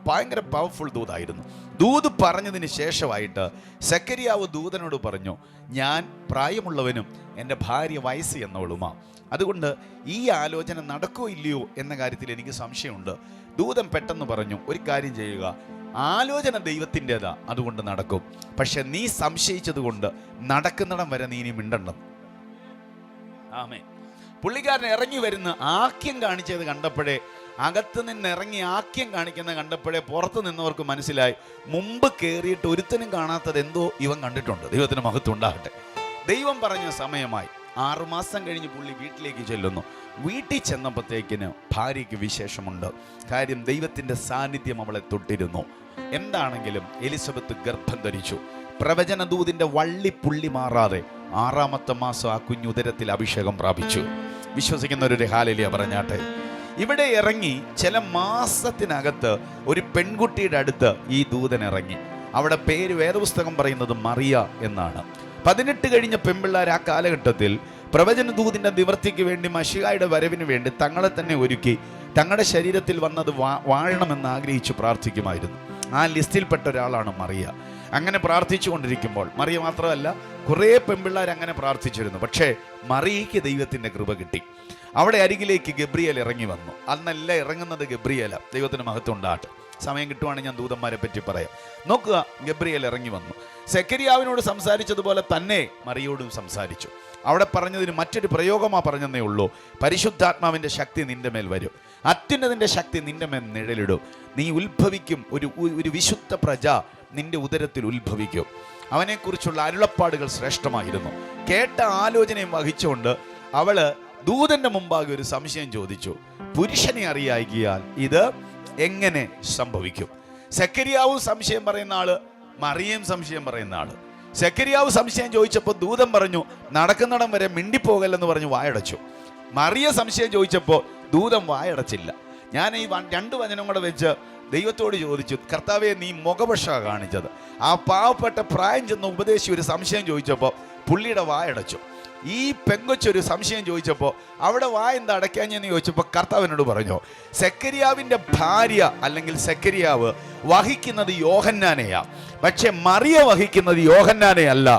ഭയങ്കര പവർഫുൾ ദൂതായിരുന്നു. ദൂത് പറഞ്ഞതിന് ശേഷമായിട്ട് സെക്കരിയാവ് ദൂതനോട് പറഞ്ഞു, ഞാൻ പ്രായമുള്ളവനും എൻ്റെ ഭാര്യ വയസ്സ് എന്നവളുമാ. അതുകൊണ്ട് ഈ ആലോചന നടക്കോ ഇല്ലയോ എന്ന കാര്യത്തിൽ എനിക്ക് സംശയമുണ്ട്. ദൂതൻ പെട്ടെന്ന് പറഞ്ഞു, ഒരു കാര്യം ചെയ്യുക, ആലോചന ദൈവത്തിൻ്റെതാ, അതുകൊണ്ട് നടക്കും. പക്ഷെ നീ സംശയിച്ചത് കൊണ്ട് നടക്കുന്നിടം വരെ നീ ഇനി മിണ്ടണം. ആമേൻ. പുള്ളിക്കാരൻ ഇറങ്ങി വരുന്ന ആക്യം കാണിച്ചത് കണ്ടപ്പോഴേ, അകത്ത് നിന്ന് ഇറങ്ങി ആക്യം കാണിക്കുന്നത് കണ്ടപ്പോഴേ പുറത്ത് നിന്നവർക്ക് മനസ്സിലായി, മുമ്പ് കയറിയിട്ട് ഒരുത്തനും കാണാത്തത് എന്തോ ഇവൻ കണ്ടിട്ടുണ്ട്. ദൈവത്തിന് മഹത്വം ഉണ്ടാകട്ടെ. ദൈവം പറഞ്ഞ സമയമായി. 6 മാസം കഴിഞ്ഞ് പുള്ളി വീട്ടിലേക്ക് ചെല്ലുന്നു. വീട്ടിൽ ചെന്നപ്പോഴത്തേക്കിന് ഭാര്യയ്ക്ക് വിശേഷമുണ്ട്. കാര്യം ദൈവത്തിൻ്റെ സാന്നിധ്യം അവളെ തൊട്ടിരുന്നു. എന്താണെങ്കിലും എലിസബത്ത് ഗർഭം ധരിച്ചു. പ്രവചനദൂതിൻ്റെ വള്ളിപ്പുള്ളി മാറാതെ 6ാമത്തെ മാസം ആ കുഞ്ഞുദരത്തിൽ അഭിഷേകം പ്രാപിച്ചു. വിശ്വസിക്കുന്നവരുടെ ഹല്ലേലൂയ പറഞ്ഞാട്ടെ. ഇവിടെ ഇറങ്ങി ചില മാസത്തിനകത്ത് ഒരു പെൺകുട്ടിയുടെ അടുത്ത് ഈ ദൂതൻ ഇറങ്ങി. അവിടെ പേര് വേദപുസ്തകം പറയുന്നത് മറിയ എന്നാണ്. 18 കഴിഞ്ഞ പെൺപിള്ളേർ ആ കാലഘട്ടത്തിൽ പ്രവചന ദൂതിൻ്റെ നിവൃത്തിക്ക് വേണ്ടി മശിഹായുടെ വരവിന് വേണ്ടി തങ്ങളെ തന്നെ ഒരുക്കി തങ്ങളുടെ ശരീരത്തിൽ വന്നത് വാഴണമെന്ന് ആഗ്രഹിച്ച് പ്രാർത്ഥിക്കുമായിരുന്നു. ആ ലിസ്റ്റിൽപ്പെട്ട ഒരാളാണ് മറിയ. അങ്ങനെ പ്രാർത്ഥിച്ചു കൊണ്ടിരിക്കുമ്പോൾ, മറിയ മാത്രമല്ല കുറേ പെൺപിള്ളേർ അങ്ങനെ പ്രാർത്ഥിച്ചിരുന്നു. പക്ഷേ മറിയയ്ക്ക് ദൈവത്തിൻ്റെ കൃപ കിട്ടി. അവിടെ അരികിലേക്ക് ഗബ്രിയേൽ ഇറങ്ങി വന്നു. അന്നല്ല ഇറങ്ങുന്നത് ഗബ്രിയേല. ദൈവത്തിന് മഹത്വം ഉണ്ടാകട്ടെ. സമയം കിട്ടുവാണെങ്കിൽ ഞാൻ ദൂതന്മാരെ പറ്റി പറയാം. നോക്കുക, ഗബ്രിയേൽ ഇറങ്ങി വന്നു. സെക്കരിയാവിനോട് സംസാരിച്ചതുപോലെ തന്നെ മറിയോടും സംസാരിച്ചു. അവിടെ പറഞ്ഞതിന് മറ്റൊരു പ്രയോഗമാ പറഞ്ഞതേ ഉള്ളൂ. പരിശുദ്ധാത്മാവിൻ്റെ ശക്തി നിന്റെ മേൽ വരും, അത്യുന്നതിൻ്റെ ശക്തി നിന്റെ മേൽ നിഴലിടും, നീ ഉത്ഭവിക്കും, ഒരു വിശുദ്ധ പ്രജ നിന്റെ ഉദരത്തിൽ ഉത്ഭവിക്കും. അവനെക്കുറിച്ചുള്ള അരുളപ്പാടുകൾ ശ്രേഷ്ഠമായിരുന്നു. കേട്ട ആലോചനയും വഹിച്ചുകൊണ്ട് അവള് ദൂതന്റെ മുമ്പാകെ ഒരു സംശയം ചോദിച്ചു. പുരുഷനെ അറിയായികയാൽ ഇത് എങ്ങനെ സംഭവിക്കും? സെക്കരിയാവും സംശയം പറയുന്ന ആള്, മറിയയും സംശയം പറയുന്ന ആള്. സെക്കരിയാവ് സംശയം ചോദിച്ചപ്പോൾ ദൂതൻ പറഞ്ഞു നടക്കുന്നിടം വരെ മിണ്ടിപ്പോകല്ലെന്ന് പറഞ്ഞു വായടച്ചു. മറിയ സംശയം ചോദിച്ചപ്പോൾ ദൂതൻ വായടച്ചില്ല. ഞാൻ ഈ രണ്ട് വചനം കൂടെ വെച്ച് ദൈവത്തോട് ചോദിച്ചു, കർത്താവെ നീ മുഖപക്ഷ കാണിച്ചത്. ആ പാവപ്പെട്ട പ്രായം ചെന്ന ഉപദേശി ഒരു സംശയം ചോദിച്ചപ്പോൾ പുള്ളിയുടെ വായടച്ചു. ഈ പെങ്കൊച്ചൊരു സംശയം ചോദിച്ചപ്പോൾ അവിടെ എന്താ അടയ്ക്കാഞ്ഞെന്ന് ചോദിച്ചപ്പോൾ കർത്താവിനോട് പറഞ്ഞു, സെക്കരിയാവിൻ്റെ ഭാര്യ അല്ലെങ്കിൽ സെക്കരിയാവ് വഹിക്കുന്നത് യോഹന്നാനെയാ, പക്ഷെ മറിയ വഹിക്കുന്നത് യോഹന്നാനെ അല്ല.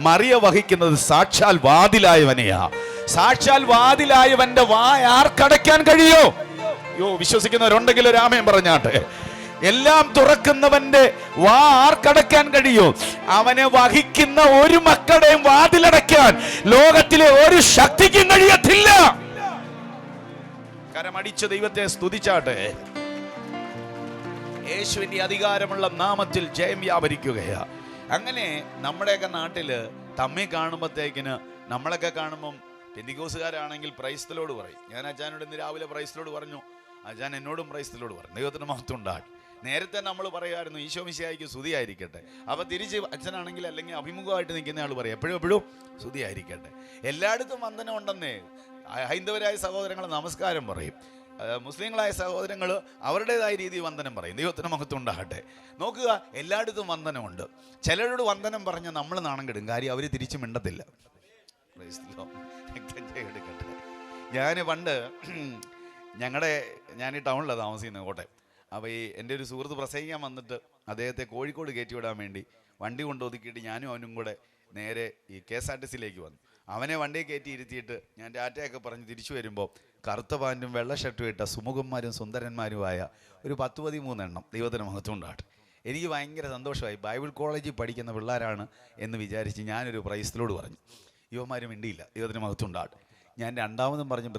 മറിയ വഹിക്കുന്നത് സാക്ഷാൽ വാതിലായവനെയാ. സാക്ഷാൽ വാതിലായവന്റെ ആർക്കടയ്ക്കാൻ കഴിയോ? വിശ്വസിക്കുന്നവരുണ്ടെങ്കിൽ ഒരു ആമേൻ പറഞ്ഞാട്ടെ. എല്ലാം തുറക്കുന്നവന്റെ ആർക്കടയ്ക്കാൻ കഴിയോ? അവനെ വഹിക്കുന്ന ഒരു മക്കളുടെയും വാതിലടയ്ക്കാൻ ലോകത്തിലെ ഒരു ശക്തിക്കും കഴിയത്തില്ല. കരമടിച്ച ദൈവത്തെ സ്തുതിച്ചാട്ടെ. യേശുവിന്റെ അധികാരമുള്ള നാമത്തിൽ ജയം വ്യാപരിക്കുകയാ. അങ്ങനെ നമ്മുടെയൊക്കെ നാട്ടില് തമ്മി കാണുമ്പോഴത്തേക്കിന് നമ്മളൊക്കെ കാണുമ്പം പെന്തിക്കോസുകാരാണെങ്കിൽ പ്രൈസ്തലോട് പറയും. ഞാൻ അച്ഛനോട് ഇന്ന് രാവിലെ പ്രൈസ്തലോട് പറഞ്ഞു, അച്ഛൻ എന്നോടും പ്രൈസ്തലോട് പറഞ്ഞു. ദൈവത്തിന് മഹത്വം ഉണ്ടാകട്ടെ. നേരത്തെ നമ്മൾ പറയായിരുന്നു ഈശോ മിശിഹായ്ക്ക് സ്തുതിയായിരിക്കട്ടെ. അപ്പൊ തിരിച്ച് അച്ഛനാണെങ്കിൽ അല്ലെങ്കിൽ അഭിമുഖമായിട്ട് നിൽക്കുന്ന ആൾ പറയും എപ്പോഴും സ്തുതിയായിരിക്കട്ടെ. എല്ലായിടത്തും വന്ദനം ഉണ്ടെന്നേ. ഹൈന്ദവരായ സഹോദരങ്ങൾ നമസ്കാരം പറയും, മുസ്ലിങ്ങളായ സഹോദരങ്ങൾ അവരുടേതായ രീതിയിൽ വന്ദനം പറയും. ദൈവത്തിന് മഹത്വം ഉണ്ടാകട്ടെ. നോക്കുക, എല്ലായിടത്തും വന്ദനമുണ്ട്. ചിലരോട് വന്ദനം പറഞ്ഞാൽ നമ്മൾ നാണം കെടും. കാര്യം അവർ തിരിച്ചു മിണ്ടത്തില്ല. ഞാൻ പണ്ട് ഞാൻ ഈ ടൗണിലാണ് താമസിക്കുന്നത്, കോട്ടയം. അപ്പോൾ എൻ്റെ ഒരു സുഹൃത്ത് പ്രസംഗിക്കാൻ വന്നിട്ട് അദ്ദേഹത്തെ കോഴിക്കോട് കയറ്റിവിടാൻ വേണ്ടി വണ്ടി കൊണ്ടൊതുക്കിയിട്ട് ഞാനും അവനും കൂടെ നേരെ ഈ KSRTCയിലേക്ക് വന്നു. അവനെ വണ്ടിയെ കയറ്റി ഇരുത്തിയിട്ട് ഞാൻ ടാറ്റയൊക്കെ പറഞ്ഞ് തിരിച്ചു വരുമ്പോൾ കറുത്ത പാൻറ്റും വെള്ള ഷർട്ടും ഇട്ട സുമുഖന്മാരും സുന്ദരന്മാരുമായ ഒരു 10-13 എണ്ണം. ദൈവത്തിന് മഹത്വം ഉണ്ടാകട്ടെ. എനിക്ക് ഭയങ്കര സന്തോഷമായി. ബൈബിൾ കോളേജിൽ പഠിക്കുന്ന പിള്ളേരാണ് എന്ന് വിചാരിച്ച് ഞാനൊരു പ്രൈസ്തലോട് പറഞ്ഞു. യുവമാർ മിണ്ടിയില്ല. ദൈവത്തിന് മഹത്വം ഉണ്ടാകട്ടെ. ഞാൻ രണ്ടാമതും പറഞ്ഞു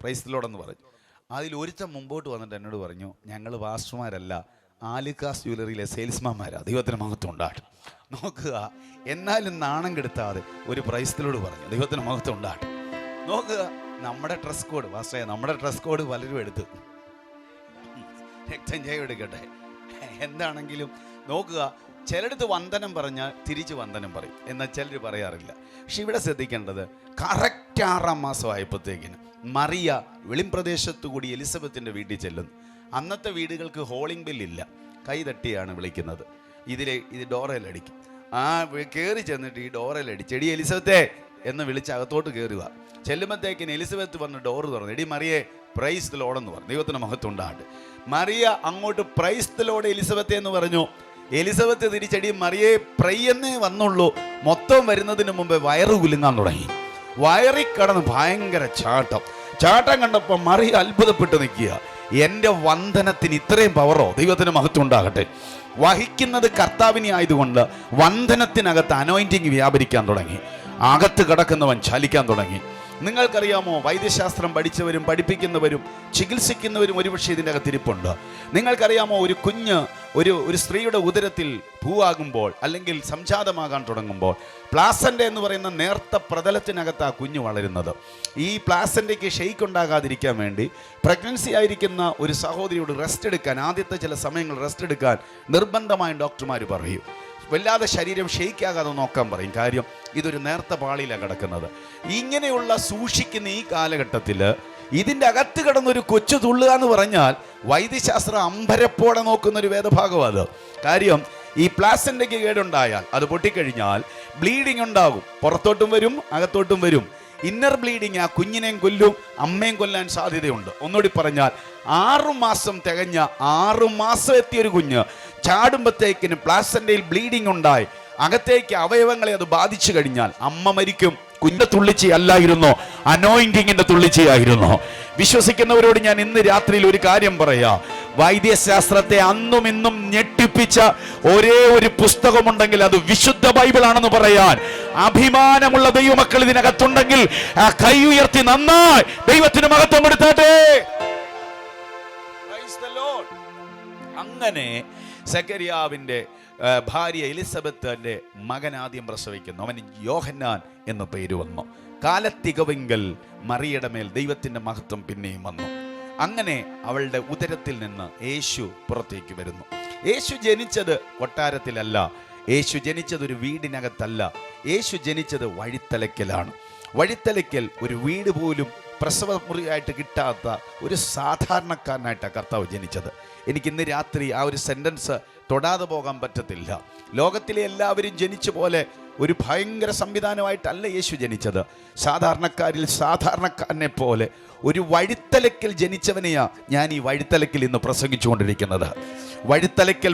പ്രൈസ്തലോടെന്ന് പറഞ്ഞു. അതിൽ ഒരുത്തം മുമ്പോട്ട് വന്നിട്ട് എന്നോട് പറഞ്ഞു, ഞങ്ങൾ പാസ്റ്റർമാരല്ല, ആലുക്കാസ് ജ്വല്ലറിയിലെ സെയിൽസ്മാന്മാരാണ്. ദൈവത്തിന് മഹത്വം ഉണ്ടാകട്ടെ. നോക്കുക, എന്നാലും നാണം കെടുത്താതെ ഒരു പ്രൈസ്തലോട് പറഞ്ഞു. ദൈവത്തിന് മഹത്വം ഉണ്ടാകട്ടെ. നോക്കുക, നമ്മുടെ ഡ്രസ് കോഡ് നമ്മുടെ ഡ്രസ് കോഡ് പലരും എടുത്തു. രക്തം ജയം എടുക്കട്ടെ. എന്താണെങ്കിലും നോക്കുക, ചിലടത്ത് വന്ദനം പറഞ്ഞാൽ തിരിച്ച് വന്ദനം പറയും, എന്നാൽ ചിലർ പറയാറില്ല. പക്ഷെ ഇവിടെ ശ്രദ്ധിക്കേണ്ടത്, കറക്റ്റ് 6-ാം മാസമായപ്പോഴത്തേക്കിന് മറിയ വെളിംപ്രദേശത്തു കൂടി എലിസബത്തിൻ്റെ വീട്ടിൽ ചെല്ലുന്നു. അന്നത്തെ വീടുകൾക്ക് ഹോളിംഗ് ബെല്ലില്ല, കൈ തട്ടിയാണ് വിളിക്കുന്നത്. ഇത് ഡോറയിലടിക്കും. കയറി ചെന്നിട്ട് ഈ ഡോറയിലടിച്ച് എടി എലിസബത്തെ എന്ന് വിളിച്ച് അകത്തോട്ട് കയറുക. ചെല്ലുമ്പോഴത്തേക്കിന് എലിസബത്ത് വന്ന് ഡോറ് തുറന്നു. എടി മറിയെ പ്രൈസ് ദി ലോർഡ് എന്ന് പറഞ്ഞു. ദൈവത്തിന് മഹത്വം ഉണ്ടാകട്ടെ. മറിയ അങ്ങോട്ട് പ്രൈസ് ദി ലോർഡ് എലിസബത്തെ എന്ന് പറഞ്ഞു. എലിസബത്ത് തിരിച്ചടി മറിയെ പ്രയ്യെന്നേ വന്നുള്ളൂ. മൊത്തം വരുന്നതിന് മുമ്പേ വയറ് കുലുങ്ങാൻ തുടങ്ങി. വയറിൽ കടന്ന് ഭയങ്കര ചാട്ടം കണ്ടപ്പോൾ മറിയ അത്ഭുതപ്പെട്ട് നിൽക്കുക. എൻ്റെ വന്ദനത്തിന് ഇത്രയും പവറോ? ദൈവത്തിന് മഹത്വം ഉണ്ടാകട്ടെ. വഹിക്കുന്നത് കർത്താവിനെ ആയതുകൊണ്ട് വന്ദനത്തിനകത്ത് അനോയിന്റിങ് വ്യാപരിക്കാൻ തുടങ്ങി. അകത്ത് കിടക്കുന്നവൻ ചലിക്കാൻ തുടങ്ങി. നിങ്ങൾക്കറിയാമോ, വൈദ്യശാസ്ത്രം പഠിച്ചവരും പഠിപ്പിക്കുന്നവരും ചികിത്സിക്കുന്നവരും ഒരുപക്ഷെ ഇതിൻ്റെ അകത്തിരിപ്പുണ്ട്. നിങ്ങൾക്കറിയാമോ, ഒരു കുഞ്ഞ് ഒരു സ്ത്രീയുടെ ഉദരത്തിൽ പൂവാകുമ്പോൾ അല്ലെങ്കിൽ സംജാതമാകാൻ തുടങ്ങുമ്പോൾ പ്ലാസൻ്റ എന്ന് പറയുന്ന നേർത്ത പ്രതലത്തിനകത്ത് ആ കുഞ്ഞ് വളരുന്നത്. ഈ പ്ലാസൻ്റയ്ക്ക് ഷെയ്ക്ക് ഉണ്ടാകാതിരിക്കാൻ വേണ്ടി പ്രഗ്നൻസി ആയിരിക്കുന്ന ഒരു സഹോദരിയോട് റെസ്റ്റ് എടുക്കാൻ, ആദ്യത്തെ ചില സമയങ്ങൾ റെസ്റ്റ് എടുക്കാൻ നിർബന്ധമായും ഡോക്ടർമാർ പറയും. വല്ലാതെ ശരീരം ഷെയ്ക്കാകാതെ നോക്കാൻ പറയും. കാര്യം ഇതൊരു നേർത്ത പാളിയിലാണ് കിടക്കുന്നത്. ഇങ്ങനെയുള്ള സൂക്ഷിക്കുന്ന ഈ കാലഘട്ടത്തിൽ ഇതിൻ്റെ അകത്ത് കിടന്നൊരു കൊച്ചു തുള്ളുക എന്ന് പറഞ്ഞാൽ വൈദ്യശാസ്ത്രം അമ്പരപ്പോടെ നോക്കുന്നൊരു വേദഭാഗം അത്. കാര്യം ഈ പ്ലാസൻ്റയ്ക്ക് കേടുണ്ടായാൽ, അത് പൊട്ടിക്കഴിഞ്ഞാൽ ബ്ലീഡിങ് ഉണ്ടാകും. പുറത്തോട്ടും വരും, അകത്തോട്ടും വരും. ഇന്നർ ബ്ലീഡിങ് ആ കുഞ്ഞിനെയും കൊല്ലും, അമ്മയും കൊല്ലാൻ സാധ്യതയുണ്ട്. ഒന്നുകൂടി പറഞ്ഞാൽ 6 മാസം തികഞ്ഞ 6 മാസം എത്തിയൊരു കുഞ്ഞ് ചാടുമ്പോഴത്തേക്കിന് പ്ലാസൻ്റയിൽ ബ്ലീഡിങ് ഉണ്ടായി അകത്തേക്ക് അവയവങ്ങളെ അത് ബാധിച്ചു കഴിഞ്ഞാൽ അമ്മ മരിക്കും. കുഞ്ഞിന്റെ തുള്ളിച്ചയല്ലായിരുന്നോ, അനോയിന്റിങ്ങിന്റെ തുള്ളിച്ചയായിരുന്നോ? വിശ്വസിക്കുന്നവരോട് ഞാൻ ഇന്ന് രാത്രിയിൽ ഒരു കാര്യം പറയാം. വൈദ്യശാസ്ത്രത്തെ അന്നും ഇന്നും ഞെട്ടിപ്പിച്ച ഒരേ ഒരു പുസ്തകമുണ്ടെങ്കിൽ അത് വിശുദ്ധ ബൈബിളാണെന്ന് പറയാൻ അഭിമാനമുള്ള ദൈവമക്കൾ ഇതിനകത്തുണ്ടെങ്കിൽ ആ കൈ ഉയർത്തി നന്നായി ദൈവത്തിന് മഹത്വം കൊടുത്താട്ടെ. അങ്ങനെ സെക്കരിയാവിന്റെ ഭാര്യ എലിസബത്തിന്റെ മകൻ ആദ്യം പ്രസവിക്കുന്നു. അവന് യോഹന്നാൻ എന്നു പേര് വന്നു. കാലത്തികവെങ്കൽ മറിയുടെ മേൽ ദൈവത്തിന്റെ മഹത്വം പിന്നെയും വന്നു. അങ്ങനെ അവളുടെ ഉദരത്തിൽ നിന്ന് യേശു പുറത്തേക്ക് വരുന്നു. യേശു ജനിച്ചത് കൊട്ടാരത്തിലല്ല, യേശു ജനിച്ചത് ഒരു വീടിനകത്തല്ല, യേശു ജനിച്ചത് വഴിത്തലയ്ക്കലാണ്. വഴിത്തലയ്ക്കൽ ഒരു വീട് പോലും പ്രസവമുറിയായിട്ട് കിട്ടാത്ത ഒരു സാധാരണക്കാരനായിട്ടാണ് കർത്താവ് ജനിച്ചത്. എനിക്കിന്ന് രാത്രി ആ ഒരു സെൻറ്റൻസ് തൊടാതെ പോകാൻ പറ്റത്തില്ല. ലോകത്തിലെ എല്ലാവരും ജനിച്ച പോലെ ഒരു ഭയങ്കര സംവിധാനമായിട്ടല്ല യേശു ജനിച്ചത്. സാധാരണക്കാരിൽ സാധാരണക്കാരനെ പോലെ ഒരു വഴിത്തലയ്ക്കൽ ജനിച്ചവനെയാ ഞാൻ ഈ വഴിത്തലയ്ക്കൽ ഇന്ന് പ്രസംഗിച്ചുകൊണ്ടിരിക്കുന്നത്. വഴിത്തലയ്ക്കൽ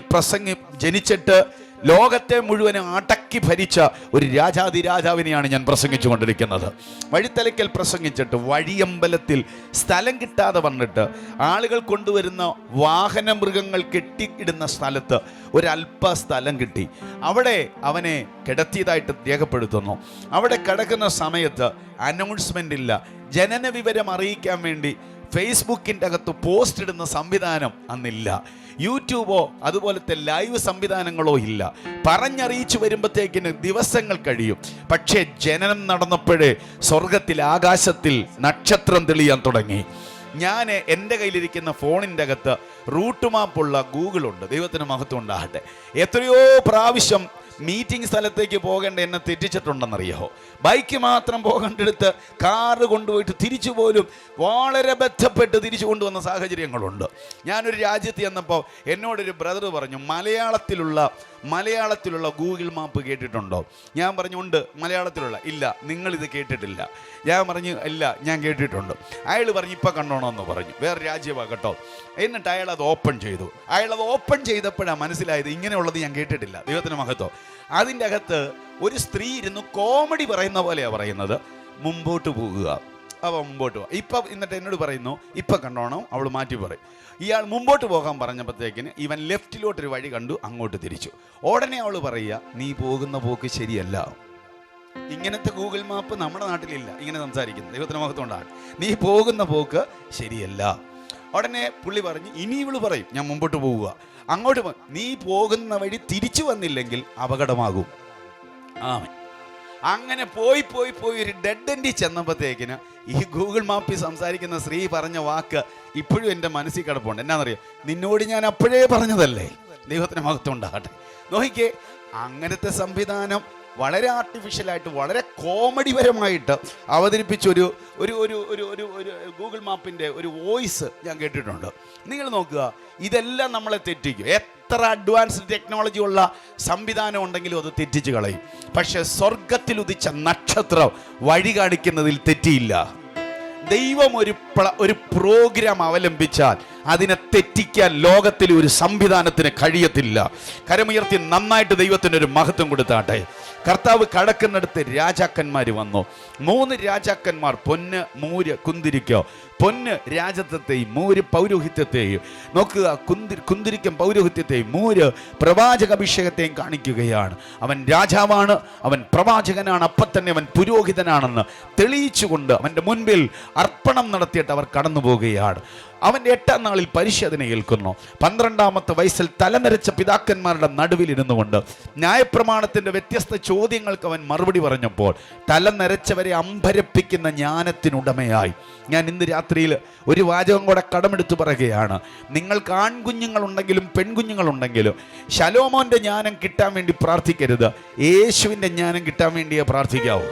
ജനിച്ചിട്ട് ലോകത്തെ മുഴുവനും അടക്കി ഭരിച്ച ഒരു രാജാതിരാജാവിനെയാണ് ഞാൻ പ്രസംഗിച്ചു കൊണ്ടിരിക്കുന്നത്. വഴിത്തലയ്ക്കൽ പ്രസംഗിച്ചിട്ട് വഴിയമ്പലത്തിൽ സ്ഥലം കിട്ടാതെ വന്നിട്ട് ആളുകൾ കൊണ്ടുവരുന്ന വാഹന മൃഗങ്ങൾ കെട്ടിയിടുന്ന സ്ഥലത്ത് ഒരല്പ സ്ഥലം കിട്ടി. അവിടെ അവനെ കിടത്തിയതായിട്ട് രേഖപ്പെടുത്തുന്നു. അവിടെ കിടക്കുന്ന സമയത്ത് അനൗൺസ്മെൻ്റ് ഇല്ല. ജനന വിവരം അറിയിക്കാൻ വേണ്ടി ഫേസ്ബുക്കിൻ്റെ അകത്ത് പോസ്റ്റ് ഇടുന്ന സംവിധാനം അന്നില്ല. യൂട്യൂബോ അതുപോലത്തെ ലൈവ് സംവിധാനങ്ങളോ ഇല്ല. പറഞ്ഞറിയിച്ചു വരുമ്പോഴത്തേക്കിന് ദിവസങ്ങൾ കഴിയും. പക്ഷേ ജനനം നടന്നപ്പോഴേ സ്വർഗത്തിൽ ആകാശത്തിൽ നക്ഷത്രം തെളിയാൻ തുടങ്ങി. ഞാൻ എൻ്റെ കയ്യിലിരിക്കുന്ന ഫോണിൻ്റെ അകത്ത് റൂട്ട് മാപ്പുള്ള ഗൂഗിളുണ്ട്. ദൈവത്തിന് മഹത്വം ഉണ്ടാകട്ടെ. എത്രയോ പ്രാവശ്യം മീറ്റിംഗ് സ്ഥലത്തേക്ക് പോകേണ്ട എന്നെ തെറ്റിച്ചിട്ടുണ്ടെന്നറിയാമോ? ബൈക്ക് മാത്രം പോകേണ്ടടുത്ത് കാറ് കൊണ്ടുപോയിട്ട് തിരിച്ചു പോലും വളരെ ബന്ധപ്പെട്ട് തിരിച്ചു കൊണ്ടുവന്ന സാഹചര്യങ്ങളുണ്ട്. ഞാനൊരു രാജ്യത്ത് ചെന്നപ്പോൾ എന്നോടൊരു ബ്രദർ പറഞ്ഞു, മലയാളത്തിലുള്ള ഗൂഗിൾ മാപ്പ് കേട്ടിട്ടുണ്ടോ? ഞാൻ പറഞ്ഞു ഉണ്ട്. മലയാളത്തിലുള്ള ഇല്ല, നിങ്ങളിത് കേട്ടിട്ടില്ല. ഞാൻ പറഞ്ഞു ഇല്ല, ഞാൻ കേട്ടിട്ടുണ്ട്. അയാൾ പറഞ്ഞു ഇപ്പം കണ്ടോണമെന്ന് പറഞ്ഞു. വേറെ രാജ്യമാണ് കേട്ടോ. എന്നിട്ട് അയാൾ അത് ഓപ്പൺ ചെയ്തു. അയാളത് ഓപ്പൺ ചെയ്തപ്പോഴാണ് മനസ്സിലായത് ഇങ്ങനെയുള്ളത് ഞാൻ കേട്ടിട്ടില്ല. ദൈവത്തിന് മഹത്വം. അതിൻ്റെ അകത്ത് ഒരു സ്ത്രീ ഇരുന്ന് കോമഡി പറയുന്ന പോലെയാണ് പറയുന്നത്, മുമ്പോട്ട് പോകുക. അവൾ മുമ്പോട്ട് പോകുക. ഇപ്പം എന്നിട്ട് എന്നോട് പറയുന്നു ഇപ്പം കണ്ടോണം. അവൾ മാറ്റി പറയും. ഇയാൾ മുമ്പോട്ട് പോകാൻ പറഞ്ഞപ്പോഴത്തേക്കിന് ഇവൻ ലെഫ്റ്റിലോട്ടൊരു വഴി കണ്ടു, അങ്ങോട്ട് തിരിച്ചു. ഉടനെ അവൾ പറയുക നീ പോകുന്ന പോക്ക് ശരിയല്ല. ഇങ്ങനത്തെ ഗൂഗിൾ മാപ്പ് നമ്മുടെ നാട്ടിലില്ല ഇങ്ങനെ സംസാരിക്കുന്നത്. ദൈവത്തിന് മഹത്വം ഉണ്ടാകും. നീ പോകുന്ന പോക്ക് ശരിയല്ല. ഉടനെ പുള്ളി പറഞ്ഞു ഇനി ഇവള് പറയും ഞാൻ മുമ്പോട്ട് പോവുക. അങ്ങോട്ട് നീ പോകുന്ന വഴി തിരിച്ചു വന്നില്ലെങ്കിൽ അപകടമാകും. ആമേൻ. അങ്ങനെ പോയി ഒരു ഡെഡ് എൻഡിൽ ചെന്നപ്പോഴത്തേക്കിന് ഈ ഗൂഗിൾ മാപ്പിൽ സംസാരിക്കുന്ന സ്ത്രീ പറഞ്ഞ വാക്ക് ഇപ്പോഴും എൻ്റെ മനസ്സിൽ കിടപ്പുണ്ട്. എന്നാണെന്നറിയോ? നിന്നോട് ഞാൻ അപ്പോഴേ പറഞ്ഞതല്ലേ. ദൈവത്തിന് മഹത്വം ഉണ്ടാകട്ടെ. നോക്കിക്കേ, അങ്ങനത്തെ സംവിധാനം വളരെ ആർട്ടിഫിഷ്യലായിട്ട് വളരെ കോമഡിപരമായിട്ട് അവതരിപ്പിച്ചൊരു ഒരു ഒരു ഒരു ഒരു ഒരു ഗൂഗിൾ മാപ്പിൻ്റെ ഒരു വോയിസ് ഞാൻ കേട്ടിട്ടുണ്ട്. നിങ്ങൾ നോക്കുക, ഇതെല്ലാം നമ്മളെ തെറ്റിക്കും. എത്ര അഡ്വാൻസ്ഡ് ടെക്നോളജി ഉള്ള സംവിധാനം ഉണ്ടെങ്കിലും അത് തെറ്റിച്ച് കളയും. പക്ഷെ സ്വർഗത്തിൽ ഉദിച്ച നക്ഷത്രം വഴി കാണിക്കുന്നതിൽ തെറ്റിയില്ല. ദൈവം ഒരു പ്രോഗ്രാം അവലംബിച്ചാൽ അതിനെ തെറ്റിക്കാൻ ലോകത്തിലെ ഒരു സംവിധാനത്തിന് കഴിയത്തില്ല. കരമുയർത്തി നന്നായിട്ട് ദൈവത്തിന് ഒരു മഹത്വം കൊടുത്താട്ടെ. കർത്താവ് കടക്കുന്നിടത്ത് രാജാക്കന്മാർ വന്നു. 3 രാജാക്കന്മാർ പൊന്ന്, മൂര്, കുന്തിരിക്കോ. പൊന്ന് രാജത്വത്തെയും മൂര് പൗരോഹിത്യത്തെയും, നോക്കുക, കുന്തിരിക്കം പൗരോഹിത്യത്തെയും മൂര് പ്രവാചക അഭിഷേകത്തെയും കാണിക്കുകയാണ്. അവൻ രാജാവാണ്, അവൻ പ്രവാചകനാണ്, അപ്പം തന്നെ അവൻ പുരോഹിതനാണെന്ന് തെളിയിച്ചുകൊണ്ട് അവൻ്റെ മുൻപിൽ അർപ്പണം നടത്തിയിട്ട് അവർ കടന്നു പോവുകയാണ്. അവൻ്റെ 8ാം നാളിൽ പരിശോധന ഏൽക്കുന്നു. 12ാമത്തെ വയസ്സിൽ തലനരച്ച പിതാക്കന്മാരുടെ നടുവിലിരുന്നു കൊണ്ട് ന്യായപ്രമാണത്തിൻ്റെ വ്യത്യസ്ത ചോദ്യങ്ങൾക്ക് അവൻ മറുപടി പറഞ്ഞപ്പോൾ തലനരച്ചവരെ അമ്പരപ്പിക്കുന്ന ജ്ഞാനത്തിനുടമയായി ഞാൻ ഇന്ന് രാത്രിയിൽ ഒരു വാചകം കൂടെ കടമെടുത്ത് പറയുകയാണ്. നിങ്ങൾക്ക് ആൺകുഞ്ഞുങ്ങളുണ്ടെങ്കിലും പെൺകുഞ്ഞുങ്ങളുണ്ടെങ്കിലും ശലോമോൻ്റെ ജ്ഞാനം കിട്ടാൻ വേണ്ടി പ്രാർത്ഥിക്കരുത്, യേശുവിൻ്റെ ജ്ഞാനം കിട്ടാൻ വേണ്ടിയേ പ്രാർത്ഥിക്കാവൂ.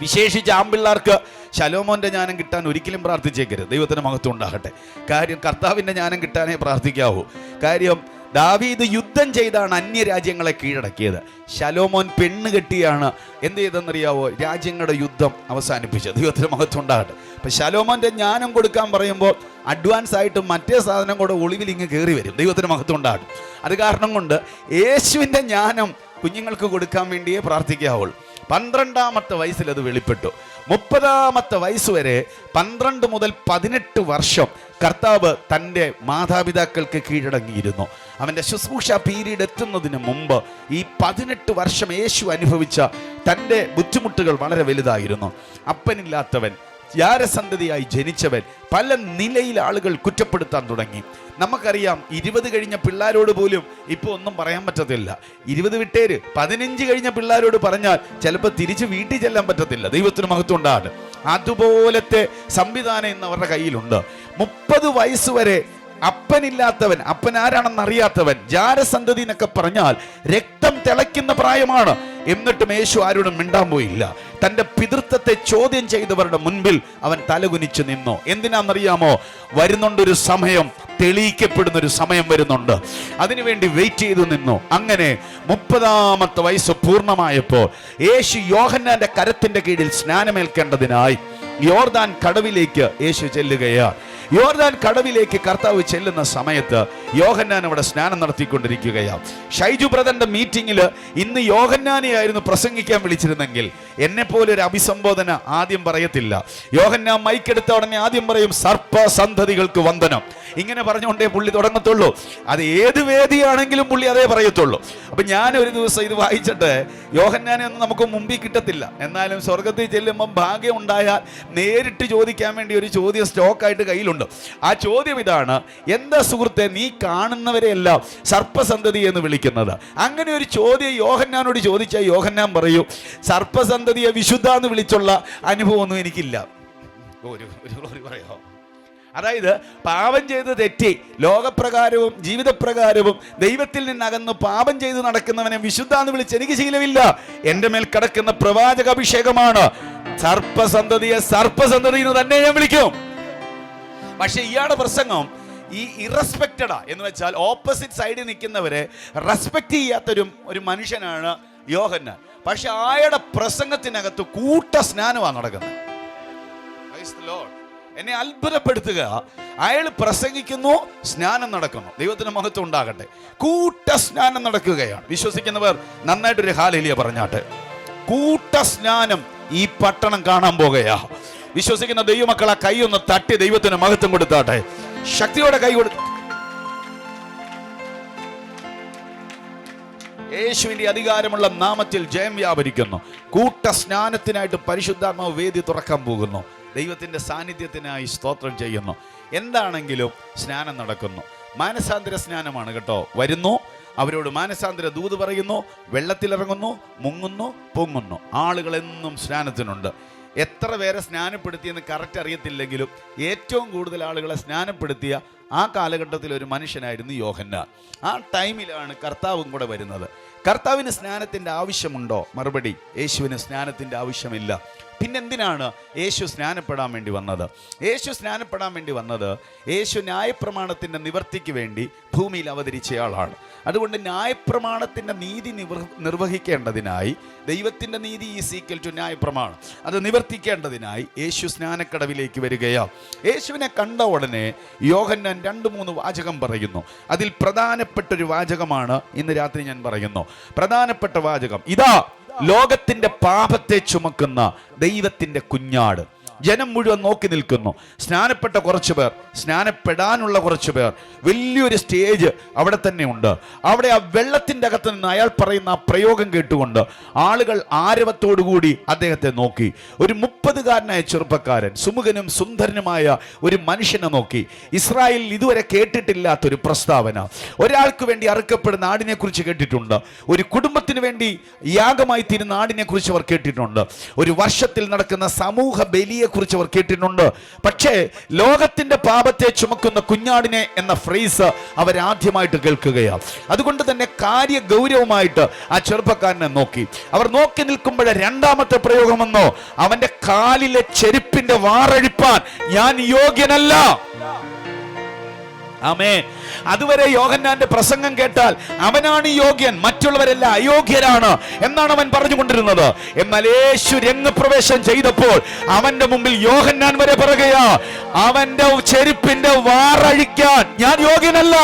വിശേഷിച്ച് ആമ്പിള്ളാർക്ക് ശലോമോൻ്റെ ജ്ഞാനം കിട്ടാൻ ഒരിക്കലും പ്രാർത്ഥിച്ചേക്കരുത്. ദൈവത്തിന് മഹത്വം ഉണ്ടാകട്ടെ. കാര്യം കർത്താവിൻ്റെ ജ്ഞാനം കിട്ടാനേ പ്രാർത്ഥിക്കാവൂ. കാര്യം ദാവീദ് യുദ്ധം ചെയ്താണ് അന്യരാജ്യങ്ങളെ കീഴടക്കിയത്. ശലോമോൻ പെണ്ണ് കെട്ടിയാണ് എന്ത് ചെയ്തെന്നറിയാവോ? രാജ്യങ്ങളുടെ യുദ്ധം അവസാനിപ്പിച്ചത്. ദൈവത്തിന് മഹത്വം ഉണ്ടാകട്ടെ. അപ്പം ശലോമോൻ്റെ ജ്ഞാനം കൊടുക്കാൻ പറയുമ്പോൾ അഡ്വാൻസ് ആയിട്ട് മറ്റേ സാധനം കൂടെ ഒളിവിൽ ഇങ്ങ് കയറി വരും. ദൈവത്തിന് മഹത്വം ഉണ്ടാകും. അത് കാരണം കൊണ്ട് യേശുവിൻ്റെ ജ്ഞാനം കുഞ്ഞുങ്ങൾക്ക് കൊടുക്കാൻ വേണ്ടിയേ പ്രാർത്ഥിക്കാവുള്ളൂ. 12ാമത്തെ വയസ്സിൽ അത് വെളിപ്പെട്ടു. 30ാമത്തെ വയസ്സ് വരെ 12 മുതൽ 18 വർഷം കർത്താവ് തൻ്റെ മാതാപിതാക്കൾക്ക് കീഴടങ്ങിയിരുന്നു. അവൻ്റെ ശുശ്രൂഷ പീരീഡ് എത്തുന്നതിന് മുമ്പ് ഈ 18 വർഷം യേശു അനുഭവിച്ച തൻ്റെ ബുദ്ധിമുട്ടുകൾ വളരെ വലുതായിരുന്നു. അപ്പനില്ലാത്തവൻ, ജാരസന്തതിയായി ജനിച്ചവൻ. പല നിലയിൽ ആളുകൾ കുറ്റപ്പെടുത്താൻ തുടങ്ങി. നമുക്കറിയാം 20 കഴിഞ്ഞ പിള്ളേരോട് പോലും ഇപ്പോൾ ഒന്നും പറയാൻ പറ്റത്തില്ല. 20 വിട്ടേര് 15 കഴിഞ്ഞ പിള്ളേരോട് പറഞ്ഞാൽ ചിലപ്പോൾ തിരിച്ച് വീട്ടിൽ ചെല്ലാൻ പറ്റത്തില്ല. ദൈവത്തിന് മഹത്വം ഉണ്ടാണ്. അതുപോലത്തെ സംവിധാനം ഇന്ന് അവരുടെ കയ്യിലുണ്ട്. 30 വയസ്സ് വരെ അപ്പനില്ലാത്തവൻ, അപ്പൻ ആരാണെന്ന് അറിയാത്തവൻ, ജാരസന്തതി എന്നൊക്കെ പറഞ്ഞാൽ രക്തം തിളയ്ക്കുന്ന പ്രായമാണ്. എന്നിട്ടും യേശു ആരോടും മിണ്ടാൻ പോയില്ല. തൻ്റെ പിതൃത്വത്തെ ചോദ്യം ചെയ്തവരുടെ മുൻപിൽ അവൻ തലകുനിച്ച് നിന്നു. എന്തിനാണെന്നറിയാമോ? വരുന്നുണ്ടൊരു സമയം, തെളിയിക്കപ്പെടുന്നൊരു സമയം വരുന്നുണ്ട്. അതിനുവേണ്ടി വെയിറ്റ് ചെയ്തു നിന്നു. അങ്ങനെ 30-ാമത്തെ വയസ്സ് പൂർണ്ണമായപ്പോൾ യേശു യോഹന്നാന്റെ കരത്തിന്റെ കീഴിൽ സ്നാനമേൽക്കേണ്ടതിനായി യോർദാൻ കടവിലേക്ക് യേശു ചെല്ലുകയാണ്. യോർദാൻ കടവിലേക്ക് കർത്താവ് ചെല്ലുന്ന സമയത്ത് യോഹന്നാൻ അവിടെ സ്നാനം നടത്തിക്കൊണ്ടിരിക്കുകയാണ്. ഷൈജു ബ്രദറിന്റെ മീറ്റിംഗിൽ ഇന്ന് യോഹന്നാനെയായിരുന്നു പ്രസംഗിക്കാൻ വിളിച്ചിരുന്നെങ്കിൽ എന്നെപ്പോലെ ഒരു അഭിസംബോധന ആദ്യം പറയത്തില്ല. യോഹന്നാൻ മൈക്കെടുത്ത ഉടനെ ആദ്യം പറയും, സർപ്പസന്തതികൾക്ക് വന്ദനം. ഇങ്ങനെ പറഞ്ഞുകൊണ്ടേ പുള്ളി തുടങ്ങത്തുള്ളൂ. അത് ഏത് വേദിയാണെങ്കിലും പുള്ളി അതേ പറയത്തുള്ളൂ. അപ്പം ഞാൻ ഒരു ദിവസം ഇത് വായിച്ചിട്ട്, യോഹന്നാനെ ഒന്നും നമുക്ക് മുമ്പിൽ കിട്ടത്തില്ല, എന്നാലും സ്വർഗത്തിൽ ചെല്ലുമ്പം ഭാഗ്യം ഉണ്ടായാൽ നേരിട്ട് ചോദിക്കാൻ വേണ്ടി ഒരു ചോദ്യം സ്റ്റോക്കായിട്ട് കയ്യിലുണ്ട്. ആ ചോദ്യം ഇതാണ്: എന്താ സുഹൃത്തെ നീ കാണുന്നവരെയെല്ലാം സർപ്പസന്തതി എന്ന് വിളിക്കുന്നത്? അങ്ങനെ ഒരു ചോദ്യം യോഹന്നാനോട് ചോദിച്ചാൽ യോഹന്നാൻ പറയൂ, സർപ്പസന്തതിയെ വിശുദ്ധ എന്ന് വിളിച്ചുള്ള അനുഭവമൊന്നും എനിക്കില്ല. പറയാമോ? അതായത് പാപം ചെയ്ത് തെറ്റി ലോകപ്രകാരവും ജീവിതപ്രകാരവും ദൈവത്തിൽ നിന്നകന്ന് പാപം ചെയ്ത് നടക്കുന്നവനെ വിശുദ്ധ എന്ന് വിളിച്ച് എനിക്ക് ശീലമില്ല. എൻ്റെ മേൽ കിടക്കുന്ന പ്രവാചക അഭിഷേകമാണ്. സർപ്പസന്തതിയെ സർപ്പസന്തതി എന്ന് തന്നെ ഞാൻ വിളിക്കും. പക്ഷെ ഇയാളുടെ പ്രസംഗം ഈ ഇറസ്പെക്റ്റഡാ എന്ന് വെച്ചാൽ ഓപ്പോസിറ്റ് സൈഡിൽ നിൽക്കുന്നവരെ റെസ്പെക്ട് ചെയ്യാത്തൊരു മനുഷ്യനാണ് യോഹന്നാൻ. പക്ഷെ അയാളുടെ പ്രസംഗത്തിനകത്ത് കൂട്ട സ്നാനമാണ് നടക്കുന്നത്. എന്നെ അത്ഭുതപ്പെടുത്തുക, അയാൾ പ്രസംഗിക്കുന്നു, സ്നാനം നടക്കുന്നു. ദൈവത്തിന് മഹത്വം ഉണ്ടാകട്ടെ. കൂട്ട സ്നാനം നടക്കുകയാണ്. വിശ്വസിക്കുന്നവർ നന്നായിട്ടൊരു ഹല്ലേലൂയ പറഞ്ഞാട്ടെ. കൂട്ട സ്നാനം ഈ പട്ടണം കാണാൻ പോകുകയാ. വിശ്വസിക്കുന്ന ദൈവമക്കളെ കൈ ഒന്ന് തട്ടി ദൈവത്തിന് മഹത്വം കൊടുത്താട്ടെ. ശക്തിയോടെ കൈ കൊടുത്ത് യേശുവിന്റെ അധികാരമുള്ള നാമത്തിൽ ജയം വ്യാപരിക്കുന്നു. കൂട്ട സ്നാനത്തിനായിട്ട് പരിശുദ്ധാത്മാവ് വേദി തുറക്കാൻ പോകുന്നു. ദൈവത്തിന്റെ സാന്നിധ്യത്തിനായി സ്തോത്രം ചെയ്യുന്നു. എന്താണെങ്കിലും സ്നാനം നടക്കുന്നു. മാനസാന്തര സ്നാനമാണ് കേട്ടോ. വരുന്നു, അവരോട് മാനസാന്തര ദൂത് പറയുന്നു, വെള്ളത്തിലിറങ്ങുന്നു, മുങ്ങുന്നു, പൊങ്ങുന്നു. ആളുകൾ എന്നും സ്നാനത്തിനുണ്ട്. എത്ര പേരെ സ്നാനപ്പെടുത്തിയെന്ന് കറക്റ്റ് അറിയത്തില്ലെങ്കിലും ഏറ്റവും കൂടുതൽ ആളുകളെ സ്നാനപ്പെടുത്തിയ ആ കാലഘട്ടത്തിൽ ഒരു മനുഷ്യനായിരുന്നു യോഹന്നാൻ. ആ ടൈമിലാണ് കർത്താവും കൂടെ വരുന്നത്. കർത്താവിന് സ്നാനത്തിൻ്റെ ആവശ്യമുണ്ടോ? മറുപടി, യേശുവിന് സ്നാനത്തിൻ്റെ ആവശ്യമില്ല. പിന്നെന്തിനാണ് യേശു സ്നാനപ്പെടാൻ വേണ്ടി വന്നത്? യേശു സ്നാനപ്പെടാൻ വേണ്ടി വന്നത് യേശു ന്യായപ്രമാണത്തിൻ്റെ നിവർത്തിക്ക് വേണ്ടി ഭൂമിയിൽ അവതരിച്ചയാളാണ്. അതുകൊണ്ട് ന്യായപ്രമാണത്തിൻ്റെ നീതി നിർവഹിക്കേണ്ടതിനായി, ദൈവത്തിൻ്റെ നീതി ഈസ് ഈക്വൽ ടു ന്യായപ്രമാണം, അത് നിവർത്തിക്കേണ്ടതിനായി യേശു സ്നാനക്കടവിലേക്ക് വരികയാണ്. യേശുവിനെ കണ്ട ഉടനെ യോഹന്നാൻ 2-3 വാചകം പറയുന്നു. അതിൽ പ്രധാനപ്പെട്ടൊരു വാചകമാണ് ഇന്ന് രാത്രി ഞാൻ പറയുന്നു. പ്രധാനപ്പെട്ട വാചകം ഇതാ: ലോകത്തിന്റെ പാപത്തെ ചുമക്കുന്ന ദൈവത്തിന്റെ കുഞ്ഞാട്. ജനം മുഴുവൻ നോക്കി നിൽക്കുന്നു. സ്നാനപ്പെട്ട കുറച്ചു പേർ, സ്നാനപ്പെടാനുള്ള കുറച്ചു പേർ, വലിയൊരു സ്റ്റേജ് അവിടെ തന്നെ ഉണ്ട്. അവിടെ ആ വെള്ളത്തിൻ്റെ അകത്ത് നിന്ന് അയാൾ പറയുന്ന ആ പ്രയോഗം കേട്ടുകൊണ്ട് ആളുകൾ ആരവത്തോടുകൂടി അദ്ദേഹത്തെ നോക്കി. ഒരു 30-കാരനായ ചെറുപ്പക്കാരൻ, സുമുഖനും സുന്ദരനുമായ ഒരു മനുഷ്യനെ നോക്കി. ഇസ്രായേലിൽ ഇതുവരെ കേട്ടിട്ടില്ലാത്തൊരു പ്രസ്താവന. ഒരാൾക്ക് വേണ്ടി അറുക്കപ്പെടുന്ന ആടിനെ കുറിച്ച് കേട്ടിട്ടുണ്ട്. ഒരു കുടുംബത്തിന് വേണ്ടി യാഗമായി തീരുന്ന ആടിനെ കുറിച്ച് അവർ കേട്ടിട്ടുണ്ട്. ഒരു വർഷത്തിൽ നടക്കുന്ന സമൂഹ ബലിയെ കുറിച്ച് അവർ കേട്ടിട്ടുണ്ട്. പക്ഷേ ലോകത്തിന്റെ പാപത്തെ ചുമക്കുന്ന കുഞ്ഞാടിനെ എന്ന ഫ്രേസ് അവരാദ്യമായിട്ട് കേൾക്കുകയാണ്. അതുകൊണ്ട് തന്നെ കാര്യ ഗൗരവമായിട്ട് ആ ചെറുപ്പക്കാരനെ നോക്കി. അവർ നോക്കി നിൽക്കുമ്പോഴേ രണ്ടാമത്തെ പ്രയോഗം വന്നോ: അവന്റെ കാലിലെ ചെരുപ്പിന്റെ വാറഴിപ്പാൻ ഞാൻ യോഗ്യനല്ല. ആമേൻ. അതുവരെ യോഹന്നാന്റെ പ്രസംഗം കേട്ടാൽ അവനാണ് യോഗ്യൻ, മറ്റുള്ളവരെല്ലാം അയോഗ്യരാണ് എന്നാണ് അവൻ പറഞ്ഞുകൊണ്ടിരുന്നത്. എന്നാൽ യേശു രംഗപ്രവേശം ചെയ്തപ്പോൾ അവന്റെ മുമ്പിൽ യോഹന്നാൻ വരെ പറയുകയാ: അവന്റെ ചെരുപ്പിന്റെ വാറഴിക്കാൻ ഞാൻ യോഗ്യനല്ല.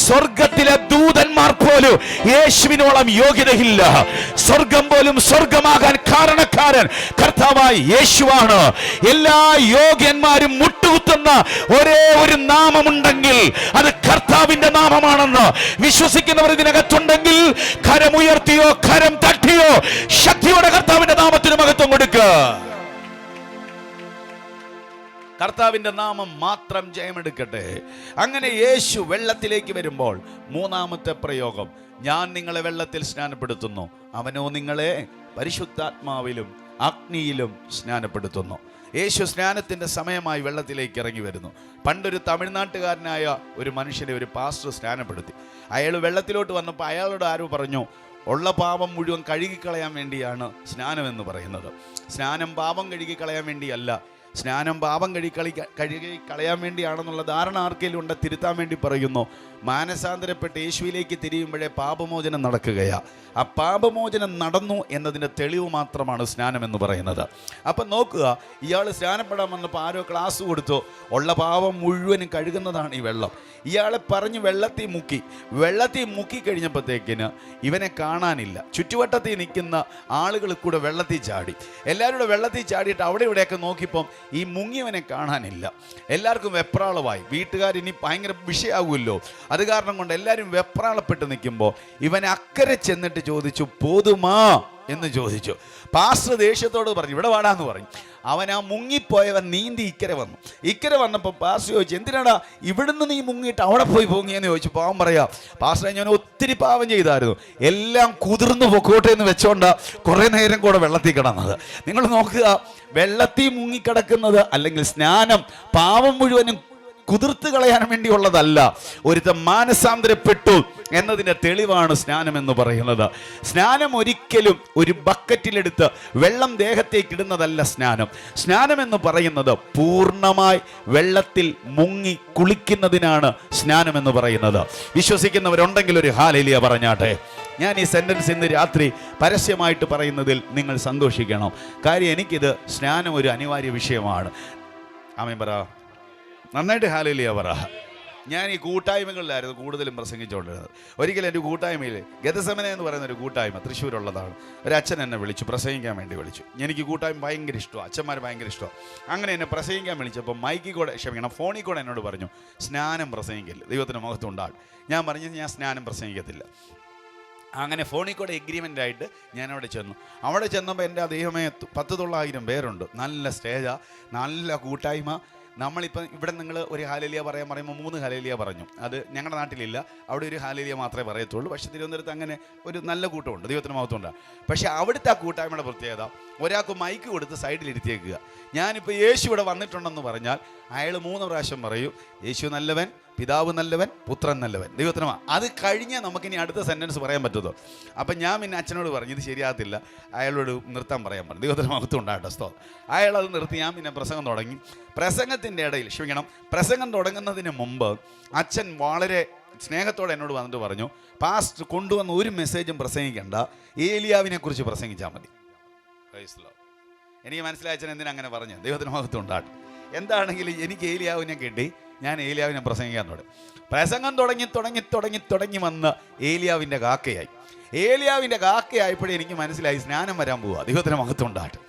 സ്വർഗത്തിലെ ദൂതന്മാർ പോലും യേശുവിനോളം യോഗ്യതയില്ല. സ്വർഗം പോലും സ്വർഗമാകാൻ കാരണക്കാരൻ കർത്താവായ യേശുവാണ്. എല്ലാ യോഗ്യന്മാരും മുട്ടുകുത്തുന്ന ഒരേ ഒരു നാമമുണ്ടെങ്കിൽ അത് കർത്താവിന്റെ നാമമാണെന്ന് വിശ്വസിക്കുന്നവർ ഇതിനകത്തുണ്ടെങ്കിൽ കരമുയർത്തിയോ കരം തട്ടിയോ ശക്തിയോടെ കർത്താവിന്റെ നാമത്തിന് മഹത്വം കൊടുക്കുക. കർത്താവിൻ്റെ നാമം മാത്രം ജയമെടുക്കട്ടെ. അങ്ങനെ യേശു വെള്ളത്തിലേക്ക് വരുമ്പോൾ മൂന്നാമത്തെ പ്രയോഗം, ഞാൻ നിങ്ങളെ വെള്ളത്തിൽ സ്നാനപ്പെടുത്തുന്നു, അവനോ നിങ്ങളെ പരിശുദ്ധാത്മാവിലും അഗ്നിയിലും സ്നാനപ്പെടുത്തുന്നു. യേശു സ്നാനത്തിൻ്റെ സമയമായി വെള്ളത്തിലേക്ക് ഇറങ്ങി വരുന്നു. പണ്ടൊരു തമിഴ്നാട്ടുകാരനായ ഒരു മനുഷ്യനെ ഒരു പാസ്റ്റർ സ്നാനപ്പെടുത്തി. അയാൾ വെള്ളത്തിലോട്ട് വന്നപ്പോൾ അയാളോട് ആരോ പറഞ്ഞു, ഉള്ള പാപം മുഴുവൻ കഴുകിക്കളയാൻ വേണ്ടിയാണ് സ്നാനമെന്ന് പറയുന്നത്. സ്നാനം പാപം കഴുകിക്കളയാൻ വേണ്ടിയല്ല, സ്നാനം പാപം കഴുകിക്കളയാൻ വേണ്ടിയാണെന്നുള്ള ധാരണ ആർക്കെങ്കിലും ഉണ്ട്, തിരുത്താൻ വേണ്ടി പറയുന്നു. മാനസാന്തരപ്പെട്ട് യേശുവിലേക്ക് തിരിയുമ്പോഴേ പാപമോചനം നടക്കുകയാണ്. ആ പാപമോചനം നടന്നു എന്നതിൻ്റെ തെളിവ് മാത്രമാണ് സ്നാനം എന്ന് പറയുന്നത്. അപ്പം നോക്കുക, ഇയാൾ സ്നാനപ്പെടാൻ വന്നപ്പോൾ ആരോ ക്ലാസ് കൊടുത്തു, ഉള്ള പാപം മുഴുവനും കഴുകുന്നതാണ് ഈ വെള്ളം. ഇയാളെ പറഞ്ഞ് വെള്ളത്തിൽ മുക്കി കഴിഞ്ഞപ്പോഴത്തേക്കിന് ഇവനെ കാണാനില്ല. ചുറ്റുവട്ടത്തിൽ നിൽക്കുന്ന ആളുകൾ കൂടെ വെള്ളത്തിൽ ചാടി, എല്ലാവരും കൂടെ വെള്ളത്തിൽ ചാടിയിട്ട് അവിടെ ഇവിടെയൊക്കെ നോക്കിയപ്പം ഈ മുങ്ങിയവനെ കാണാനില്ല. എല്ലാവർക്കും വെപ്രാളമായി. വീട്ടുകാരിനി ഭയങ്കര വിഷയമാകുമല്ലോ, അത് കാരണം കൊണ്ട് എല്ലാവരും വെപ്രാളപ്പെട്ട് നിൽക്കുമ്പോൾ ഇവൻ അക്കരെ ചെന്നിട്ട് ചോദിച്ചു, പോതുമാ എന്ന് ചോദിച്ചു. പാസ്റ്റർ ദേഷ്യത്തോട് പറഞ്ഞു, ഇവിടെ വാടാന്ന് പറഞ്ഞു. അവൻ ആ മുങ്ങിപ്പോയവൻ നീന്തി ഇക്കരെ വന്നപ്പോൾ പാസ്റ്റർ ചോദിച്ചു, എന്തിനാടാ ഇവിടുന്ന് നീ മുങ്ങിയിട്ട് അവിടെ പോയി പൊങ്ങിയെന്ന് ചോദിച്ചു. പാവം പറയാം, പാസ്റ്റർ ഞാൻ ഒത്തിരി പാവം ചെയ്തായിരുന്നു, എല്ലാം കുതിർന്ന് പൊക്കോട്ടെ എന്ന് വെച്ചോണ്ടാ കുറേ നേരം കൂടെ വെള്ളത്തിൽ കിടന്നത്. നിങ്ങൾ നോക്കുക, വെള്ളത്തിൽ മുങ്ങിക്കിടക്കുന്നത് അല്ലെങ്കിൽ സ്നാനം പാവം മുഴുവനും കുതിർത്ത് കളയാൻ വേണ്ടിയുള്ളതല്ല, ഒരുത്തൻ മാനസാന്തരപ്പെട്ടു എന്നതിൻ്റെ തെളിവാണ് സ്നാനം എന്ന് പറയുന്നത്. സ്നാനം ഒരിക്കലും ഒരു ബക്കറ്റിലെടുത്ത് വെള്ളം ദേഹത്തേക്ക് ഇടുന്നതല്ല സ്നാനം. സ്നാനം എന്ന് പറയുന്നത് പൂർണ്ണമായി വെള്ളത്തിൽ മുങ്ങി കുളിക്കുന്നതിനാണ് സ്നാനം എന്ന് പറയുന്നത്. വിശ്വസിക്കുന്നവരുണ്ടെങ്കിൽ ഒരു ഹല്ലേലൂയ പറഞ്ഞാട്ടെ. ഞാൻ ഈ സെൻറ്റൻസ് ഇന്ന് രാത്രി പരസ്യമായിട്ട് പറയുന്നതിൽ നിങ്ങൾ സന്തോഷിക്കണം. കാര്യം എനിക്കിത് സ്നാനം ഒരു അനിവാര്യ വിഷയമാണ്. ആമേൻ പറ, നന്നായിട്ട് ഹല്ലേലൂയ പറ. ഞാൻ ഈ കൂട്ടായ്മകളിലായിരുന്നു കൂടുതലും പ്രസംഗിച്ചുകൊണ്ടിരുന്നത്. ഒരിക്കലും എൻ്റെ കൂട്ടായ്മയിൽ ഗതസമന എന്ന് പറയുന്ന ഒരു കൂട്ടായ്മ തൃശ്ശൂരുള്ളതാണ്. ഒരു അച്ഛൻ എന്നെ വിളിച്ചു, പ്രസംഗിക്കാൻ വേണ്ടി വിളിച്ചു. എനിക്ക് കൂട്ടായ്മ ഭയങ്കര ഇഷ്ടമാണ്, അച്ഛന്മാർ ഭയങ്കര ഇഷ്ടമാണ്. അങ്ങനെ എന്നെ പ്രസംഗിക്കാൻ വിളിച്ചപ്പോൾ ഫോണിൽ കൂടെ എന്നോട് പറഞ്ഞു, സ്നാനം പ്രസംഗിക്കില്ല, ദൈവത്തിന് മഹത്വം ഉണ്ടാകും. ഞാൻ പറഞ്ഞു, ഞാൻ സ്നാനം പ്രസംഗിക്കത്തില്ല. അങ്ങനെ ഫോണിൽ കൂടെ എഗ്രിമെൻ്റ് ആയിട്ട് ഞാൻ അവിടെ ചെന്നപ്പോൾ എൻ്റെ ദൈവമേ 10,000 പേരുണ്ട്. നല്ല സ്റ്റേജാണ്, നല്ല കൂട്ടായ്മ. നമ്മളിപ്പം ഇവിടെ നിങ്ങൾ ഒരു ഹല്ലേലൂയ പറയുമ്പോൾ 3 ഹല്ലേലൂയ പറഞ്ഞു. അത് ഞങ്ങളുടെ നാട്ടിലില്ല, അവിടെ ഒരു ഹല്ലേലൂയ മാത്രമേ പറയത്തുള്ളൂ. പക്ഷേ തിരുവനന്തപുരത്ത് അങ്ങനെ ഒരു നല്ല കൂട്ടമുണ്ട്, ദൈവത്തിന് മഹത്വമുണ്ട്. പക്ഷേ അവിടുത്തെ ആ കൂട്ടായ്മയുടെ പ്രത്യേകത, ഒരാൾക്ക് മൈക്ക് കൊടുത്ത് സൈഡിലിരുത്തിയേക്കുക. ഞാനിപ്പോൾ യേശു ഇവിടെ വന്നിട്ടുണ്ടെന്ന് പറഞ്ഞാൽ അയാൾ 3 പ്രാവശ്യം പറയും, യേശു നല്ലവൻ, പിതാവ് നല്ലവൻ, പുത്രൻ നല്ലവൻ, ദൈവത്തിനുമാ. അത് കഴിഞ്ഞാൽ നമുക്കിനി അടുത്ത സെൻറ്റൻസ് പറയാൻ പറ്റുമോ? അപ്പം ഞാൻ പിന്നെ അച്ഛനോട് പറഞ്ഞു, ഇത് ശരിയാകത്തില്ല, അയാളോട് നിർത്താൻ പറയാൻ പറഞ്ഞു. ദൈവത്തിന് മഹത്വം ഉണ്ടാകട്ടെ, സ്തോത്രം. അയാളത് നിർത്തി. ഞാൻ പിന്നെ പ്രസംഗം തുടങ്ങി. പ്രസംഗത്തിൻ്റെ ഇടയിൽ പ്രസംഗം തുടങ്ങുന്നതിന് മുമ്പ് അച്ഛൻ വളരെ സ്നേഹത്തോടെ എന്നോട് വന്നിട്ട് പറഞ്ഞു, പാസ്റ്റർ കൊണ്ടുവന്ന ഒരു മെസ്സേജും പ്രസംഗിക്കേണ്ട, ഏലിയാവിനെ കുറിച്ച് പ്രസംഗിച്ചാൽ മതി. എനിക്ക് മനസ്സിലായ അച്ഛൻ എന്തിനാ അങ്ങനെ പറഞ്ഞു. ദൈവത്തിന് മഹത്വം ഉണ്ടാകട്ടെ. എന്താണെങ്കിലും എനിക്ക് ഏലിയാവിനെ കിട്ടി, ഞാൻ ഏലിയാവിനെ പ്രസംഗിക്കാൻ തുടങ്ങി. പ്രസംഗം തുടങ്ങി വന്ന് ഏലിയാവിൻ്റെ കാക്കയായി. ഏലിയാവിൻ്റെ കാക്കയായപ്പോഴേ എനിക്ക് മനസ്സിലായി സ്നാനം വരാൻ പോവുക. ദൈവത്തിന് മഹത്വം ഉണ്ടാകട്ടെ.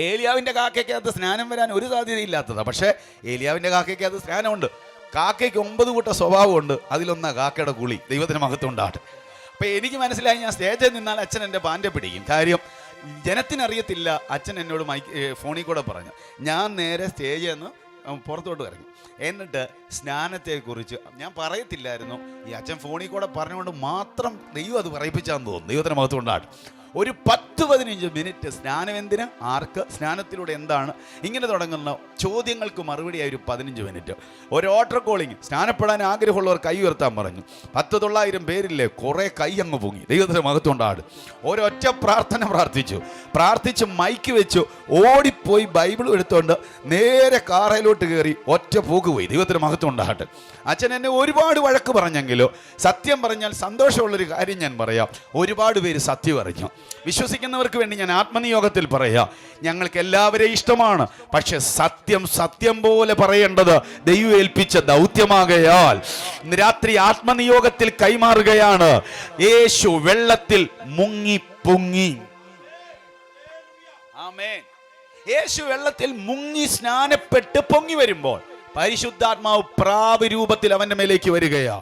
ഏലിയാവിൻ്റെ കാക്കയ്ക്കകത്ത് സ്നാനം വരാൻ ഒരു സാധ്യതയില്ലാത്തതാണ്. പക്ഷേ ഏലിയാവിൻ്റെ കാക്കയ്ക്കകത്ത് സ്നാനമുണ്ട്. കാക്കയ്ക്ക് 9 കൂട്ട സ്വഭാവമുണ്ട്, അതിലൊന്നാ കാക്കയുടെ കുളി. ദൈവത്തിന് മഹത്വം ഉണ്ടാകട്ടെ. അപ്പോൾ എനിക്ക് മനസ്സിലായി, ഞാൻ സ്റ്റേജിൽ നിന്നാൽ അച്ഛൻ എൻ്റെ പാൻ്റെ പിടിക്കും. കാര്യം ജനത്തിനറിയത്തില്ല. അച്ഛൻ എന്നോട് ഫോണിൽ കൂടെ പറഞ്ഞു. ഞാൻ നേരെ സ്റ്റേജിൽ നിന്ന് പുറത്തോട്ട് ഇറങ്ങി. എന്നിട്ട് സ്നാനത്തെക്കുറിച്ച് ഞാൻ പറയത്തില്ലായിരുന്നു. ഈ അച്ഛൻ ഫോണിൽ കൂടെ പറഞ്ഞുകൊണ്ട് മാത്രം ദൈവം അത് പറയിപ്പിച്ചാന്ന് തോന്നുന്നു. ദൈവത്തിന് മഹത്വം ഉണ്ടാകട്ടെ. ഒരു 10-15 മിനിറ്റ് സ്നാനം എന്തിന്, ആർക്ക്, സ്നാനത്തിലൂടെ എന്താണ്, ഇങ്ങനെ തുടങ്ങുന്ന ചോദ്യങ്ങൾക്ക് മറുപടിയായി ഒരു 15 മിനിറ്റ്. ഒരു ഓട്ടർ കോളിങ്. സ്നാനപ്പെടാൻ ആഗ്രഹമുള്ളവർ കൈ ഉയർത്താൻ പറഞ്ഞു. 10,900 പേരില്ലേ, കുറേ കൈ അങ്ങ് പൊങ്ങി. ദൈവത്തിന് മഹത്വം ഉണ്ടാകും. ഒരൊറ്റ പ്രാർത്ഥന പ്രാർത്ഥിച്ച് മൈക്ക് വെച്ചു, ഓടിപ്പോയി ബൈബിൾ എടുത്തുകൊണ്ട് നേരെ കാറയിലോട്ട് കയറി ഒറ്റ പോക്ക് പോയി. ദൈവത്തിന് മഹത്വം ഉണ്ടാകട്ടെ. അച്ഛൻ എന്നെ ഒരുപാട് വഴക്ക് പറഞ്ഞെങ്കിലോ സത്യം പറഞ്ഞാൽ സന്തോഷമുള്ളൊരു കാര്യം ഞാൻ പറയാം, ഒരുപാട് പേര് സത്യം അറിഞ്ഞു. വിശ്വസിക്കുന്നവർക്ക് വേണ്ടി ഞാൻ ആത്മനിയോഗത്തിൽ പറയാം, ഞങ്ങൾക്ക് എല്ലാവരെയും ഇഷ്ടമാണ്. പക്ഷെ സത്യം പോലെ പറയേണ്ടത് ദൈവം ഏൽപ്പിച്ച ദൗത്യമാകയാൽ ഇന്ന് രാത്രി ആത്മനിയോഗത്തിൽ കൈമാറുകയാണ്. യേശു വെള്ളത്തിൽ മുങ്ങി പൊങ്ങി. ആമേൻ. യേശു വെള്ളത്തിൽ മുങ്ങി സ്നാനപ്പെട്ട് പൊങ്ങി വരുമ്പോൾ പരിശുദ്ധാത്മാവ് പ്രാവ് രൂപത്തിൽ അവന്റെ മേലേക്ക് വരികയാ.